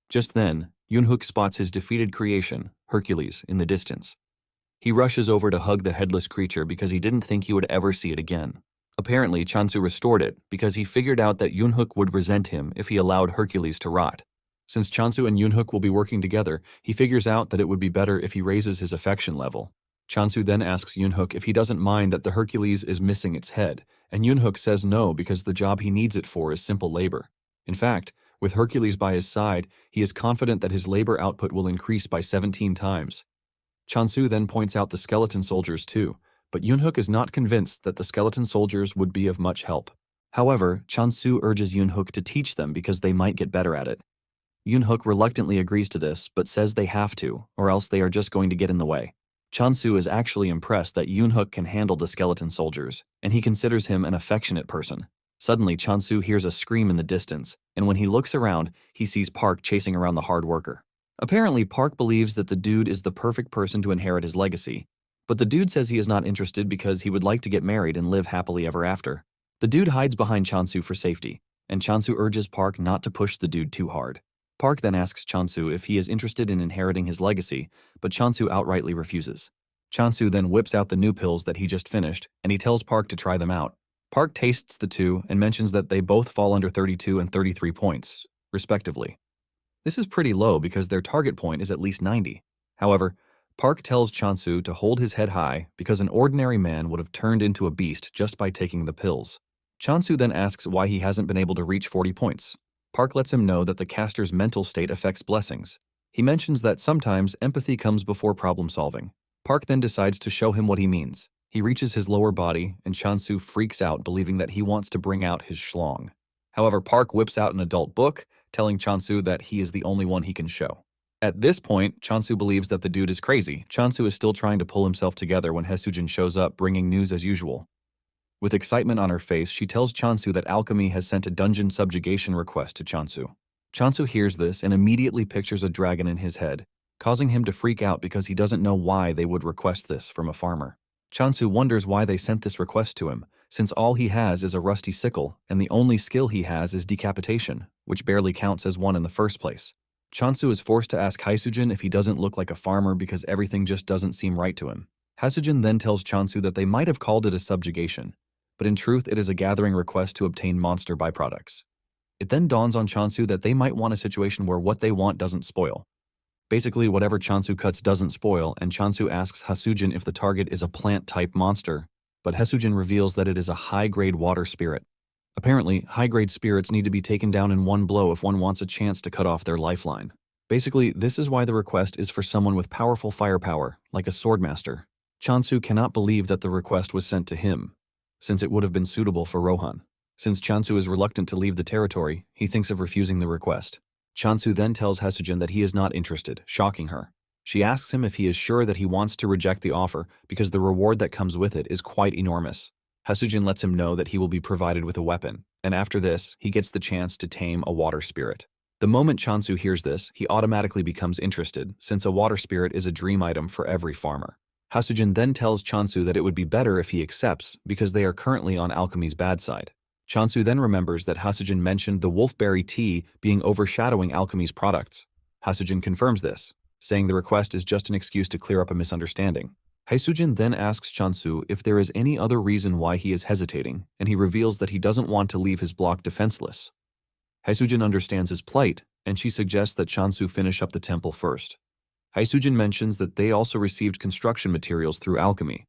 Just then, Yunhook spots his defeated creation, Hercules, in the distance. He rushes over to hug the headless creature because he didn't think he would ever see it again. Apparently, Chansu restored it because he figured out that Yunhook would resent him if he allowed Hercules to rot. Since Chansu and Yunhook will be working together, he figures out that it would be better if he raises his affection level. Chansu then asks Yunhook if he doesn't mind that the Hercules is missing its head, and Yunhook says no because the job he needs it for is simple labor. In fact, with Hercules by his side, he is confident that his labor output will increase by 17 times. Chansu then points out the skeleton soldiers too, but Yunhook is not convinced that the skeleton soldiers would be of much help. However, Chansu urges Yunhook to teach them because they might get better at it. Yunhook reluctantly agrees to this, but says they have to, or else they are just going to get in the way. Chansu is actually impressed that Yunhook can handle the skeleton soldiers, and he considers him an affectionate person. Suddenly, Chansu hears a scream in the distance, and when he looks around, he sees Park chasing around the hard worker. Apparently, Park believes that the dude is the perfect person to inherit his legacy, but the dude says he is not interested because he would like to get married and live happily ever after. The dude hides behind Chansu for safety, and Chansu urges Park not to push the dude too hard. Park then asks Chansu if he is interested in inheriting his legacy, but Chansu outrightly refuses. Chansu then whips out the new pills that he just finished, and he tells Park to try them out. Park tastes the two and mentions that they both fall under 32 and 33 points, respectively. This is pretty low because their target point is at least 90. However, Park tells Chansu to hold his head high because an ordinary man would have turned into a beast just by taking the pills. Chansu then asks why he hasn't been able to reach 40 points. Park lets him know that the caster's mental state affects blessings. He mentions that sometimes empathy comes before problem solving. Park then decides to show him what he means. He reaches his lower body, and Chansu freaks out, believing that he wants to bring out his schlong. However, Park whips out an adult book, telling Chansu that he is the only one he can show. At this point, Chansu believes that the dude is crazy. Chansu is still trying to pull himself together when Haesujin shows up, bringing news as usual. With excitement on her face, she tells Chansu that Alchemy has sent a dungeon subjugation request to Chansu. Chansu hears this and immediately pictures a dragon in his head, causing him to freak out because he doesn't know why they would request this from a farmer. Chansu wonders why they sent this request to him, since all he has is a rusty sickle, and the only skill he has is decapitation, which barely counts as one in the first place. Chansu is forced to ask Haesujin if he doesn't look like a farmer because everything just doesn't seem right to him. Haesujin then tells Chansu that they might have called it a subjugation, but in truth it is a gathering request to obtain monster byproducts. It then dawns on Chansu that they might want a situation where what they want doesn't spoil. Basically, whatever Chansu cuts doesn't spoil, and Chansu asks Haesujin if the target is a plant-type monster, but Haesujin reveals that it is a high-grade water spirit. Apparently, high-grade spirits need to be taken down in one blow if one wants a chance to cut off their lifeline. Basically, this is why the request is for someone with powerful firepower, like a Swordmaster. Chansu cannot believe that the request was sent to him, since it would have been suitable for Rohan. Since Chansu is reluctant to leave the territory, he thinks of refusing the request. Chansu then tells Haesujin that he is not interested, shocking her. She asks him if he is sure that he wants to reject the offer because the reward that comes with it is quite enormous. Haesujin lets him know that he will be provided with a weapon, and after this, he gets the chance to tame a water spirit. The moment Chansu hears this, he automatically becomes interested, since a water spirit is a dream item for every farmer. Haesujin then tells Chansu that it would be better if he accepts because they are currently on alchemy's bad side. Chansu then remembers that Haesujin mentioned the wolfberry tea being overshadowing alchemy's products. Haesujin confirms this, saying the request is just an excuse to clear up a misunderstanding. Haesujin then asks Chansu if there is any other reason why he is hesitating, and he reveals that he doesn't want to leave his block defenseless. Haesujin understands his plight, and she suggests that Chansu finish up the temple first. Haesujin mentions that they also received construction materials through alchemy.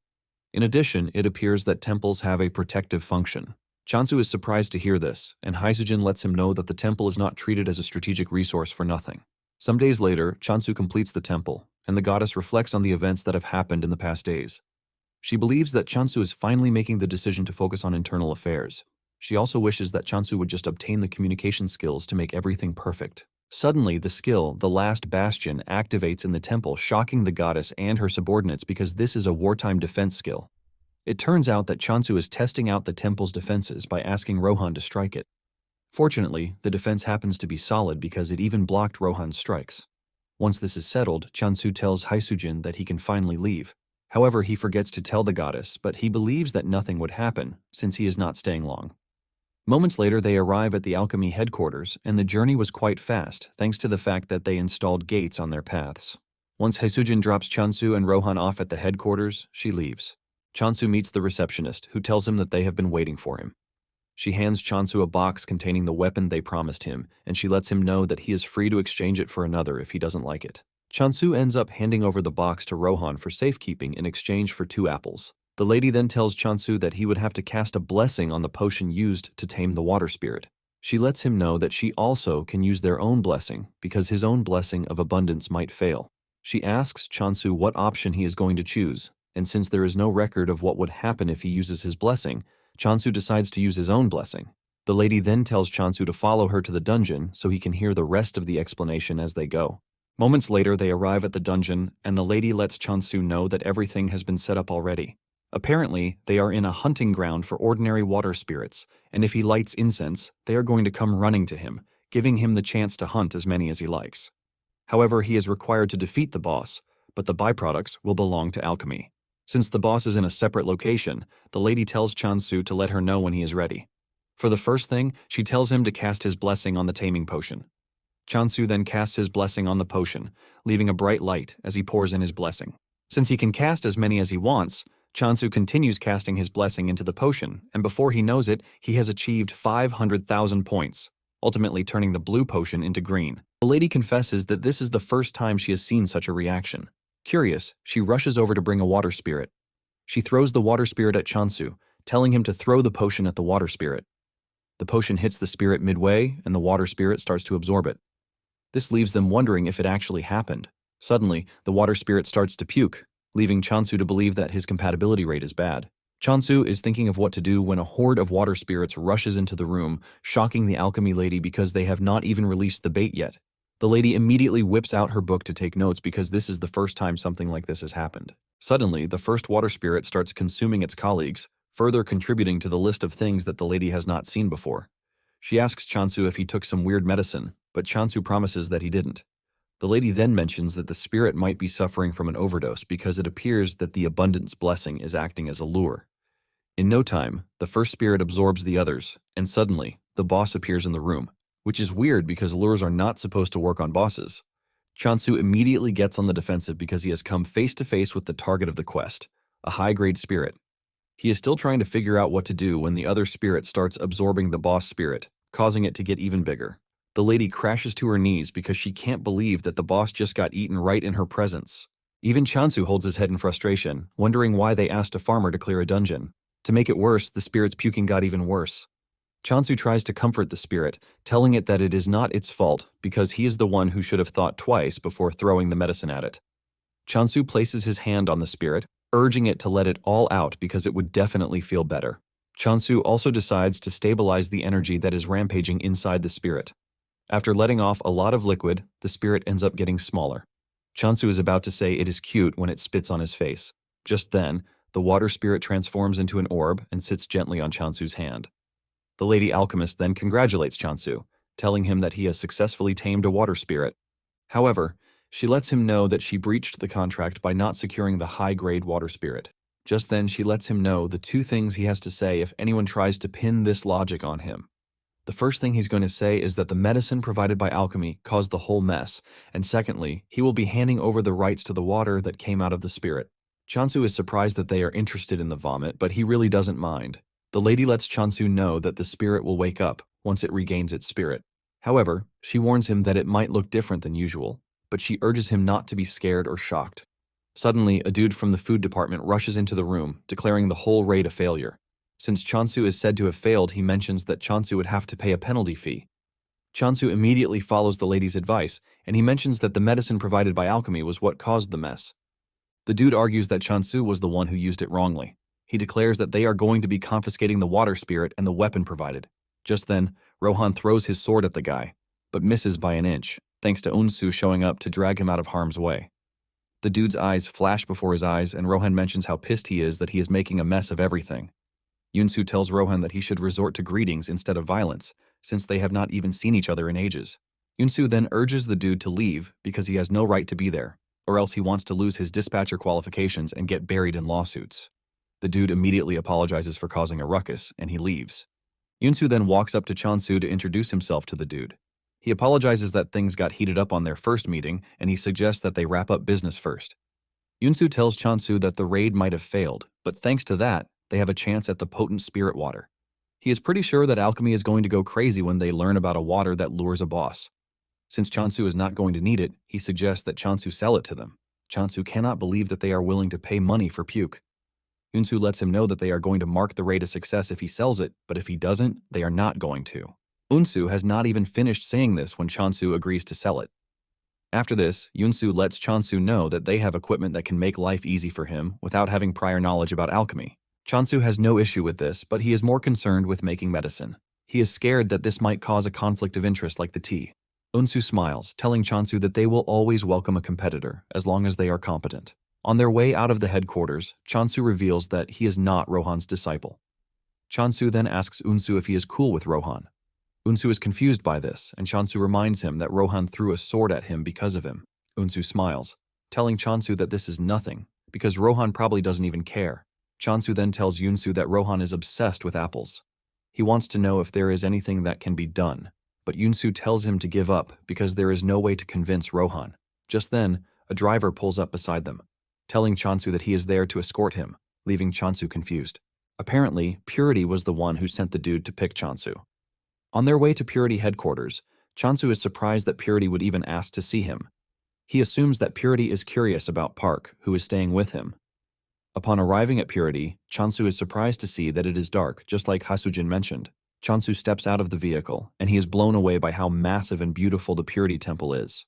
In addition, it appears that temples have a protective function. Chansu is surprised to hear this, and Haesujin lets him know that the temple is not treated as a strategic resource for nothing. Some days later, Chansu completes the temple, and the goddess reflects on the events that have happened in the past days. She believes that Chansu is finally making the decision to focus on internal affairs. She also wishes that Chansu would just obtain the communication skills to make everything perfect. Suddenly, the skill, the last bastion, activates in the temple, shocking the goddess and her subordinates because this is a wartime defense skill. It turns out that Chansu is testing out the temple's defenses by asking Rohan to strike it. Fortunately, the defense happens to be solid because it even blocked Rohan's strikes. Once this is settled, Chansu tells Haesujin that he can finally leave. However, he forgets to tell the goddess, but he believes that nothing would happen, since he is not staying long. Moments later, they arrive at the alchemy headquarters, and the journey was quite fast, thanks to the fact that they installed gates on their paths. Once Haesujin drops Chansu and Rohan off at the headquarters, she leaves. Chansu meets the receptionist, who tells him that they have been waiting for him. She hands Chansu a box containing the weapon they promised him, and she lets him know that he is free to exchange it for another if he doesn't like it. Chansu ends up handing over the box to Rohan for safekeeping in exchange for 2 apples. The lady then tells Chansu that he would have to cast a blessing on the potion used to tame the water spirit. She lets him know that she also can use their own blessing because his own blessing of abundance might fail. She asks Chansu what option he is going to choose, and since there is no record of what would happen if he uses his blessing, Chansu decides to use his own blessing. The lady then tells Chansu to follow her to the dungeon so he can hear the rest of the explanation as they go. Moments later, they arrive at the dungeon, and the lady lets Chansu know that everything has been set up already. Apparently, they are in a hunting ground for ordinary water spirits, and if he lights incense, they are going to come running to him, giving him the chance to hunt as many as he likes. However, he is required to defeat the boss, but the byproducts will belong to alchemy. Since the boss is in a separate location, the lady tells Chansu to let her know when he is ready. For the first thing, she tells him to cast his blessing on the taming potion. Chansu then casts his blessing on the potion, leaving a bright light as he pours in his blessing. Since he can cast as many as he wants, Chansu continues casting his blessing into the potion, and before he knows it, he has achieved 500,000 points, ultimately turning the blue potion into green. The lady confesses that this is the first time she has seen such a reaction. Curious, she rushes over to bring a water spirit. She throws the water spirit at Chansu, telling him to throw the potion at the water spirit. The potion hits the spirit midway, and the water spirit starts to absorb it. This leaves them wondering if it actually happened. Suddenly, the water spirit starts to puke, leaving Chansu to believe that his compatibility rate is bad. Chansu is thinking of what to do when a horde of water spirits rushes into the room, shocking the alchemy lady because they have not even released the bait yet. The lady immediately whips out her book to take notes because this is the first time something like this has happened. Suddenly, the first water spirit starts consuming its colleagues, further contributing to the list of things that the lady has not seen before. She asks Chansu if he took some weird medicine, but Chansu promises that he didn't. The lady then mentions that the spirit might be suffering from an overdose because it appears that the abundance blessing is acting as a lure. In no time, the first spirit absorbs the others, and suddenly, the boss appears in the room, which is weird because lures are not supposed to work on bosses. Chansu immediately gets on the defensive because he has come face to face with the target of the quest, a high-grade spirit. He is still trying to figure out what to do when the other spirit starts absorbing the boss spirit, causing it to get even bigger. The lady crashes to her knees because she can't believe that the boss just got eaten right in her presence. Even Chansu holds his head in frustration, wondering why they asked a farmer to clear a dungeon. To make it worse, the spirit's puking got even worse. Chansu tries to comfort the spirit, telling it that it is not its fault because he is the one who should have thought twice before throwing the medicine at it. Chansu places his hand on the spirit, urging it to let it all out because it would definitely feel better. Chansu also decides to stabilize the energy that is rampaging inside the spirit. After letting off a lot of liquid, the spirit ends up getting smaller. Chansu is about to say it is cute when it spits on his face. Just then, the water spirit transforms into an orb and sits gently on Chansu's hand. The lady alchemist then congratulates Chansu, telling him that he has successfully tamed a water spirit. However, she lets him know that she breached the contract by not securing the high-grade water spirit. Just then, she lets him know the two things he has to say if anyone tries to pin this logic on him. The first thing he's going to say is that the medicine provided by alchemy caused the whole mess, and secondly, he will be handing over the rights to the water that came out of the spirit. Chansu is surprised that they are interested in the vomit, but he really doesn't mind. The lady lets Chansu know that the spirit will wake up once it regains its spirit. However, she warns him that it might look different than usual, but she urges him not to be scared or shocked. Suddenly, a dude from the food department rushes into the room, declaring the whole raid a failure. Since Chansu is said to have failed, he mentions that Chansu would have to pay a penalty fee. Chansu immediately follows the lady's advice, and he mentions that the medicine provided by alchemy was what caused the mess. The dude argues that Chansu was the one who used it wrongly. He declares that they are going to be confiscating the water spirit and the weapon provided. Just then, Rohan throws his sword at the guy, but misses by an inch, thanks to Unsu showing up to drag him out of harm's way. The dude's eyes flash before his eyes, and Rohan mentions how pissed he is that he is making a mess of everything. Yunsu tells Rohan that he should resort to greetings instead of violence, since they have not even seen each other in ages. Yunsu then urges the dude to leave because he has no right to be there, or else he wants to lose his dispatcher qualifications and get buried in lawsuits. The dude immediately apologizes for causing a ruckus, and he leaves. Yunsu then walks up to Chansu to introduce himself to the dude. He apologizes that things got heated up on their first meeting, and he suggests that they wrap up business first. Yunsu tells Chansu that the raid might have failed, but thanks to that, they have a chance at the potent spirit water. He is pretty sure that alchemy is going to go crazy when they learn about a water that lures a boss. Since Chansu is not going to need it, he suggests that Chansu sell it to them. Chansu cannot believe that they are willing to pay money for puke. Yunsu lets him know that they are going to mark the raid a success if he sells it, but if he doesn't, they are not going to. Unsu has not even finished saying this when Chansu agrees to sell it. After this, Yunsu lets Chansu know that they have equipment that can make life easy for him without having prior knowledge about alchemy. Chansu has no issue with this, but he is more concerned with making medicine. He is scared that this might cause a conflict of interest like the tea. Unsu smiles, telling Chansu that they will always welcome a competitor, as long as they are competent. On their way out of the headquarters, Chansu reveals that he is not Rohan's disciple. Chansu then asks Unsu if he is cool with Rohan. Unsu is confused by this, and Chansu reminds him that Rohan threw a sword at him because of him. Unsu smiles, telling Chansu that this is nothing, because Rohan probably doesn't even care. Chansu then tells Yunsu that Rohan is obsessed with apples. He wants to know if there is anything that can be done, but Yunsu tells him to give up because there is no way to convince Rohan. Just then, a driver pulls up beside them, telling Chansu that he is there to escort him. leaving Chansu confused. Apparently, Purity was the one who sent the dude to pick Chansu. On their way to Purity headquarters, Chansu is surprised that Purity would even ask to see him. He assumes that Purity is curious about Park, who is staying with him. Upon arriving at Purity, Chansu is surprised to see that it is dark, just like Hasujin mentioned. Chansu steps out of the vehicle, and he is blown away by how massive and beautiful the Purity Temple is.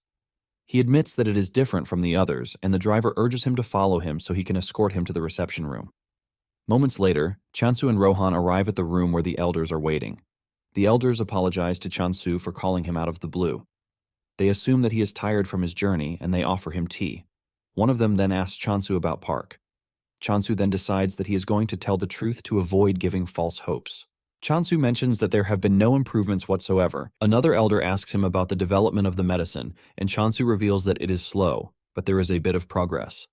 He admits that it is different from the others, and the driver urges him to follow him so he can escort him to the reception room. Moments later, Chansu and Rohan arrive at the room where the elders are waiting. The elders apologize to Chansu for calling him out of the blue. They assume that he is tired from his journey, and they offer him tea. One of them then asks Chansu about Park. Chansu then decides that he is going to tell the truth to avoid giving false hopes. Chansu mentions that there have been no improvements whatsoever. Another elder asks him about the development of the medicine, and Chansu reveals that it is slow, but there is a bit of progress.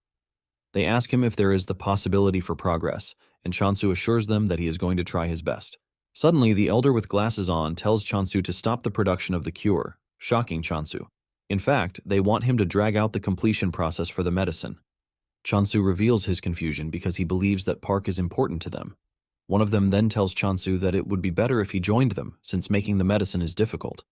They ask him if there is the possibility for progress, and Chansu assures them that he is going to try his best. Suddenly, the elder with glasses on tells Chansu to stop the production of the cure, shocking Chansu. In fact, they want him to drag out the completion process for the medicine. Chansu reveals his confusion because he believes that Park is important to them. One of them then tells Chansu that it would be better if he joined them, since making the medicine is difficult.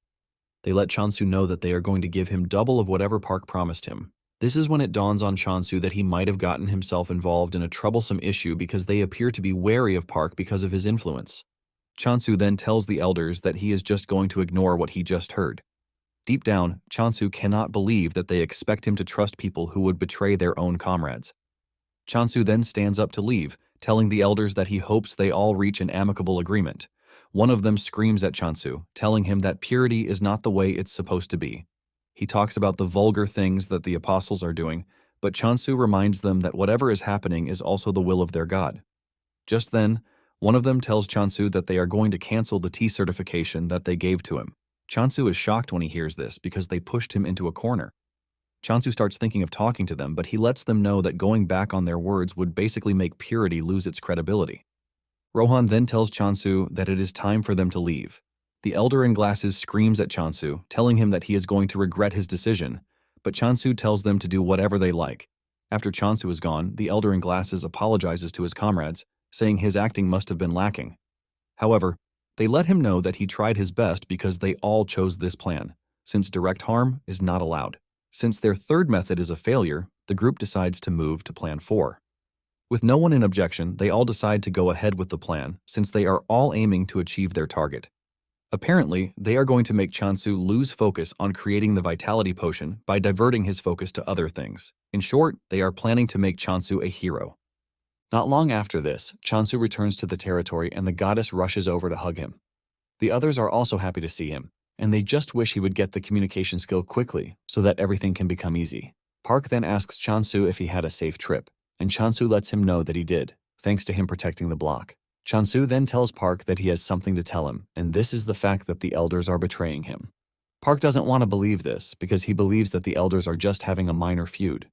They let Chansu know that they are going to give him double of whatever Park promised him. This is when it dawns on Chansu that he might have gotten himself involved in a troublesome issue because they appear to be wary of Park because of his influence. Chansu then tells the elders that he is just going to ignore what he just heard. Deep down, Chansu cannot believe that they expect him to trust people who would betray their own comrades. Chansu then stands up to leave, telling the elders that he hopes they all reach an amicable agreement. One of them screams at Chansu, telling him that purity is not the way it's supposed to be. He talks about the vulgar things that the apostles are doing, but Chansu reminds them that whatever is happening is also the will of their God. Just then, one of them tells Chansu that they are going to cancel the tea certification that they gave to him. Chansu is shocked when he hears this because they pushed him into a corner. Chansu starts thinking of talking to them, but he lets them know that going back on their words would basically make purity lose its credibility. Rohan then tells Chansu that it is time for them to leave. The elder in glasses screams at Chansu, telling him that he is going to regret his decision, but Chansu tells them to do whatever they like. After Chansu is gone, the elder in glasses apologizes to his comrades, saying his acting must have been lacking. However, they let him know that he tried his best because they all chose this plan, since direct harm is not allowed. Since their third method is a failure, the group decides to move to Plan 4. With no one in objection, they all decide to go ahead with the plan, since they are all aiming to achieve their target. Apparently, they are going to make Chansu lose focus on creating the vitality potion by diverting his focus to other things. In short, they are planning to make Chansu a hero. Not long after this, Chansu returns to the territory and the goddess rushes over to hug him. The others are also happy to see him, and they just wish he would get the communication skill quickly so that everything can become easy. Park then asks Chansu if he had a safe trip, and Chansu lets him know that he did, thanks to him protecting the block. Chansu then tells Park that he has something to tell him, and this is the fact that the elders are betraying him. Park doesn't want to believe this because he believes that the elders are just having a minor feud.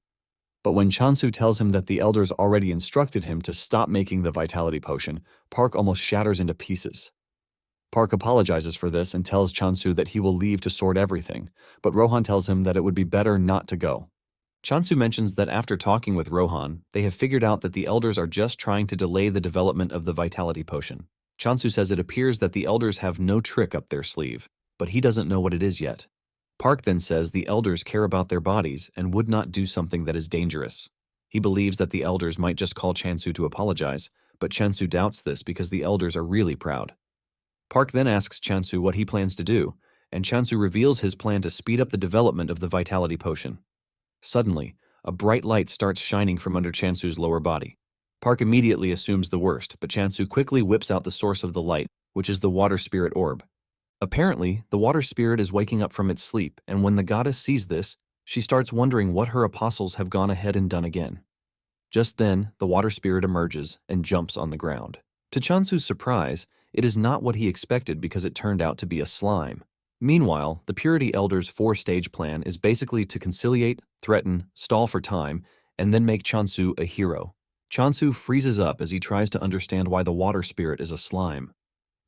But when Chansu tells him that the elders already instructed him to stop making the vitality potion, Park almost shatters into pieces. Park apologizes for this and tells Chansu that he will leave to sort everything, but Rohan tells him that it would be better not to go. Chansu mentions that after talking with Rohan, they have figured out that the elders are just trying to delay the development of the vitality potion. Chansu says it appears that the elders have no trick up their sleeve, but he doesn't know what it is yet. Park then says the elders care about their bodies and would not do something that is dangerous. He believes that the elders might just call Chansu to apologize, but Chansu doubts this because the elders are really proud. Park then asks Chansu what he plans to do, and Chansu reveals his plan to speed up the development of the vitality potion. Suddenly, a bright light starts shining from under Chansu's lower body. Park immediately assumes the worst, but Chansu quickly whips out the source of the light, which is the water spirit orb. Apparently, the water spirit is waking up from its sleep, and when the goddess sees this, she starts wondering what her apostles have gone ahead and done again. Just then, the water spirit emerges and jumps on the ground. To Chansu's surprise, it is not what he expected because it turned out to be a slime. Meanwhile, the Purity Elder's 4-stage plan is basically to conciliate, threaten, stall for time, and then make Chansu a hero. Chansu freezes up as he tries to understand why the water spirit is a slime.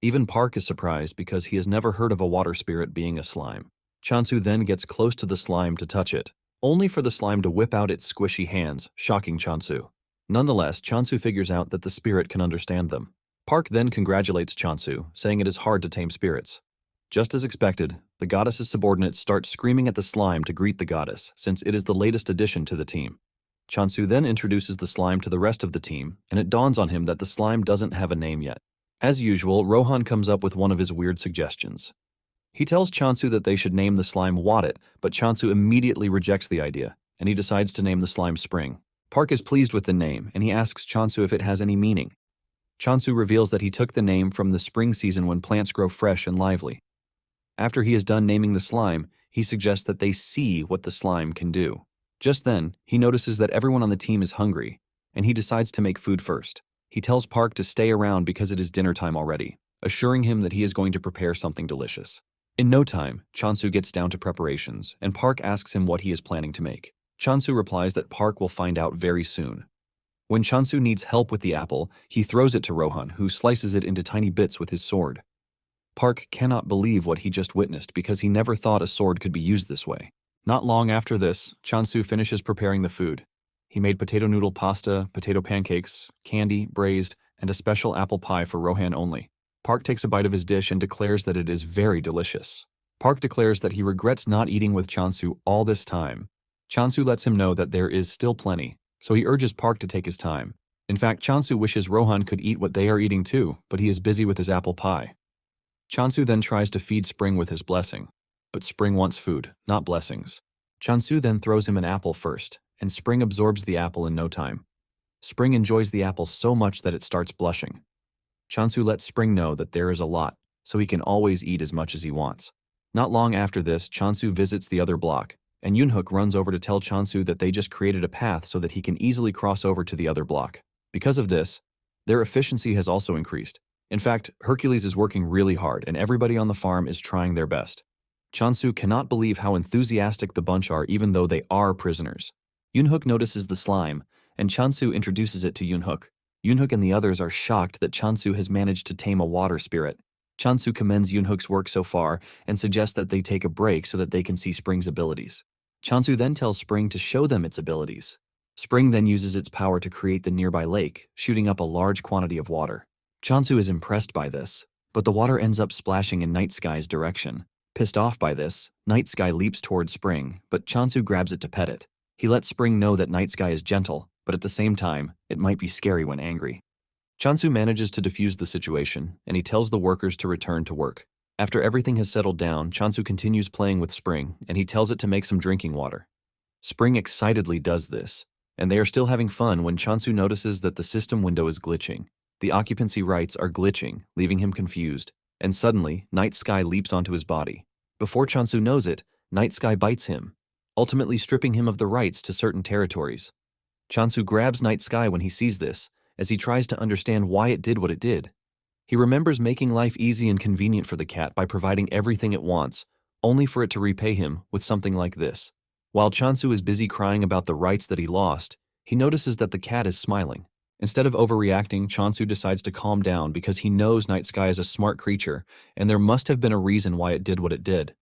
Even Park is surprised because he has never heard of a water spirit being a slime. Chansu then gets close to the slime to touch it, only for the slime to whip out its squishy hands, shocking Chansu. Nonetheless, Chansu figures out that the spirit can understand them. Park then congratulates Chansu, saying it is hard to tame spirits. Just as expected, the goddess's subordinates start screaming at the slime to greet the goddess, since it is the latest addition to the team. Chansu then introduces the slime to the rest of the team, and it dawns on him that the slime doesn't have a name yet. As usual, Rohan comes up with one of his weird suggestions. He tells Chansu that they should name the slime Wadit, but Chansu immediately rejects the idea, and he decides to name the slime Spring. Park is pleased with the name, and he asks Chansu if it has any meaning. Chansu reveals that he took the name from the spring season when plants grow fresh and lively. After he is done naming the slime, he suggests that they see what the slime can do. Just then, he notices that everyone on the team is hungry, and he decides to make food first. He tells Park to stay around because it is dinner time already, assuring him that he is going to prepare something delicious. In no time, Chansu gets down to preparations, and Park asks him what he is planning to make. Chansu replies that Park will find out very soon. When Chansu needs help with the apple, he throws it to Rohan, who slices it into tiny bits with his sword. Park cannot believe what he just witnessed because he never thought a sword could be used this way. Not long after this, Chansu finishes preparing the food. He made potato noodle pasta, potato pancakes, candy, braised, and a special apple pie for Rohan only. Park takes a bite of his dish and declares that it is very delicious. Park declares that he regrets not eating with Chansu all this time. Chansu lets him know that there is still plenty, so he urges Park to take his time. In fact, Chansu wishes Rohan could eat what they are eating too, but he is busy with his apple pie. Chansu then tries to feed Spring with his blessing, but Spring wants food, not blessings. Chansu then throws him an apple first, and Spring absorbs the apple in no time. Spring enjoys the apple so much that it starts blushing. Chansu lets Spring know that there is a lot, so he can always eat as much as he wants. Not long after this, Chansu visits the other block, and Yoonhook runs over to tell Chansu that they just created a path so that he can easily cross over to the other block. Because of this, their efficiency has also increased. In fact, Hercules is working really hard, and everybody on the farm is trying their best. Chansu cannot believe how enthusiastic the bunch are even though they are prisoners. Yoonhook notices the slime, and Chansu introduces it to Yoonhook. Yoonhook and the others are shocked that Chansu has managed to tame a water spirit. Chansu commends Yoonhook's work so far and suggests that they take a break so that they can see Spring's abilities. Chansu then tells Spring to show them its abilities. Spring then uses its power to create the nearby lake, shooting up a large quantity of water. Chansu is impressed by this, but the water ends up splashing in Night Sky's direction. Pissed off by this, Night Sky leaps towards Spring, but Chansu grabs it to pet it. He lets Spring know that Night Sky is gentle, but at the same time, it might be scary when angry. Chansu manages to defuse the situation, and he tells the workers to return to work. After everything has settled down, Chansu continues playing with Spring, and he tells it to make some drinking water. Spring excitedly does this, and they are still having fun when Chansu notices that the system window is glitching. The occupancy rights are glitching, leaving him confused, and suddenly, Night Sky leaps onto his body. Before Chansu knows it, Night Sky bites him, ultimately stripping him of the rights to certain territories. Chansu grabs Night Sky when he sees this, as he tries to understand why it did what it did. He remembers making life easy and convenient for the cat by providing everything it wants, only for it to repay him with something like this. While Chansu is busy crying about the rights that he lost, he notices that the cat is smiling. Instead of overreacting, Chansu decides to calm down because he knows Night Sky is a smart creature, and there must have been a reason why it did what it did.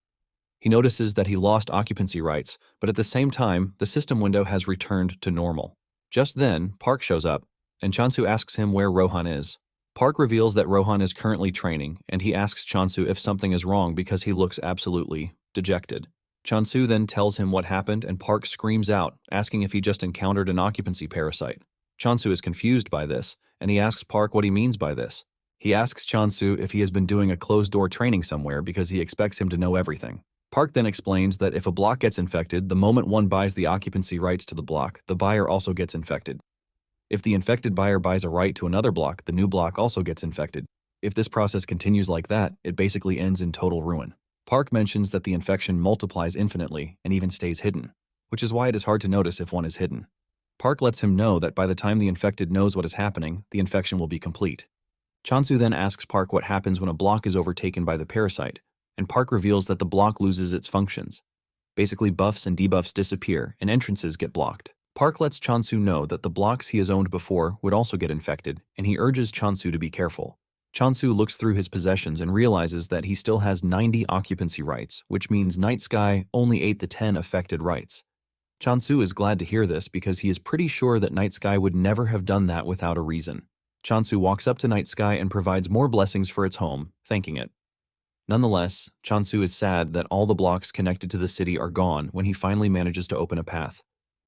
He notices that he lost occupancy rights, but at the same time, the system window has returned to normal. Just then, Park shows up, and Chansu asks him where Rohan is. Park reveals that Rohan is currently training, and he asks Chansu if something is wrong because he looks absolutely dejected. Chansu then tells him what happened, and Park screams out, asking if he just encountered an occupancy parasite. Chansu is confused by this, and he asks Park what he means by this. He asks Chansu if he has been doing a closed-door training somewhere because he expects him to know everything. Park then explains that if a block gets infected, the moment one buys the occupancy rights to the block, the buyer also gets infected. If the infected buyer buys a right to another block, the new block also gets infected. If this process continues like that, it basically ends in total ruin. Park mentions that the infection multiplies infinitely and even stays hidden, which is why it is hard to notice if one is hidden. Park lets him know that by the time the infected knows what is happening, the infection will be complete. Chansu then asks Park what happens when a block is overtaken by the parasite, and Park reveals that the block loses its functions. Basically, buffs and debuffs disappear and entrances get blocked. Park lets Chansu know that the blocks he has owned before would also get infected, and he urges Chansu to be careful. Chansu looks through his possessions and realizes that he still has 90 occupancy rights, which means Night Sky only ate the 10 affected rights. Chansu is glad to hear this because he is pretty sure that Night Sky would never have done that without a reason. Chansu walks up to Night Sky and provides more blessings for its home, thanking it. Nonetheless, Chansu is sad that all the blocks connected to the city are gone when he finally manages to open a path.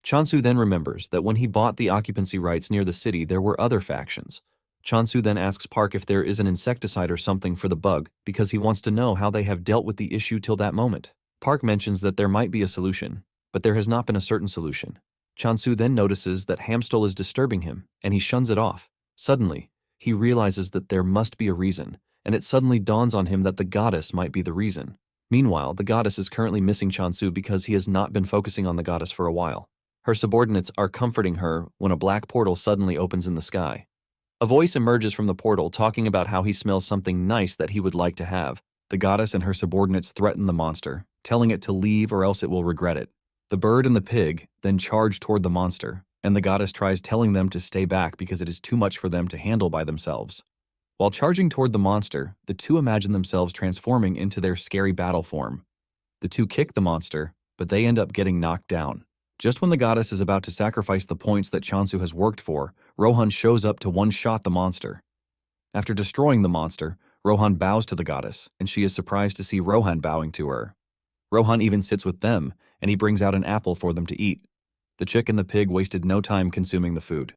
Chansu then remembers that when he bought the occupancy rights near the city, there were other factions. Chansu then asks Park if there is an insecticide or something for the bug because he wants to know how they have dealt with the issue till that moment. Park mentions that there might be a solution, but there has not been a certain solution. Chansu then notices that Hamstol is disturbing him, and he shuns it off. Suddenly, he realizes that there must be a reason, and it suddenly dawns on him that the goddess might be the reason. Meanwhile, the goddess is currently missing Chansu because he has not been focusing on the goddess for a while. Her subordinates are comforting her when a black portal suddenly opens in the sky. A voice emerges from the portal talking about how he smells something nice that he would like to have. The goddess and her subordinates threaten the monster, telling it to leave or else it will regret it. The bird and the pig then charge toward the monster, and the goddess tries telling them to stay back because it is too much for them to handle by themselves. While charging toward the monster, the two imagine themselves transforming into their scary battle form. The two kick the monster, but they end up getting knocked down. Just when the goddess is about to sacrifice the points that Chansu has worked for, Rohan shows up to one-shot the monster. After destroying the monster, Rohan bows to the goddess, and she is surprised to see Rohan bowing to her. Rohan even sits with them, and he brings out an apple for them to eat. The chick and the pig wasted no time consuming the food.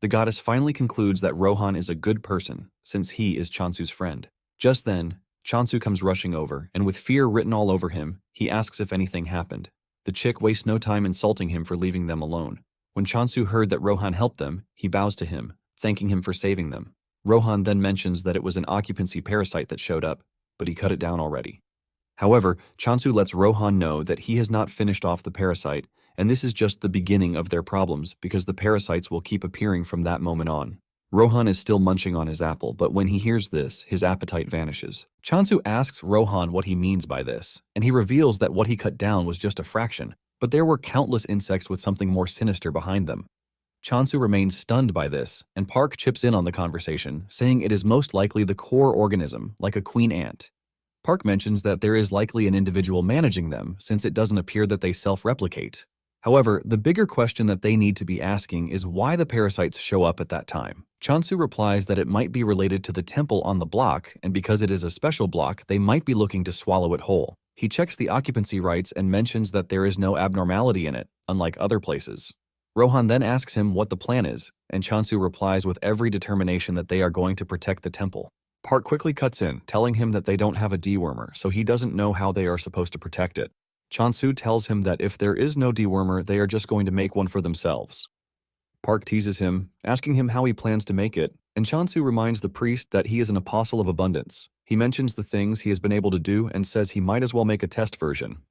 The goddess finally concludes that Rohan is a good person, since he is Chansu's friend. Just then, Chansu comes rushing over, and with fear written all over him, he asks if anything happened. The chick wastes no time insulting him for leaving them alone. When Chansu heard that Rohan helped them, he bows to him, thanking him for saving them. Rohan then mentions that it was an occupancy parasite that showed up, but he cut it down already. However, Chansu lets Rohan know that he has not finished off the parasite, and this is just the beginning of their problems because the parasites will keep appearing from that moment on. Rohan is still munching on his apple, but when he hears this, his appetite vanishes. Chansu asks Rohan what he means by this, and he reveals that what he cut down was just a fraction, but there were countless insects with something more sinister behind them. Chansu remains stunned by this, and Park chips in on the conversation, saying it is most likely the core organism, like a queen ant. Park mentions that there is likely an individual managing them, since it doesn't appear that they self-replicate. However, the bigger question that they need to be asking is why the parasites show up at that time. Chansu replies that it might be related to the temple on the block, and because it is a special block, they might be looking to swallow it whole. He checks the occupancy rights and mentions that there is no abnormality in it, unlike other places. Rohan then asks him what the plan is, and Chansu replies with every determination that they are going to protect the temple. Park quickly cuts in, telling him that they don't have a dewormer, so he doesn't know how they are supposed to protect it. Chansu tells him that if there is no dewormer, they are just going to make one for themselves. Park teases him, asking him how he plans to make it, and Chansu reminds the priest that he is an apostle of abundance. He mentions the things he has been able to do and says he might as well make a test version.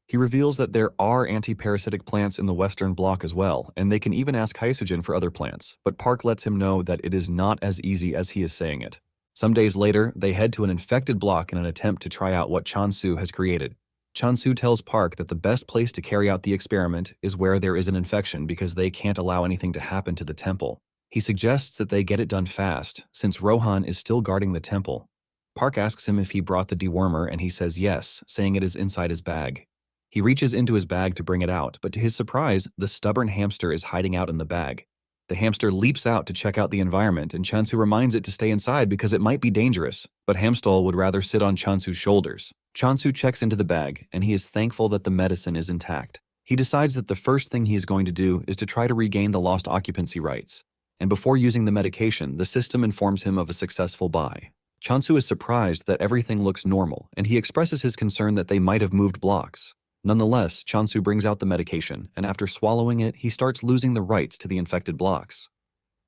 He reveals that there are anti-parasitic plants in the Western Bloc as well, and they can even ask Hysogen for other plants, but Park lets him know that it is not as easy as he is saying it. Some days later, they head to an infected block in an attempt to try out what Chansu has created. Chansu tells Park that the best place to carry out the experiment is where there is an infection because they can't allow anything to happen to the temple. He suggests that they get it done fast, since Rohan is still guarding the temple. Park asks him if he brought the dewormer and he says yes, saying it is inside his bag. He reaches into his bag to bring it out, but to his surprise, the stubborn hamster is hiding out in the bag. The hamster leaps out to check out the environment, and Chansu reminds it to stay inside because it might be dangerous, but Hamstol would rather sit on Chansu's shoulders. Chansu checks into the bag, and he is thankful that the medicine is intact. He decides that the first thing he is going to do is to try to regain the lost occupancy rights, and before using the medication, the system informs him of a successful buy. Chansu is surprised that everything looks normal, and he expresses his concern that they might have moved blocks. Nonetheless, Chansu brings out the medication, and after swallowing it, he starts losing the rights to the infected blocks.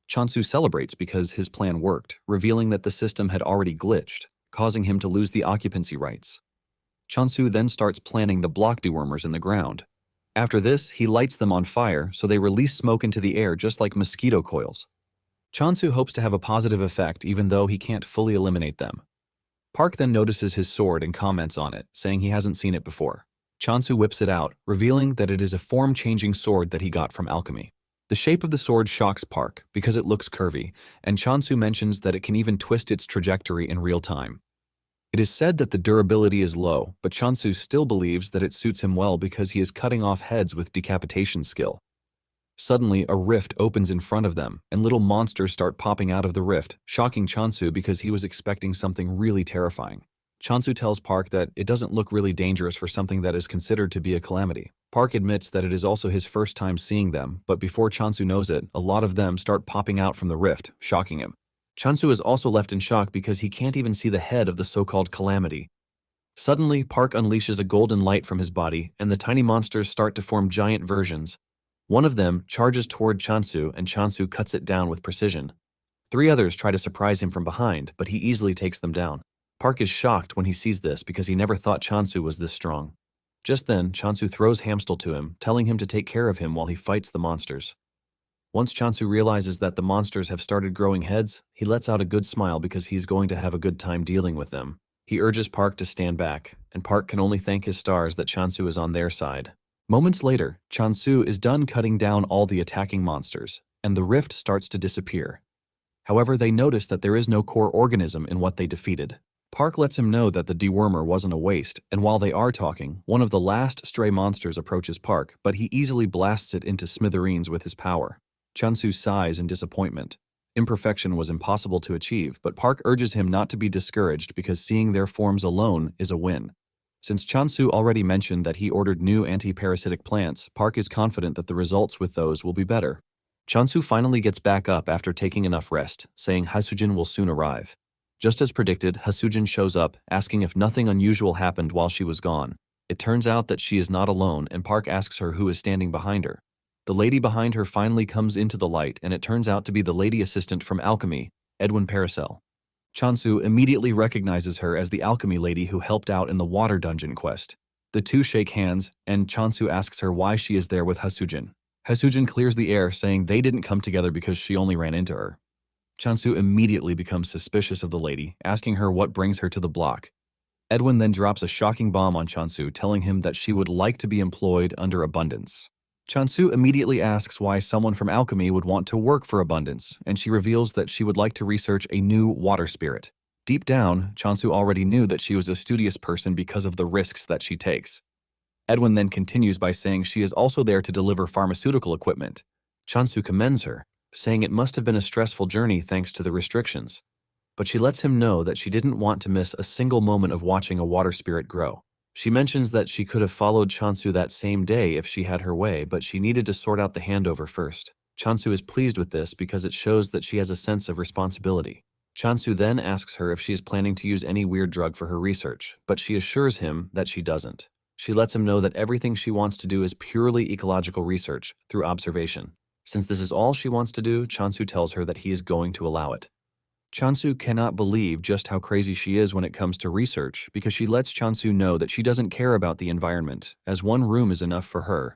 Chansu celebrates because his plan worked, revealing that the system had already glitched, causing him to lose the occupancy rights. Chansu then starts planting the block dewormers in the ground. After this, he lights them on fire so they release smoke into the air just like mosquito coils. Chansu hopes to have a positive effect even though he can't fully eliminate them. Park then notices his sword and comments on it, saying he hasn't seen it before. Chansu whips it out, revealing that it is a form-changing sword that he got from alchemy. The shape of the sword shocks Park because it looks curvy, and Chansu mentions that it can even twist its trajectory in real time. It is said that the durability is low, but Chansu still believes that it suits him well because he is cutting off heads with decapitation skill. Suddenly, a rift opens in front of them, and little monsters start popping out of the rift, shocking Chansu because he was expecting something really terrifying. Chansu tells Park that it doesn't look really dangerous for something that is considered to be a calamity. Park admits that it is also his first time seeing them, but before Chansu knows it, a lot of them start popping out from the rift, shocking him. Chansu is also left in shock because he can't even see the head of the so-called calamity. Suddenly, Park unleashes a golden light from his body, and the tiny monsters start to form giant versions. One of them charges toward Chansu, and Chansu cuts it down with precision. 3 others try to surprise him from behind, but he easily takes them down. Park is shocked when he sees this because he never thought Chansu was this strong. Just then, Chansu throws Hamstel to him, telling him to take care of him while he fights the monsters. Once Chansu realizes that the monsters have started growing heads, he lets out a good smile because he's going to have a good time dealing with them. He urges Park to stand back, and Park can only thank his stars that Chansu is on their side. Moments later, Chansu is done cutting down all the attacking monsters, and the rift starts to disappear. However, they notice that there is no core organism in what they defeated. Park lets him know that the dewormer wasn't a waste, and while they are talking, one of the last stray monsters approaches Park, but he easily blasts it into smithereens with his power. Chansu sighs in disappointment. Imperfection was impossible to achieve, but Park urges him not to be discouraged because seeing their forms alone is a win. Since Chansu already mentioned that he ordered new anti-parasitic plants, Park is confident that the results with those will be better. Chansu finally gets back up after taking enough rest, saying Hasujin will soon arrive. Just as predicted, Hasujin shows up, asking if nothing unusual happened while she was gone. It turns out that she is not alone, and Park asks her who is standing behind her. The lady behind her finally comes into the light, and it turns out to be the lady assistant from Alchemy, Edwin Parasel. Chansu immediately recognizes her as the alchemy lady who helped out in the water dungeon quest. The two shake hands, and Chansu asks her why she is there with Hasujin. Hasujin clears the air, saying they didn't come together because she only ran into her. Chansu immediately becomes suspicious of the lady, asking her what brings her to the block. Edwin then drops a shocking bomb on Chansu, telling him that she would like to be employed under Abundance. Chansu immediately asks why someone from Alchemy would want to work for Abundance, and she reveals that she would like to research a new water spirit. Deep down, Chansu already knew that she was a studious person because of the risks that she takes. Edwin then continues by saying she is also there to deliver pharmaceutical equipment. Chansu commends her, saying it must have been a stressful journey thanks to the restrictions. But she lets him know that she didn't want to miss a single moment of watching a water spirit grow. She mentions that she could have followed Chansu that same day if she had her way, but she needed to sort out the handover first. Chansu is pleased with this because it shows that she has a sense of responsibility. Chansu then asks her if she is planning to use any weird drug for her research, but she assures him that she doesn't. She lets him know that everything she wants to do is purely ecological research through observation. Since this is all she wants to do, Chansu tells her that he is going to allow it. Chansu cannot believe just how crazy she is when it comes to research because she lets Chansu know that she doesn't care about the environment, as one room is enough for her.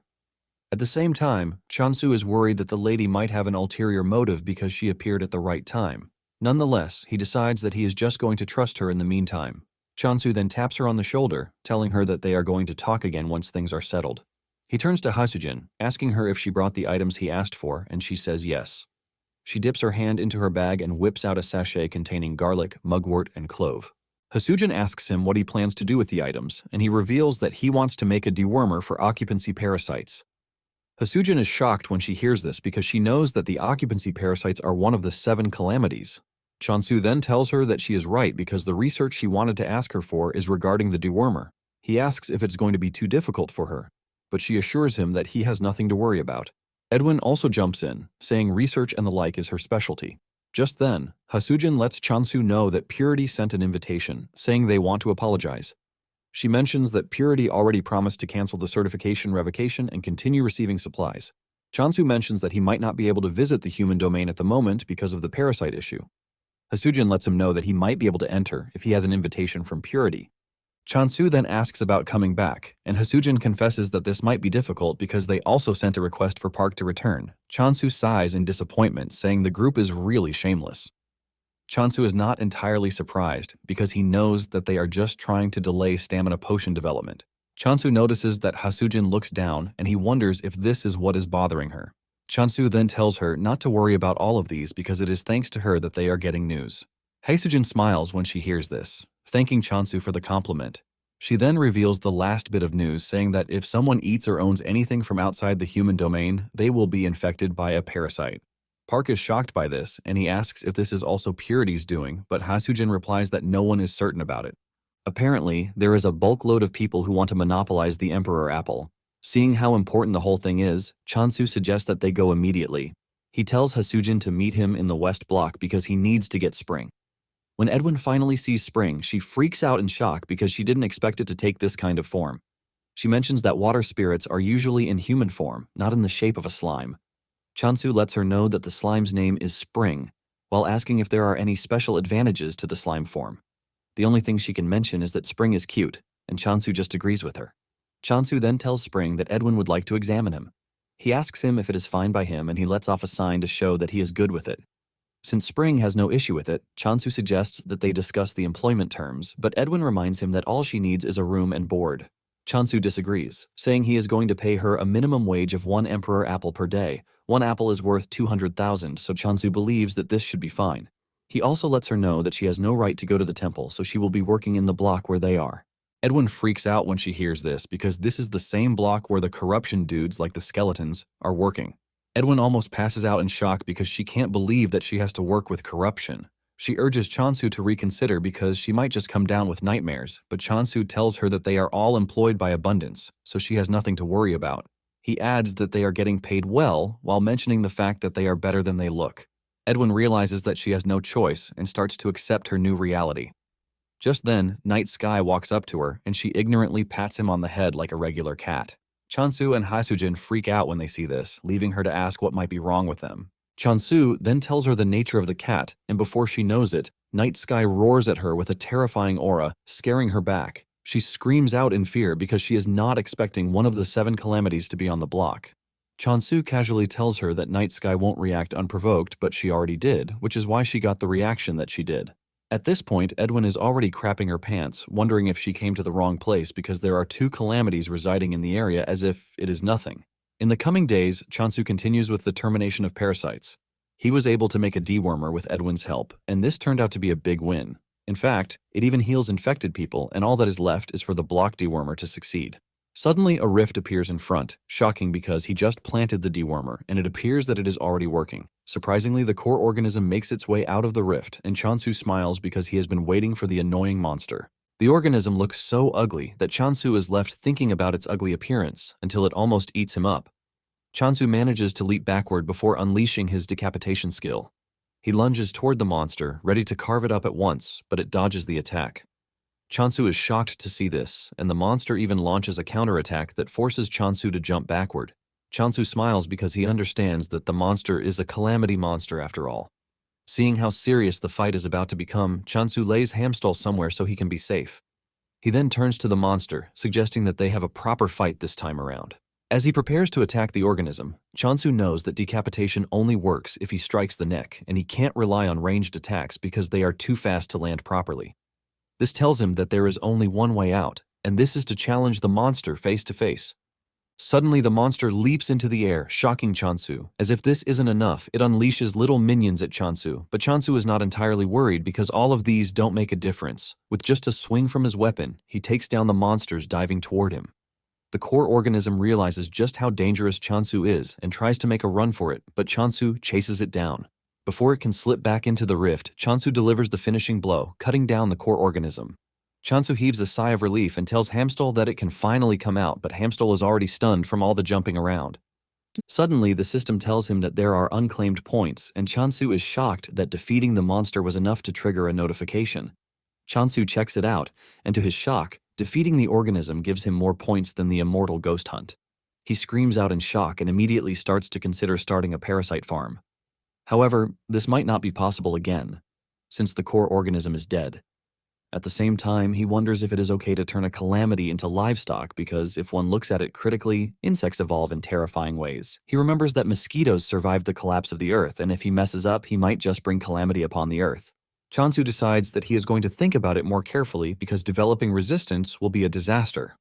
At the same time, Chansu is worried that the lady might have an ulterior motive because she appeared at the right time. Nonetheless, he decides that he is just going to trust her in the meantime. Chansu then taps her on the shoulder, telling her that they are going to talk again once things are settled. He turns to Hasujin, asking her if she brought the items he asked for, and she says yes. She dips her hand into her bag and whips out a sachet containing garlic, mugwort, and clove. Hasujin asks him what he plans to do with the items, and he reveals that he wants to make a dewormer for occupancy parasites. Hasujin is shocked when she hears this because she knows that the occupancy parasites are one of the 7 calamities. Chansu then tells her that she is right because the research she wanted to ask her for is regarding the dewormer. He asks if it's going to be too difficult for her, but she assures him that he has nothing to worry about. Edwin also jumps in, saying research and the like is her specialty. Just then, Hasujin lets Chansu know that Purity sent an invitation, saying they want to apologize. She mentions that Purity already promised to cancel the certification revocation and continue receiving supplies. Chansu mentions that he might not be able to visit the human domain at the moment because of the parasite issue. Hasujin lets him know that he might be able to enter if he has an invitation from Purity. Chansu then asks about coming back, and Hasujin confesses that this might be difficult because they also sent a request for Park to return. Chansu sighs in disappointment, saying the group is really shameless. Chansu is not entirely surprised because he knows that they are just trying to delay stamina potion development. Chansu notices that Hasujin looks down, and he wonders if this is what is bothering her. Chansu then tells her not to worry about all of these because it is thanks to her that they are getting news. Hasujin smiles when she hears this. thanking Chansu for the compliment. She then reveals the last bit of news, saying that if someone eats or owns anything from outside the human domain, they will be infected by a parasite. Park is shocked by this, and he asks if this is also Purity's doing, but Hasujin replies that no one is certain about it. Apparently, there is a bulk load of people who want to monopolize the Emperor Apple. Seeing how important the whole thing is, Chansu suggests that they go immediately. He tells Hasujin to meet him in the West Block because he needs to get Spring. When Edwin finally sees Spring, she freaks out in shock because she didn't expect it to take this kind of form. She mentions that water spirits are usually in human form, not in the shape of a slime. Chansu lets her know that the slime's name is Spring, while asking if there are any special advantages to the slime form. The only thing she can mention is that Spring is cute, and Chansu just agrees with her. Chansu then tells Spring that Edwin would like to examine him. He asks him if it is fine by him, and he lets off a sign to show that he is good with it. Since Spring has no issue with it, Chansu suggests that they discuss the employment terms, but Edwin reminds him that all she needs is a room and board. Chansu disagrees, saying he is going to pay her a minimum wage of 1 Emperor Apple per day. 1 apple is worth 200,000, so Chansu believes that this should be fine. He also lets her know that she has no right to go to the temple, so she will be working in the block where they are. Edwin freaks out when she hears this because this is the same block where the corruption dudes, like the skeletons, are working. Edwin almost passes out in shock because she can't believe that she has to work with corruption. She urges Chansu to reconsider because she might just come down with nightmares, but Chansu tells her that they are all employed by abundance, so she has nothing to worry about. He adds that they are getting paid well, while mentioning the fact that they are better than they look. Edwin realizes that she has no choice and starts to accept her new reality. Just then, Night Sky walks up to her, and she ignorantly pats him on the head like a regular cat. Chansu and Hasujin freak out when they see this, leaving her to ask what might be wrong with them. Chansu then tells her the nature of the cat, and before she knows it, Night Sky roars at her with a terrifying aura, scaring her back. She screams out in fear because she is not expecting one of the 7 calamities to be on the block. Chansu casually tells her that Night Sky won't react unprovoked, but she already did, which is why she got the reaction that she did. At this point, Edwin is already crapping her pants, wondering if she came to the wrong place because there are 2 calamities residing in the area as if it is nothing. In the coming days, Chansu continues with the termination of parasites. He was able to make a dewormer with Edwin's help, and this turned out to be a big win. In fact, it even heals infected people, and all that is left is for the block dewormer to succeed. Suddenly, a rift appears in front, shocking because he just planted the dewormer, and it appears that it is already working. Surprisingly, the core organism makes its way out of the rift, and Chansu smiles because he has been waiting for the annoying monster. The organism looks so ugly that Chansu is left thinking about its ugly appearance until it almost eats him up. Chansu manages to leap backward before unleashing his decapitation skill. He lunges toward the monster, ready to carve it up at once, but it dodges the attack. Chansu is shocked to see this, and the monster even launches a counterattack that forces Chansu to jump backward. Chansu smiles because he understands that the monster is a calamity monster after all. Seeing how serious the fight is about to become, Chansu lays Hamstall somewhere so he can be safe. He then turns to the monster, suggesting that they have a proper fight this time around. As he prepares to attack the organism, Chansu knows that decapitation only works if he strikes the neck, and he can't rely on ranged attacks because they are too fast to land properly. This tells him that there is only one way out, and this is to challenge the monster face to face. Suddenly, the monster leaps into the air, shocking Chansu. As if this isn't enough, it unleashes little minions at Chansu, but Chansu is not entirely worried because all of these don't make a difference. With just a swing from his weapon, he takes down the monsters diving toward him. The core organism realizes just how dangerous Chansu is and tries to make a run for it, but Chansu chases it down. Before it can slip back into the rift, Chansu delivers the finishing blow, cutting down the core organism. Chansu heaves a sigh of relief and tells Hamstall that it can finally come out, but Hamstall is already stunned from all the jumping around. Suddenly, the system tells him that there are unclaimed points, and Chansu is shocked that defeating the monster was enough to trigger a notification. Chansu checks it out, and to his shock, defeating the organism gives him more points than the immortal ghost hunt. He screams out in shock and immediately starts to consider starting a parasite farm. However, this might not be possible again, since the core organism is dead. At the same time, he wonders if it is okay to turn a calamity into livestock because if one looks at it critically, insects evolve in terrifying ways. He remembers that mosquitoes survived the collapse of the earth, and if he messes up, he might just bring calamity upon the earth. Chansu decides that he is going to think about it more carefully because developing resistance will be a disaster.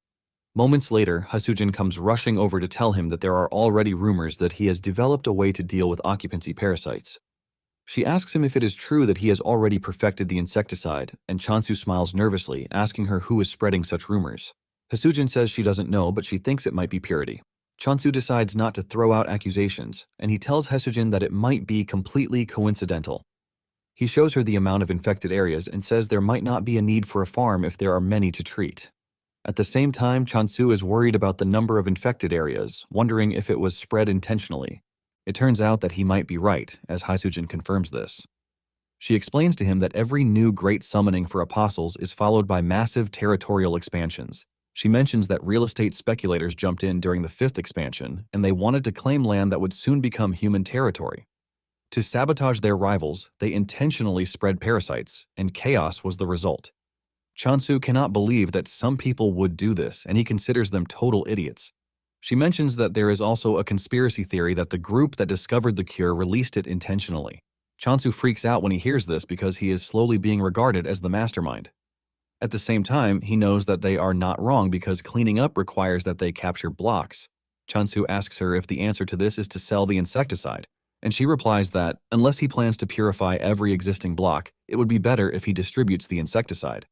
Moments later, Hasujin comes rushing over to tell him that there are already rumors that he has developed a way to deal with occupancy parasites. She asks him if it is true that he has already perfected the insecticide, and Chansu smiles nervously, asking her who is spreading such rumors. Hasujin says she doesn't know, but she thinks it might be Purity. Chansu decides not to throw out accusations, and he tells Hasujin that it might be completely coincidental. He shows her the amount of infected areas and says there might not be a need for a farm if there are many to treat. At the same time, Chansu is worried about the number of infected areas, wondering if it was spread intentionally. It turns out that he might be right, as Hasujin confirms this. She explains to him that every new great summoning for apostles is followed by massive territorial expansions. She mentions that real estate speculators jumped in during the 5th expansion, and they wanted to claim land that would soon become human territory. To sabotage their rivals, they intentionally spread parasites, and chaos was the result. Chansu cannot believe that some people would do this, and he considers them total idiots. She mentions that there is also a conspiracy theory that the group that discovered the cure released it intentionally. Chansu freaks out when he hears this because he is slowly being regarded as the mastermind. At the same time, he knows that they are not wrong because cleaning up requires that they capture blocks. Chansu asks her if the answer to this is to sell the insecticide, and she replies that, unless he plans to purify every existing block, it would be better if he distributes the insecticide.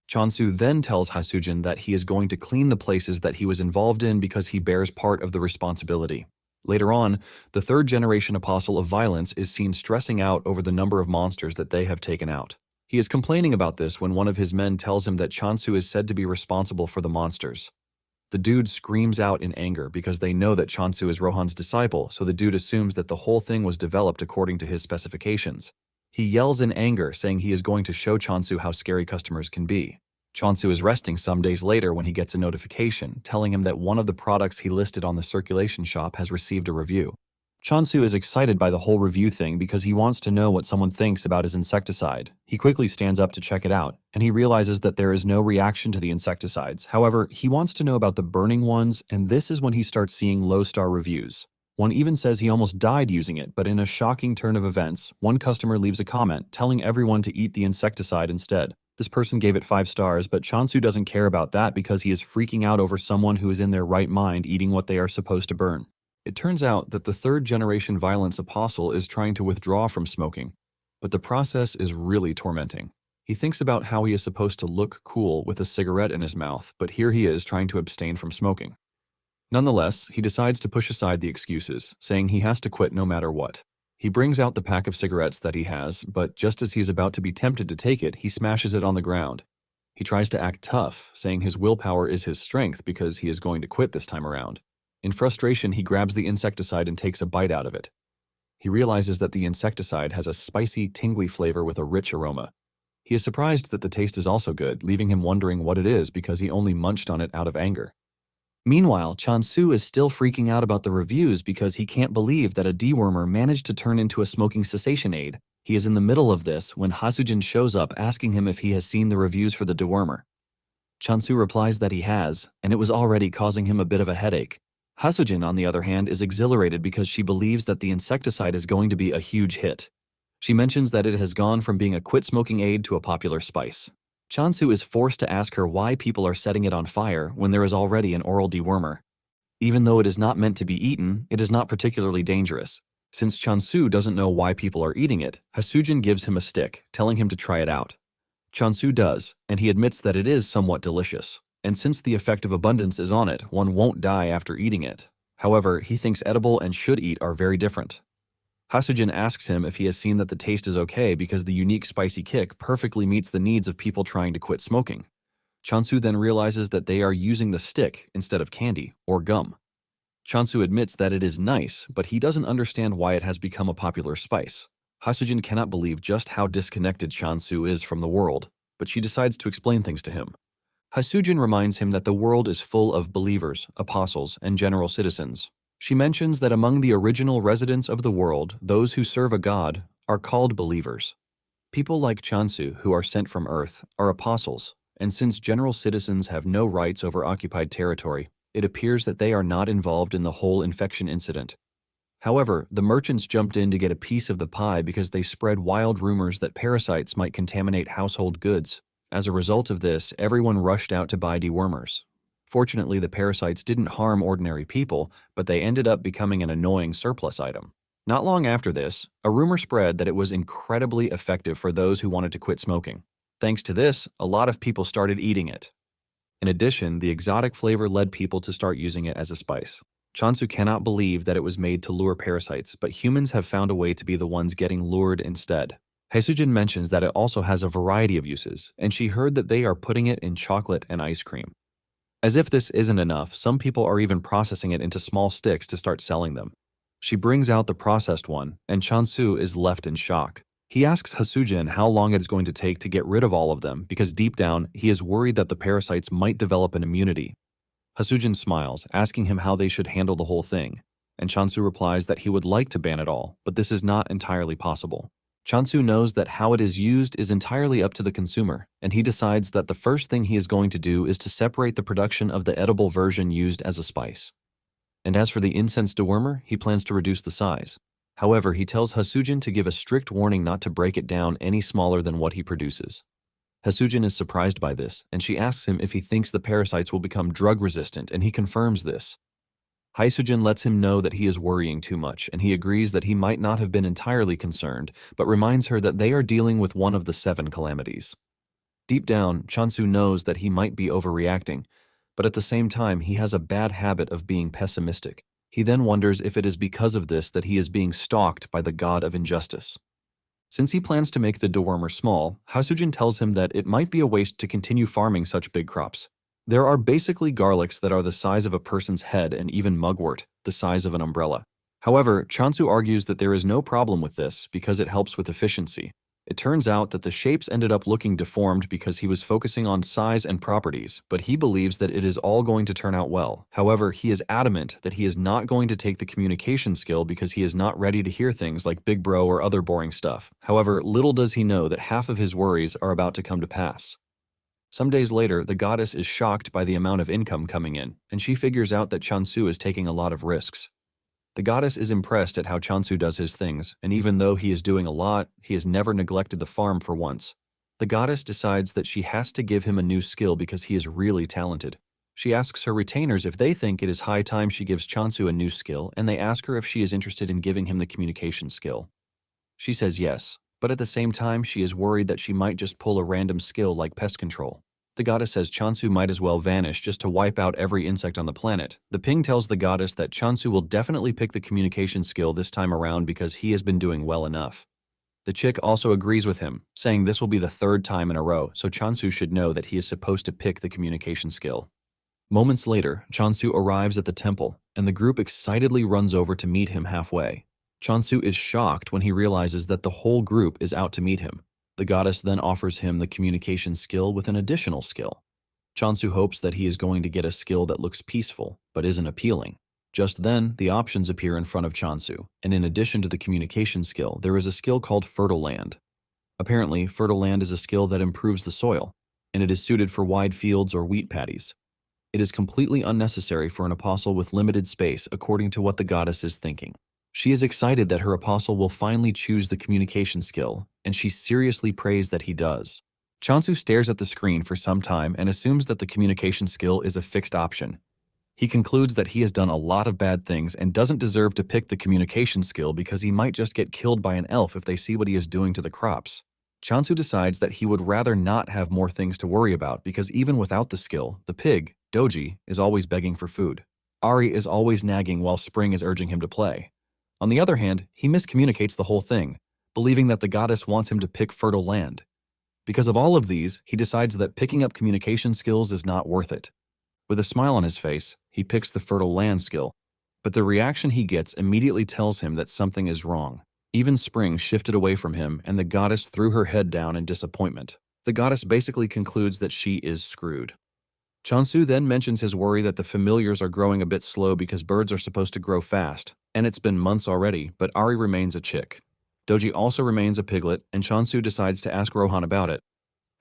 Chansu then tells Hasujin that he is going to clean the places that he was involved in because he bears part of the responsibility. Later on, the 3rd generation apostle of violence is seen stressing out over the number of monsters that they have taken out. He is complaining about this when one of his men tells him that Chansu is said to be responsible for the monsters. The dude screams out in anger because they know that Chansu is Rohan's disciple, so the dude assumes that the whole thing was developed according to his specifications. He yells in anger, saying he is going to show Chansu how scary customers can be. Chansu is resting some days later when he gets a notification telling him that one of the products he listed on the circulation shop has received a review. Chansu is excited by the whole review thing because he wants to know what someone thinks about his insecticide. He quickly stands up to check it out, and he realizes that there is no reaction to the insecticides. However, he wants to know about the burning ones, and this is when he starts seeing low-star reviews. One even says he almost died using it, but in a shocking turn of events, one customer leaves a comment telling everyone to eat the insecticide instead. This person gave it 5 stars, but Chansu doesn't care about that because he is freaking out over someone who is in their right mind eating what they are supposed to burn. It turns out that the 3rd generation violence apostle is trying to withdraw from smoking, but the process is really tormenting. He thinks about how he is supposed to look cool with a cigarette in his mouth, but here he is trying to abstain from smoking. Nonetheless, he decides to push aside the excuses, saying he has to quit no matter what. He brings out the pack of cigarettes that he has, but just as he's about to be tempted to take it, he smashes it on the ground. He tries to act tough, saying his willpower is his strength because he is going to quit this time around. In frustration, he grabs the insecticide and takes a bite out of it. He realizes that the insecticide has a spicy, tingly flavor with a rich aroma. He is surprised that the taste is also good, leaving him wondering what it is because he only munched on it out of anger. Meanwhile, Chansu is still freaking out about the reviews because he can't believe that a dewormer managed to turn into a smoking cessation aid. He is in the middle of this when Hasujin shows up asking him if he has seen the reviews for the dewormer. Chansu replies that he has, and it was already causing him a bit of a headache. Hasujin, on the other hand, is exhilarated because she believes that the insecticide is going to be a huge hit. She mentions that it has gone from being a quit-smoking aid to a popular spice. Chansu is forced to ask her why people are setting it on fire when there is already an oral dewormer. Even though it is not meant to be eaten, it is not particularly dangerous. Since Chansu doesn't know why people are eating it, Hasujin gives him a stick, telling him to try it out. Chansu does, and he admits that it is somewhat delicious. And since the effect of abundance is on it, one won't die after eating it. However, he thinks edible and should eat are very different. Hasujin asks him if he has seen that the taste is okay because the unique spicy kick perfectly meets the needs of people trying to quit smoking. Chansu then realizes that they are using the stick instead of candy or gum. Chansu admits that it is nice, but he doesn't understand why it has become a popular spice. Hasujin cannot believe just how disconnected Chansu is from the world, but she decides to explain things to him. Hasujin reminds him that the world is full of believers, apostles, and general citizens. She mentions that among the original residents of the world, those who serve a god are called believers. People like Chansu, who are sent from Earth, are apostles, and since general citizens have no rights over occupied territory, it appears that they are not involved in the whole infection incident. However, the merchants jumped in to get a piece of the pie because they spread wild rumors that parasites might contaminate household goods. As a result of this, everyone rushed out to buy dewormers. Fortunately, the parasites didn't harm ordinary people, but they ended up becoming an annoying surplus item. Not long after this, a rumor spread that it was incredibly effective for those who wanted to quit smoking. Thanks to this, a lot of people started eating it. In addition, the exotic flavor led people to start using it as a spice. Chansu cannot believe that it was made to lure parasites, but humans have found a way to be the ones getting lured instead. Haesujin mentions that it also has a variety of uses, and she heard that they are putting it in chocolate and ice cream. As if this isn't enough, some people are even processing it into small sticks to start selling them. She brings out the processed one, and Chansu is left in shock. He asks Haesujin how long it is going to take to get rid of all of them because deep down, he is worried that the parasites might develop an immunity. Haesujin smiles, asking him how they should handle the whole thing, and Chansu replies that he would like to ban it all, but this is not entirely possible. Chansu knows that how it is used is entirely up to the consumer, and he decides that the first thing he is going to do is to separate the production of the edible version used as a spice. And as for the incense dewormer, he plans to reduce the size. However, he tells Haesujin to give a strict warning not to break it down any smaller than what he produces. Haesujin is surprised by this, and she asks him if he thinks the parasites will become drug-resistant, and he confirms this. Haesujin lets him know that he is worrying too much, and he agrees that he might not have been entirely concerned, but reminds her that they are dealing with one of the 7 calamities. Deep down, Chansu knows that he might be overreacting, but at the same time, he has a bad habit of being pessimistic. He then wonders if it is because of this that he is being stalked by the god of injustice. Since he plans to make the dewormer small, Haesujin tells him that it might be a waste to continue farming such big crops. There are basically garlics that are the size of a person's head and even mugwort, the size of an umbrella. However, Chansu argues that there is no problem with this because it helps with efficiency. It turns out that the shapes ended up looking deformed because he was focusing on size and properties, but he believes that it is all going to turn out well. However, he is adamant that he is not going to take the communication skill because he is not ready to hear things like Big Bro or other boring stuff. However, little does he know that half of his worries are about to come to pass. Some days later, the goddess is shocked by the amount of income coming in, and she figures out that Chansu is taking a lot of risks. The goddess is impressed at how Chansu does his things, and even though he is doing a lot, he has never neglected the farm for once. The goddess decides that she has to give him a new skill because he is really talented. She asks her retainers if they think it is high time she gives Chansu a new skill, and they ask her if she is interested in giving him the communication skill. She says yes, but at the same time she is worried that she might just pull a random skill like pest control. The goddess says Chansu might as well vanish just to wipe out every insect on the planet. The ping tells the goddess that Chansu will definitely pick the communication skill this time around because he has been doing well enough. The chick also agrees with him, saying this will be the 3rd time in a row, so Chansu should know that he is supposed to pick the communication skill. Moments later, Chansu arrives at the temple, and the group excitedly runs over to meet him halfway. Chansu is shocked when he realizes that the whole group is out to meet him. The goddess then offers him the communication skill with an additional skill. Chansu hopes that he is going to get a skill that looks peaceful, but isn't appealing. Just then, the options appear in front of Chansu, and in addition to the communication skill, there is a skill called Fertile Land. Apparently, Fertile Land is a skill that improves the soil, and it is suited for wide fields or wheat paddies. It is completely unnecessary for an apostle with limited space according to what the goddess is thinking. She is excited that her apostle will finally choose the communication skill, and she seriously prays that he does. Chansu stares at the screen for some time and assumes that the communication skill is a fixed option. He concludes that he has done a lot of bad things and doesn't deserve to pick the communication skill because he might just get killed by an elf if they see what he is doing to the crops. Chansu decides that he would rather not have more things to worry about because even without the skill, the pig, Doji, is always begging for food. Ari is always nagging while Spring is urging him to play. On the other hand, he miscommunicates the whole thing, believing that the goddess wants him to pick Fertile Land. Because of all of these, he decides that picking up communication skills is not worth it. With a smile on his face, he picks the Fertile Land skill, but the reaction he gets immediately tells him that something is wrong. Even Spring shifted away from him, and the goddess threw her head down in disappointment. The goddess basically concludes that she is screwed. Chansu then mentions his worry that the familiars are growing a bit slow because birds are supposed to grow fast, and it's been months already, but Ari remains a chick. Doji also remains a piglet, and Chansu decides to ask Rohan about it.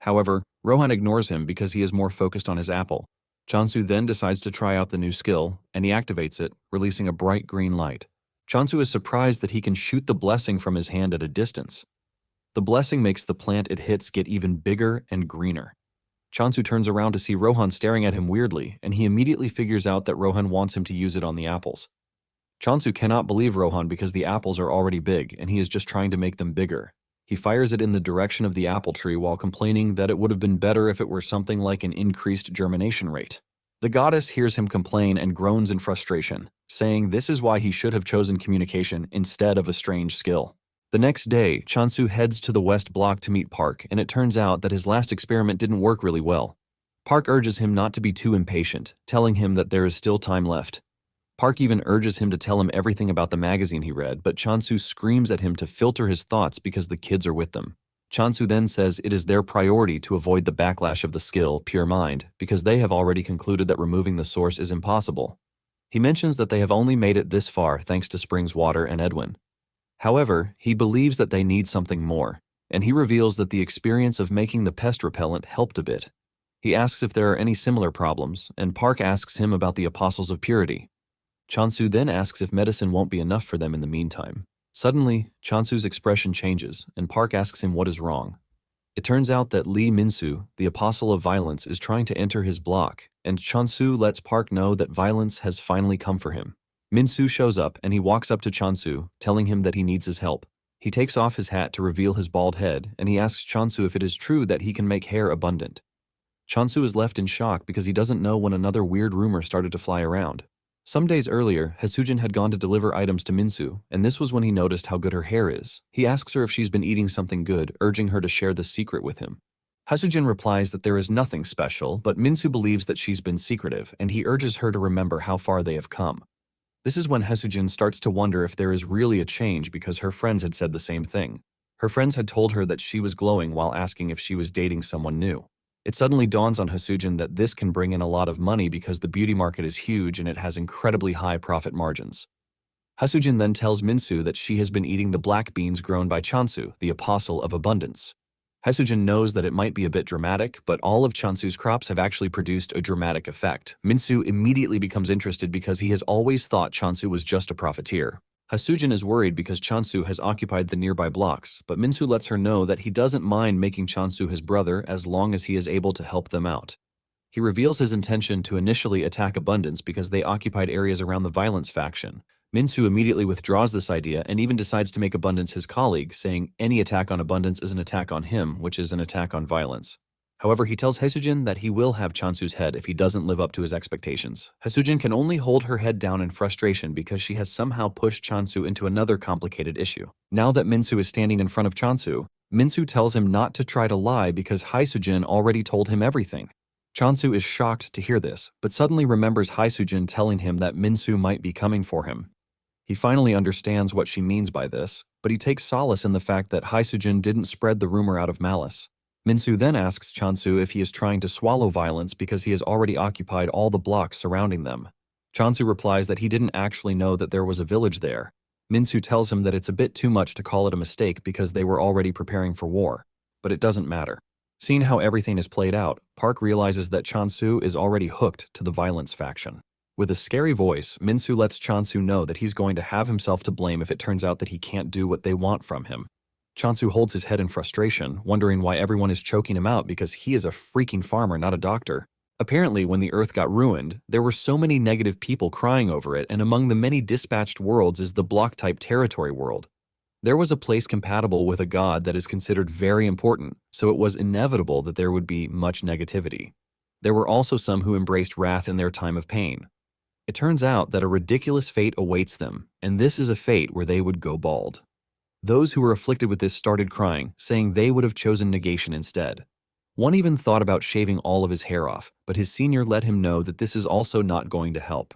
However, Rohan ignores him because he is more focused on his apple. Chansu then decides to try out the new skill, and he activates it, releasing a bright green light. Chansu is surprised that he can shoot the blessing from his hand at a distance. The blessing makes the plant it hits get even bigger and greener. Chansu turns around to see Rohan staring at him weirdly, and he immediately figures out that Rohan wants him to use it on the apples. Chansu cannot believe Rohan because the apples are already big and he is just trying to make them bigger. He fires it in the direction of the apple tree while complaining that it would have been better if it were something like an increased germination rate. The goddess hears him complain and groans in frustration, saying this is why he should have chosen communication instead of a strange skill. The next day, Chansu heads to the West Block to meet Park, and it turns out that his last experiment didn't work really well. Park urges him not to be too impatient, telling him that there is still time left. Park even urges him to tell him everything about the magazine he read, but Chansu screams at him to filter his thoughts because the kids are with them. Chansu then says it is their priority to avoid the backlash of the skill, Pure Mind, because they have already concluded that removing the source is impossible. He mentions that they have only made it this far thanks to Spring's Water and Edwin. However, he believes that they need something more, and he reveals that the experience of making the pest repellent helped a bit. He asks if there are any similar problems, and Park asks him about the Apostles of Purity. Chansu then asks if medicine won't be enough for them in the meantime. Suddenly, Chansu's expression changes, and Park asks him what is wrong. It turns out that Lee Minsu, the Apostle of Violence, is trying to enter his block, and Chansu lets Park know that violence has finally come for him. Minsu shows up, and he walks up to Chansu, telling him that he needs his help. He takes off his hat to reveal his bald head, and he asks Chansu if it is true that he can make hair abundant. Chansu is left in shock because he doesn't know when another weird rumor started to fly around. Some days earlier, Hasujin had gone to deliver items to Minsu, and this was when he noticed how good her hair is. He asks her if she's been eating something good, urging her to share the secret with him. Hasujin replies that there is nothing special, but Minsu believes that she's been secretive, and he urges her to remember how far they have come. This is when Hasujin starts to wonder if there is really a change because her friends had said the same thing. Her friends had told her that she was glowing while asking if she was dating someone new. It suddenly dawns on Hasujin that this can bring in a lot of money because the beauty market is huge and it has incredibly high profit margins. Hasujin then tells Minsu that she has been eating the black beans grown by Chansu, the Apostle of Abundance. Hasujin knows that it might be a bit dramatic, but all of Chansu's crops have actually produced a dramatic effect. Minsu immediately becomes interested because he has always thought Chansu was just a profiteer. Hasujin is worried because Chansu has occupied the nearby blocks, but Minsu lets her know that he doesn't mind making Chansu his brother as long as he is able to help them out. He reveals his intention to initially attack Abundance because they occupied areas around the Violence faction. Minsu immediately withdraws this idea and even decides to make Abundance his colleague, saying any attack on Abundance is an attack on him, which is an attack on Violence. However, he tells Hasujin that he will have Chansu's head if he doesn't live up to his expectations. Hasujin can only hold her head down in frustration because she has somehow pushed Chansu into another complicated issue. Now that Minsu is standing in front of Chansu, Minsu tells him not to try to lie because Hasujin already told him everything. Chansu is shocked to hear this, but suddenly remembers Hasujin telling him that Minsu might be coming for him. He finally understands what she means by this, but he takes solace in the fact that Hasujin didn't spread the rumor out of malice. Minsu then asks Chansu if he is trying to swallow Violence because he has already occupied all the blocks surrounding them. Chansu replies that he didn't actually know that there was a village there. Minsu tells him that it's a bit too much to call it a mistake because they were already preparing for war, but it doesn't matter. Seeing how everything is played out, Park realizes that Chansu is already hooked to the Violence faction. With a scary voice, Minsu lets Chansu know that he's going to have himself to blame if it turns out that he can't do what they want from him. Chansu holds his head in frustration, wondering why everyone is choking him out because he is a freaking farmer, not a doctor. Apparently, when the Earth got ruined, there were so many negative people crying over it, and among the many dispatched worlds is the block-type territory world. There was a place compatible with a god that is considered very important, so it was inevitable that there would be much negativity. There were also some who embraced wrath in their time of pain. It turns out that a ridiculous fate awaits them, and this is a fate where they would go bald. Those who were afflicted with this started crying, saying they would have chosen negation instead. One even thought about shaving all of his hair off, but his senior let him know that this is also not going to help.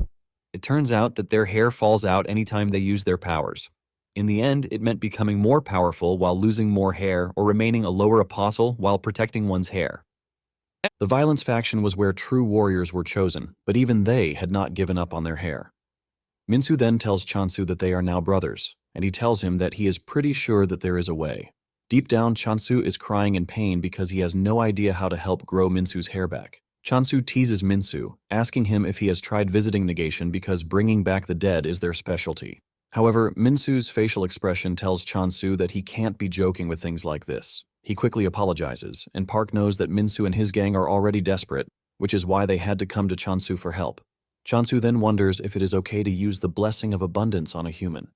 It turns out that their hair falls out anytime they use their powers. In the end, it meant becoming more powerful while losing more hair or remaining a lower apostle while protecting one's hair. The Violence faction was where true warriors were chosen, but even they had not given up on their hair. Minsu then tells Chansu that they are now brothers, and he tells him that he is pretty sure that there is a way. Deep down, Chansu is crying in pain because he has no idea how to help grow Minsu's hair back. Chansu teases Minsu, asking him if he has tried visiting negation because bringing back the dead is their specialty. However, Minsu's facial expression tells Chansu that he can't be joking with things like this. He quickly apologizes, and Park knows that Minsu and his gang are already desperate, which is why they had to come to Chansu for help. Chansu then wonders if it is okay to use the blessing of abundance on a human.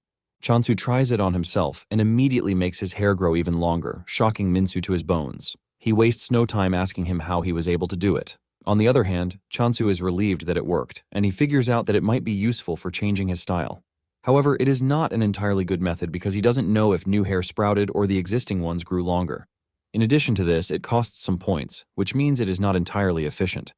Chansu tries it on himself and immediately makes his hair grow even longer, shocking Minsu to his bones. He wastes no time asking him how he was able to do it. On the other hand, Chansu is relieved that it worked, and he figures out that it might be useful for changing his style. However, it is not an entirely good method because he doesn't know if new hair sprouted or the existing ones grew longer. In addition to this, it costs some points, which means it is not entirely efficient.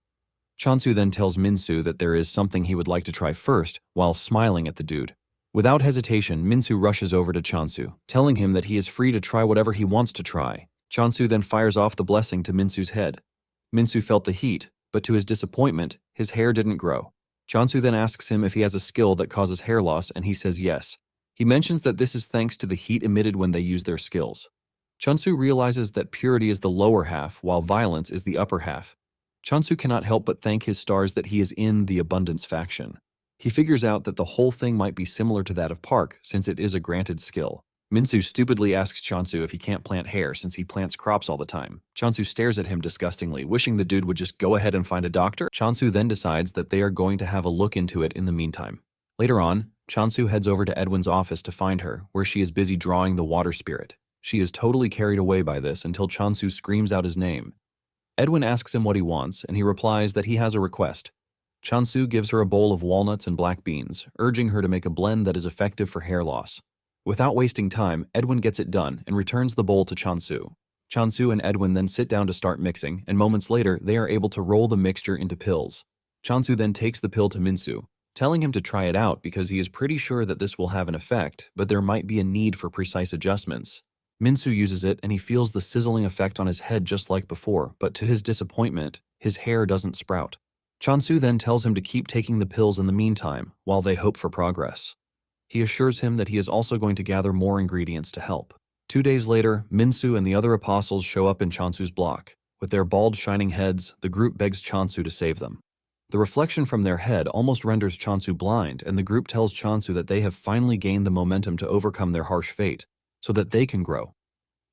Chansu then tells Minsu that there is something he would like to try first, while smiling at the dude. Without hesitation, Minsu rushes over to Chansu, telling him that he is free to try whatever he wants to try. Chansu then fires off the blessing to Minsu's head. Minsu felt the heat, but to his disappointment, his hair didn't grow. Chansu then asks him if he has a skill that causes hair loss, and he says yes. He mentions that this is thanks to the heat emitted when they use their skills. Chansu realizes that purity is the lower half, while violence is the upper half. Chansu cannot help but thank his stars that he is in the abundance faction. He figures out that the whole thing might be similar to that of Park, since it is a granted skill. Minsu stupidly asks Chansu if he can't plant hair since he plants crops all the time. Chansu stares at him disgustingly, wishing the dude would just go ahead and find a doctor. Chansu then decides that they are going to have a look into it in the meantime. Later on, Chansu heads over to Edwin's office to find her, where she is busy drawing the water spirit. She is totally carried away by this until Chansu screams out his name. Edwin asks him what he wants, and he replies that he has a request. Chansu gives her a bowl of walnuts and black beans, urging her to make a blend that is effective for hair loss. Without wasting time, Edwin gets it done and returns the bowl to Chansu. Chansu and Edwin then sit down to start mixing, and moments later, they are able to roll the mixture into pills. Chansu then takes the pill to Minsu, telling him to try it out because he is pretty sure that this will have an effect, but there might be a need for precise adjustments. Minsu uses it and he feels the sizzling effect on his head just like before, but to his disappointment, his hair doesn't sprout. Chansu then tells him to keep taking the pills in the meantime, while they hope for progress. He assures him that he is also going to gather more ingredients to help. 2 days later, Minsu and the other apostles show up in Chansu's block. With their bald, shining heads, the group begs Chansu to save them. The reflection from their head almost renders Chansu blind, and the group tells Chansu that they have finally gained the momentum to overcome their harsh fate, so that they can grow.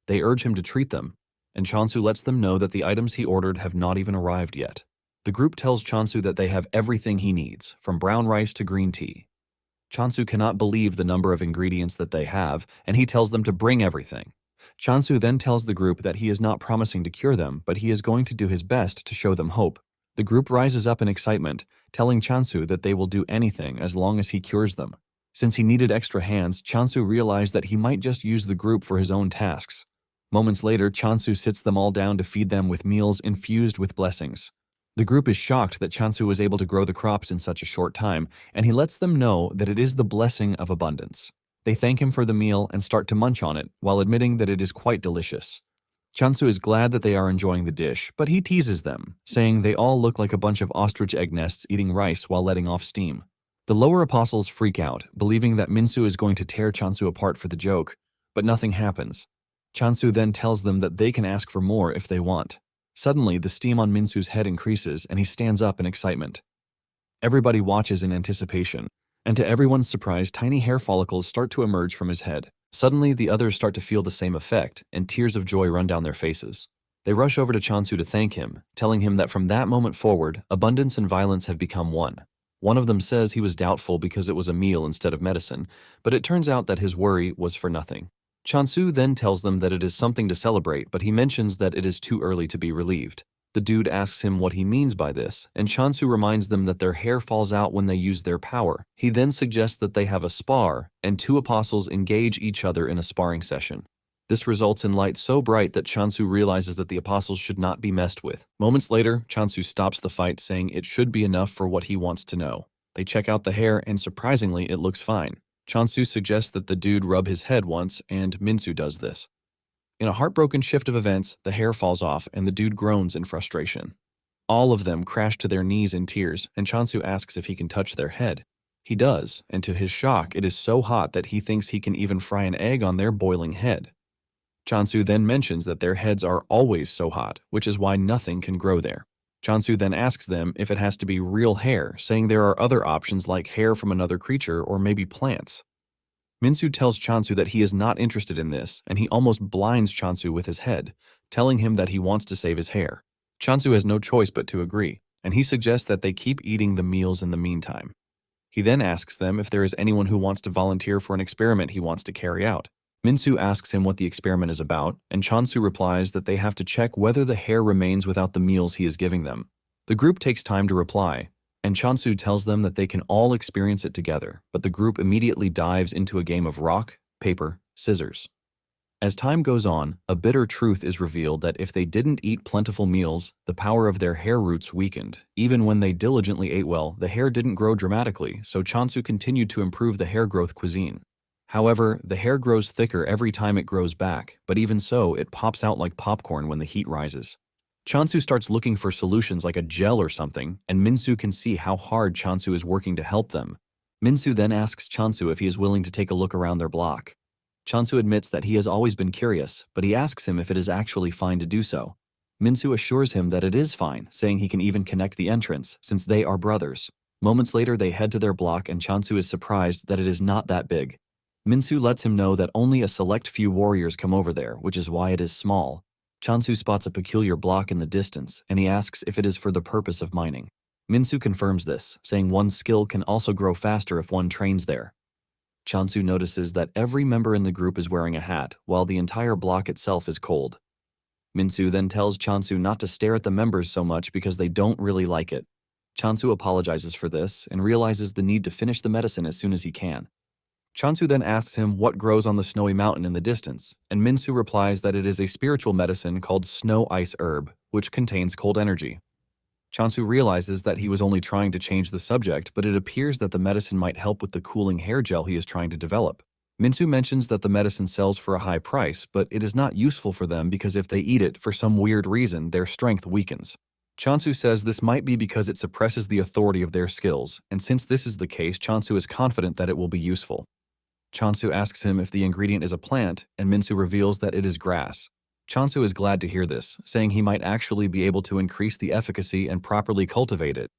They urge him to treat them, and Chansu lets them know that the items he ordered have not even arrived yet. The group tells Chansu that they have everything he needs, from brown rice to green tea. Chansu cannot believe the number of ingredients that they have, and he tells them to bring everything. Chansu then tells the group that he is not promising to cure them, but he is going to do his best to show them hope. The group rises up in excitement, telling Chansu that they will do anything as long as he cures them. Since he needed extra hands, Chansu realized that he might just use the group for his own tasks. Moments later, Chansu sits them all down to feed them with meals infused with blessings. The group is shocked that Chansu was able to grow the crops in such a short time, and he lets them know that it is the blessing of abundance. They thank him for the meal and start to munch on it, while admitting that it is quite delicious. Chansu is glad that they are enjoying the dish, but he teases them, saying they all look like a bunch of ostrich egg nests eating rice while letting off steam. The lower apostles freak out, believing that Minsu is going to tear Chansu apart for the joke, but nothing happens. Chansu then tells them that they can ask for more if they want. Suddenly, the steam on Minsu's head increases, and he stands up in excitement. Everybody watches in anticipation, and to everyone's surprise, tiny hair follicles start to emerge from his head. Suddenly, the others start to feel the same effect, and tears of joy run down their faces. They rush over to Chansu to thank him, telling him that from that moment forward, abundance and violence have become one. One of them says he was doubtful because it was a meal instead of medicine, but it turns out that his worry was for nothing. Chansu then tells them that it is something to celebrate, but he mentions that it is too early to be relieved. The dude asks him what he means by this, and Chansu reminds them that their hair falls out when they use their power. He then suggests that they have a spar, and 2 apostles engage each other in a sparring session. This results in light so bright that Chansu realizes that the apostles should not be messed with. Moments later, Chansu stops the fight, saying it should be enough for what he wants to know. They check out the hair, and surprisingly, it looks fine. Chansu suggests that the dude rub his head once, and Minsu does this. In a heartbroken shift of events, the hair falls off, and the dude groans in frustration. All of them crash to their knees in tears, and Chansu asks if he can touch their head. He does, and to his shock, it is so hot that he thinks he can even fry an egg on their boiling head. Chansu then mentions that their heads are always so hot, which is why nothing can grow there. Chansu then asks them if it has to be real hair, saying there are other options like hair from another creature or maybe plants. Minsu tells Chansu that he is not interested in this, and he almost blinds Chansu with his head, telling him that he wants to save his hair. Chansu has no choice but to agree. and he suggests that they keep eating the meals in the meantime. He then asks them if there is anyone who wants to volunteer for an experiment he wants to carry out. Minsu asks him what the experiment is about, and Chansu replies that they have to check whether the hair remains without the meals he is giving them. The group takes time to reply, and Chansu tells them that they can all experience it together, but the group immediately dives into a game of rock, paper, scissors. As time goes on, a bitter truth is revealed that if they didn't eat plentiful meals, the power of their hair roots weakened. Even when they diligently ate well, the hair didn't grow dramatically, so Chansu continued to improve the hair growth cuisine. However, the hair grows thicker every time it grows back, but even so, it pops out like popcorn when the heat rises. Chansu starts looking for solutions like a gel or something, and Minsu can see how hard Chansu is working to help them. Minsu then asks Chansu if he is willing to take a look around their block. Chansu admits that he has always been curious, but he asks him if it is actually fine to do so. Minsu assures him that it is fine, saying he can even connect the entrance, since they are brothers. Moments later, they head to their block and Chansu is surprised that it is not that big. Minsu lets him know that only a select few warriors come over there, which is why it is small. Chansu spots a peculiar block in the distance, and he asks if it is for the purpose of mining. Minsu confirms this, saying one's skill can also grow faster if one trains there. Chansu notices that every member in the group is wearing a hat, while the entire block itself is cold. Minsu then tells Chansu not to stare at the members so much because they don't really like it. Chansu apologizes for this and realizes the need to finish the medicine as soon as he can. Chansu then asks him what grows on the snowy mountain in the distance, and Minsu replies that it is a spiritual medicine called Snow Ice Herb, which contains cold energy. Chansu realizes that he was only trying to change the subject, but it appears that the medicine might help with the cooling hair gel he is trying to develop. Minsu mentions that the medicine sells for a high price, but it is not useful for them because if they eat it, for some weird reason, their strength weakens. Chansu says this might be because it suppresses the authority of their skills, and since this is the case, Chansu is confident that it will be useful. Chansu asks him if the ingredient is a plant, and Minsu reveals that it is grass. Chansu is glad to hear this, saying he might actually be able to increase the efficacy and properly cultivate it.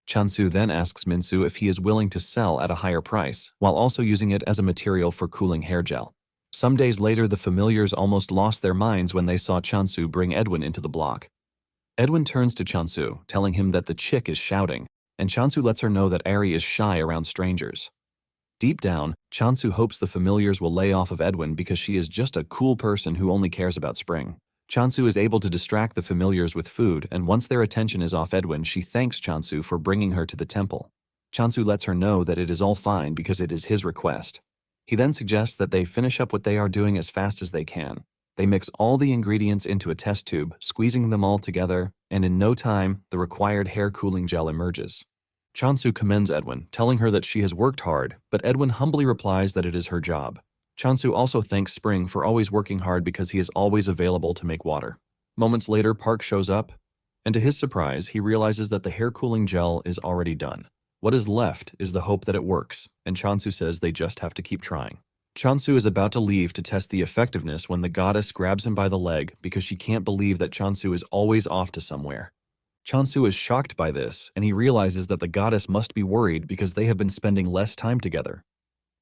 Chansu then asks Minsu if he is willing to sell at a higher price, while also using it as a material for cooling hair gel. Some days later, the familiars almost lost their minds when they saw Chansu bring Edwin into the block. Edwin turns to Chansu, telling him that the chick is shouting, and Chansu lets her know that Ari is shy around strangers. Deep down, Chansu hopes the familiars will lay off of Edwin because she is just a cool person who only cares about spring. Chansu is able to distract the familiars with food, and once their attention is off Edwin, she thanks Chansu for bringing her to the temple. Chansu lets her know that it is all fine because it is his request. He then suggests that they finish up what they are doing as fast as they can. They mix all the ingredients into a test tube, squeezing them all together, and in no time, the required hair cooling gel emerges. Chansu commends Edwin, telling her that she has worked hard, but Edwin humbly replies that it is her job. Chansu also thanks Spring for always working hard because he is always available to make water. Moments later, Park shows up, and to his surprise, he realizes that the hair cooling gel is already done. What is left is the hope that it works, and Chansu says they just have to keep trying. Chansu is about to leave to test the effectiveness when the goddess grabs him by the leg because she can't believe that Chansu is always off to somewhere. Chansu is shocked by this, and he realizes that the goddess must be worried because they have been spending less time together.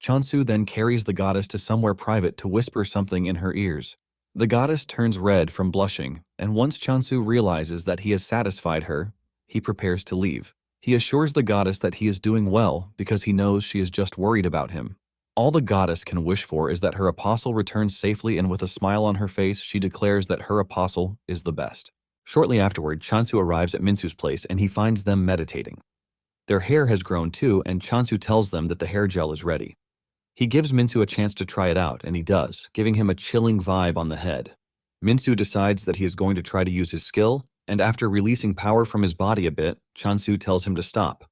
Chansu then carries the goddess to somewhere private to whisper something in her ears. The goddess turns red from blushing, and once Chansu realizes that he has satisfied her, he prepares to leave. He assures the goddess that he is doing well because he knows she is just worried about him. All the goddess can wish for is that her apostle returns safely, and with a smile on her face, she declares that her apostle is the best. Shortly afterward, Chansu arrives at Minsu's place and he finds them meditating. Their hair has grown too, and Chansu tells them that the hair gel is ready. He gives Minsu a chance to try it out, and he does, giving him a chilling vibe on the head. Minsu decides that he is going to try to use his skill, and after releasing power from his body a bit, Chansu tells him to stop.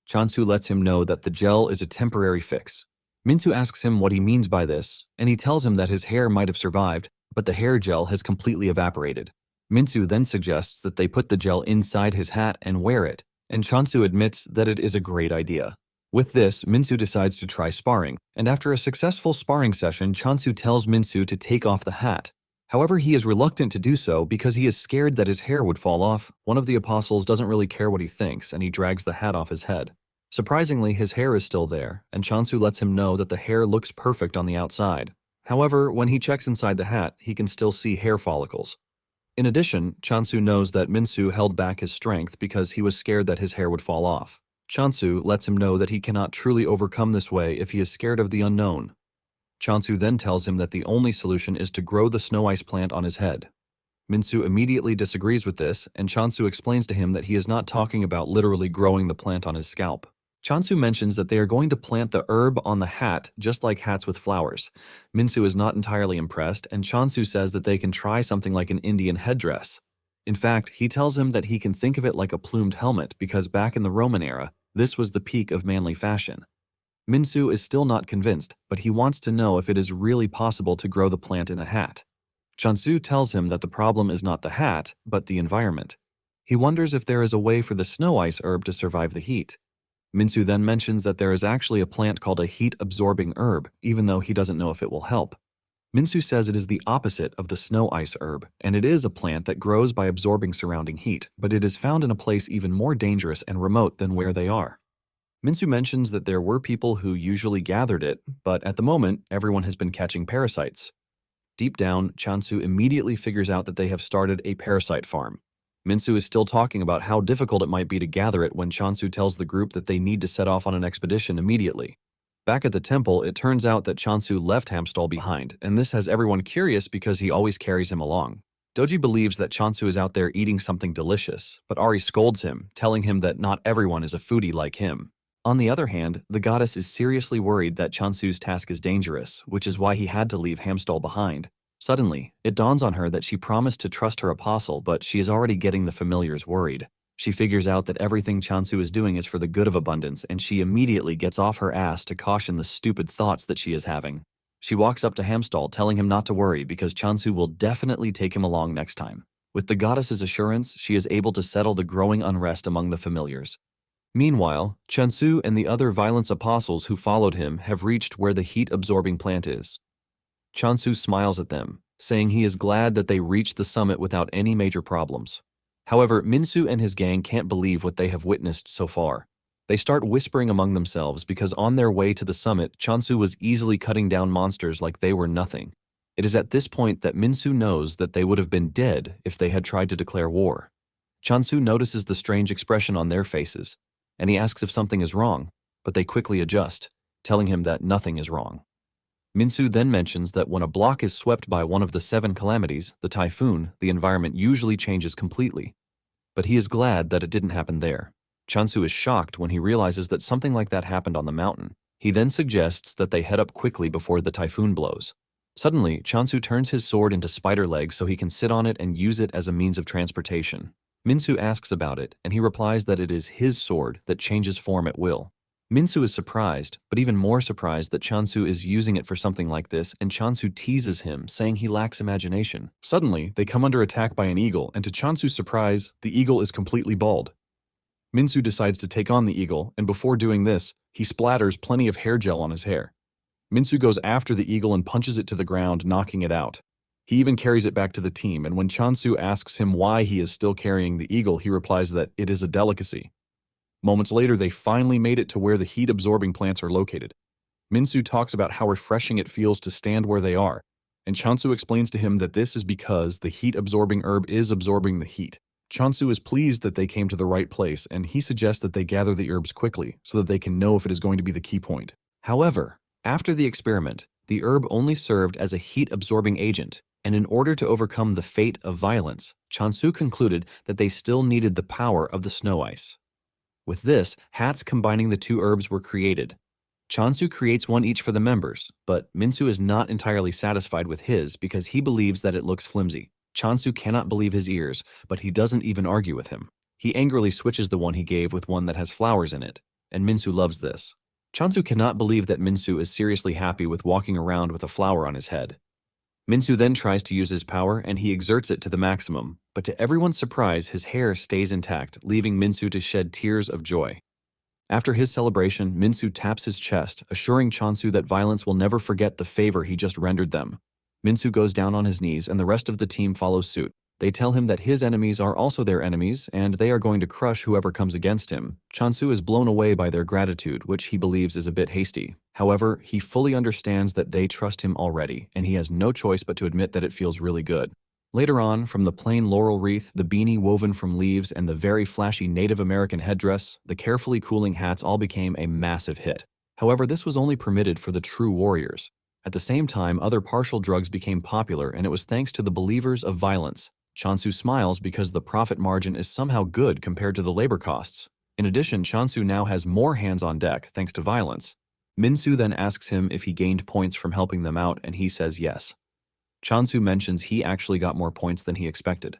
Chansu lets him know that the gel is a temporary fix. Minsu asks him what he means by this, and he tells him that his hair might have survived, but the hair gel has completely evaporated. Minsu then suggests that they put the gel inside his hat and wear it, and Chansu admits that it is a great idea. With this, Minsu decides to try sparring, and after a successful sparring session, Chansu tells Minsu to take off the hat. However, he is reluctant to do so because he is scared that his hair would fall off. One of the apostles doesn't really care what he thinks, and he drags the hat off his head. Surprisingly, his hair is still there, and Chansu lets him know that the hair looks perfect on the outside. However, when he checks inside the hat, he can still see hair follicles. In addition, Chansu knows that Minsu held back his strength because he was scared that his hair would fall off. Chansu lets him know that he cannot truly overcome this way if he is scared of the unknown. Chansu then tells him that the only solution is to grow the snow ice plant on his head. Minsu immediately disagrees with this, and Chansu explains to him that he is not talking about literally growing the plant on his scalp. Chansu mentions that they are going to plant the herb on the hat just like hats with flowers. Minsu is not entirely impressed, and Chansu says that they can try something like an Indian headdress. In fact, he tells him that he can think of it like a plumed helmet because back in the Roman era, this was the peak of manly fashion. Minsu is still not convinced, but he wants to know if it is really possible to grow the plant in a hat. Chansu tells him that the problem is not the hat, but the environment. He wonders if there is a way for the snow ice herb to survive the heat. Minsu then mentions that there is actually a plant called a heat-absorbing herb, even though he doesn't know if it will help. Minsu says it is the opposite of the snow ice herb, and it is a plant that grows by absorbing surrounding heat, but it is found in a place even more dangerous and remote than where they are. Minsu mentions that there were people who usually gathered it, but at the moment, everyone has been catching parasites. Deep down, Chansu immediately figures out that they have started a parasite farm. Minsu is still talking about how difficult it might be to gather it when Chansu tells the group that they need to set off on an expedition immediately. Back at the temple, it turns out that Chansu left Hamstall behind, and this has everyone curious because he always carries him along. Doji believes that Chansu is out there eating something delicious, but Ari scolds him, telling him that not everyone is a foodie like him. On the other hand, the goddess is seriously worried that Chansu's task is dangerous, which is why he had to leave Hamstall behind. Suddenly, it dawns on her that she promised to trust her apostle, but she is already getting the familiars worried. She figures out that everything Chansu is doing is for the good of abundance, and she immediately gets off her ass to caution the stupid thoughts that she is having. She walks up to Hamstall, telling him not to worry because Chansu will definitely take him along next time. With the goddess's assurance, she is able to settle the growing unrest among the familiars. Meanwhile, Chansu and the other violence apostles who followed him have reached where the heat-absorbing plant is. Chansu smiles at them, saying he is glad that they reached the summit without any major problems. However, Minsu and his gang can't believe what they have witnessed so far. They start whispering among themselves because on their way to the summit, Chansu was easily cutting down monsters like they were nothing. It is at this point that Minsu knows that they would have been dead if they had tried to declare war. Chansu notices the strange expression on their faces, and he asks if something is wrong, but they quickly adjust, telling him that nothing is wrong. Minsu then mentions that when a block is swept by one of the 7 calamities, the typhoon, the environment usually changes completely. But he is glad that it didn't happen there. Chansu is shocked when he realizes that something like that happened on the mountain. He then suggests that they head up quickly before the typhoon blows. Suddenly, Chansu turns his sword into spider legs so he can sit on it and use it as a means of transportation. Minsu asks about it, and he replies that it is his sword that changes form at will. Minsu is surprised, but even more surprised that Chansu is using it for something like this, and Chansu teases him, saying he lacks imagination. Suddenly, they come under attack by an eagle, and to Chansu's surprise, the eagle is completely bald. Minsu decides to take on the eagle, and before doing this, he splatters plenty of hair gel on his hair. Minsu goes after the eagle and punches it to the ground, knocking it out. He even carries it back to the team, and when Chansu asks him why he is still carrying the eagle, he replies that it is a delicacy. Moments later, they finally made it to where the heat-absorbing plants are located. Minsu talks about how refreshing it feels to stand where they are, and Chansu explains to him that this is because the heat-absorbing herb is absorbing the heat. Chansu is pleased that they came to the right place, and he suggests that they gather the herbs quickly so that they can know if it is going to be the key point. However, after the experiment, the herb only served as a heat-absorbing agent, and in order to overcome the fate of violence, Chansu concluded that they still needed the power of the snow ice. With this, hats combining the 2 herbs were created. Chansu creates one each for the members, but Minsu is not entirely satisfied with his because he believes that it looks flimsy. Chansu cannot believe his ears, but he doesn't even argue with him. He angrily switches the one he gave with one that has flowers in it, and Minsu loves this. Chansu cannot believe that Minsu is seriously happy with walking around with a flower on his head. Minsu then tries to use his power and he exerts it to the maximum, but to everyone's surprise, his hair stays intact, leaving Minsu to shed tears of joy. After his celebration, Minsu taps his chest, assuring Chansu that violence will never forget the favor he just rendered them. Minsu goes down on his knees and the rest of the team follows suit. They tell him that his enemies are also their enemies and they are going to crush whoever comes against him. Chansu is blown away by their gratitude, which he believes is a bit hasty. However, he fully understands that they trust him already, and he has no choice but to admit that it feels really good. Later on, from the plain laurel wreath, the beanie woven from leaves, and the very flashy Native American headdress, the carefully cooling hats all became a massive hit. However, this was only permitted for the true warriors. At the same time, other partial drugs became popular, and it was thanks to the believers of violence. Chansu smiles because the profit margin is somehow good compared to the labor costs. In addition, Chansu now has more hands on deck thanks to violence. Minsu then asks him if he gained points from helping them out, and he says yes. Chansu mentions he actually got more points than he expected.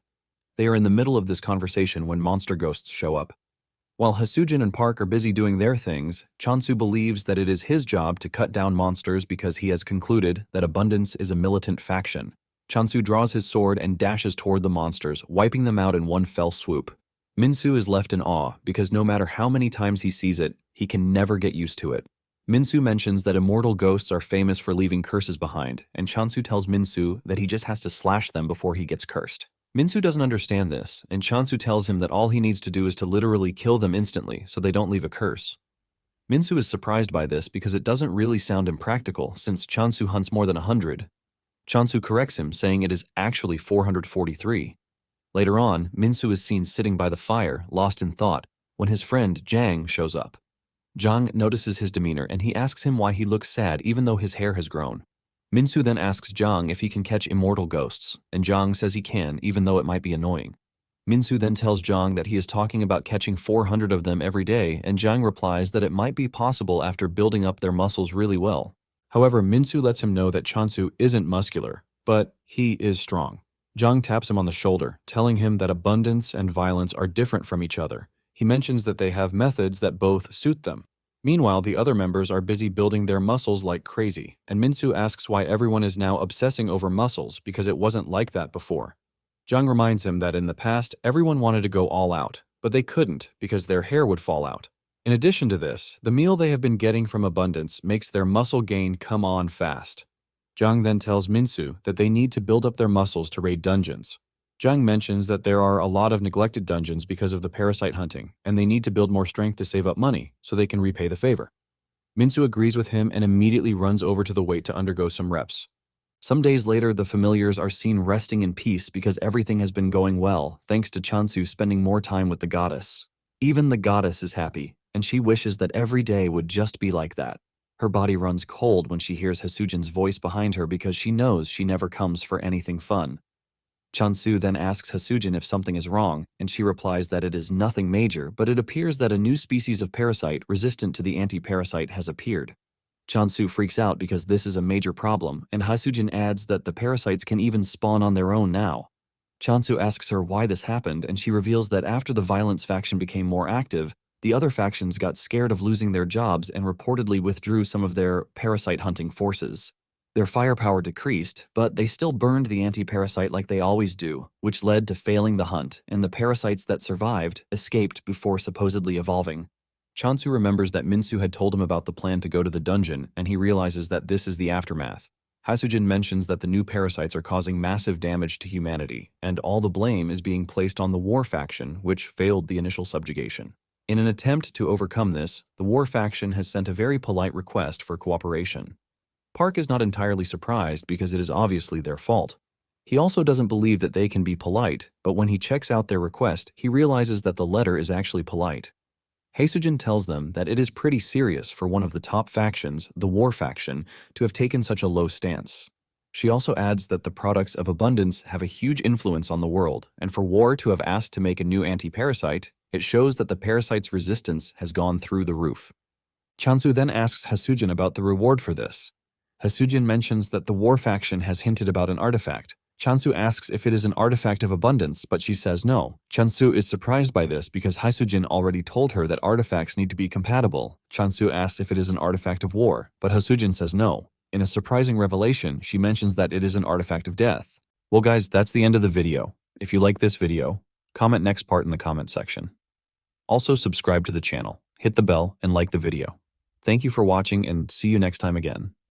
They are in the middle of this conversation when monster ghosts show up. While Hasujin and Park are busy doing their things, Chansu believes that it is his job to cut down monsters because he has concluded that Abundance is a militant faction. Chansu draws his sword and dashes toward the monsters, wiping them out in one fell swoop. Minsu is left in awe because no matter how many times he sees it, he can never get used to it. Minsu mentions that immortal ghosts are famous for leaving curses behind, and Chansu tells Minsu that he just has to slash them before he gets cursed. Minsu doesn't understand this, and Chansu tells him that all he needs to do is to literally kill them instantly so they don't leave a curse. Minsu is surprised by this because it doesn't really sound impractical since Chansu hunts more than 100. Chansu corrects him, saying it is actually 443. Later on, Minsu is seen sitting by the fire, lost in thought, when his friend Jang shows up. Jang notices his demeanor and he asks him why he looks sad even though his hair has grown. Minsu then asks Jang if he can catch immortal ghosts, and Jang says he can, even though it might be annoying. Minsu then tells Jang that he is talking about catching 400 of them every day, and Jang replies that it might be possible after building up their muscles really well. However, Minsu lets him know that Chansu isn't muscular, but he is strong. Jang taps him on the shoulder, telling him that abundance and violence are different from each other. He mentions that they have methods that both suit them. Meanwhile, the other members are busy building their muscles like crazy, and Minsu asks why everyone is now obsessing over muscles because it wasn't like that before. Jang reminds him that in the past, everyone wanted to go all out, but they couldn't because their hair would fall out. In addition to this, the meal they have been getting from abundance makes their muscle gain come on fast. Jang then tells Minsu that they need to build up their muscles to raid dungeons. Jang mentions that there are a lot of neglected dungeons because of the parasite hunting, and they need to build more strength to save up money so they can repay the favor. Minsu agrees with him and immediately runs over to the wait to undergo some reps. Some days later, the familiars are seen resting in peace because everything has been going well, thanks to Chansu spending more time with the goddess. Even the goddess is happy, and she wishes that every day would just be like that. Her body runs cold when she hears Hasujin's voice behind her because she knows she never comes for anything fun. Chansu then asks Hasujin if something is wrong, and she replies that it is nothing major, but it appears that a new species of parasite resistant to the anti-parasite has appeared. Chansu freaks out because this is a major problem, and Hasujin adds that the parasites can even spawn on their own now. Chansu asks her why this happened, and she reveals that after the violence faction became more active, the other factions got scared of losing their jobs and reportedly withdrew some of their parasite hunting forces. Their firepower decreased, but they still burned the anti-parasite like they always do, which led to failing the hunt, and the parasites that survived escaped before supposedly evolving. Chansu remembers that Minsu had told him about the plan to go to the dungeon, and he realizes that this is the aftermath. Hasujin mentions that the new parasites are causing massive damage to humanity, and all the blame is being placed on the war faction, which failed the initial subjugation. In an attempt to overcome this, the war faction has sent a very polite request for cooperation. Park is not entirely surprised because it is obviously their fault. He also doesn't believe that they can be polite, but when he checks out their request, he realizes that the letter is actually polite. Hasujin tells them that it is pretty serious for one of the top factions, the war faction, to have taken such a low stance. She also adds that the products of abundance have a huge influence on the world, and for war to have asked to make a new anti-parasite, it shows that the parasite's resistance has gone through the roof. Chansu then asks Hasujin about the reward for this. Hasujin mentions that the war faction has hinted about an artifact. Chansu asks if it is an artifact of abundance, but she says no. Chansu is surprised by this because Hasujin already told her that artifacts need to be compatible. Chansu asks if it is an artifact of war, but Hasujin says no. In a surprising revelation, she mentions that it is an artifact of death. Well guys, that's the end of the video. If you like this video, comment next part in the comment section. Also subscribe to the channel, hit the bell, and like the video. Thank you for watching and see you next time again.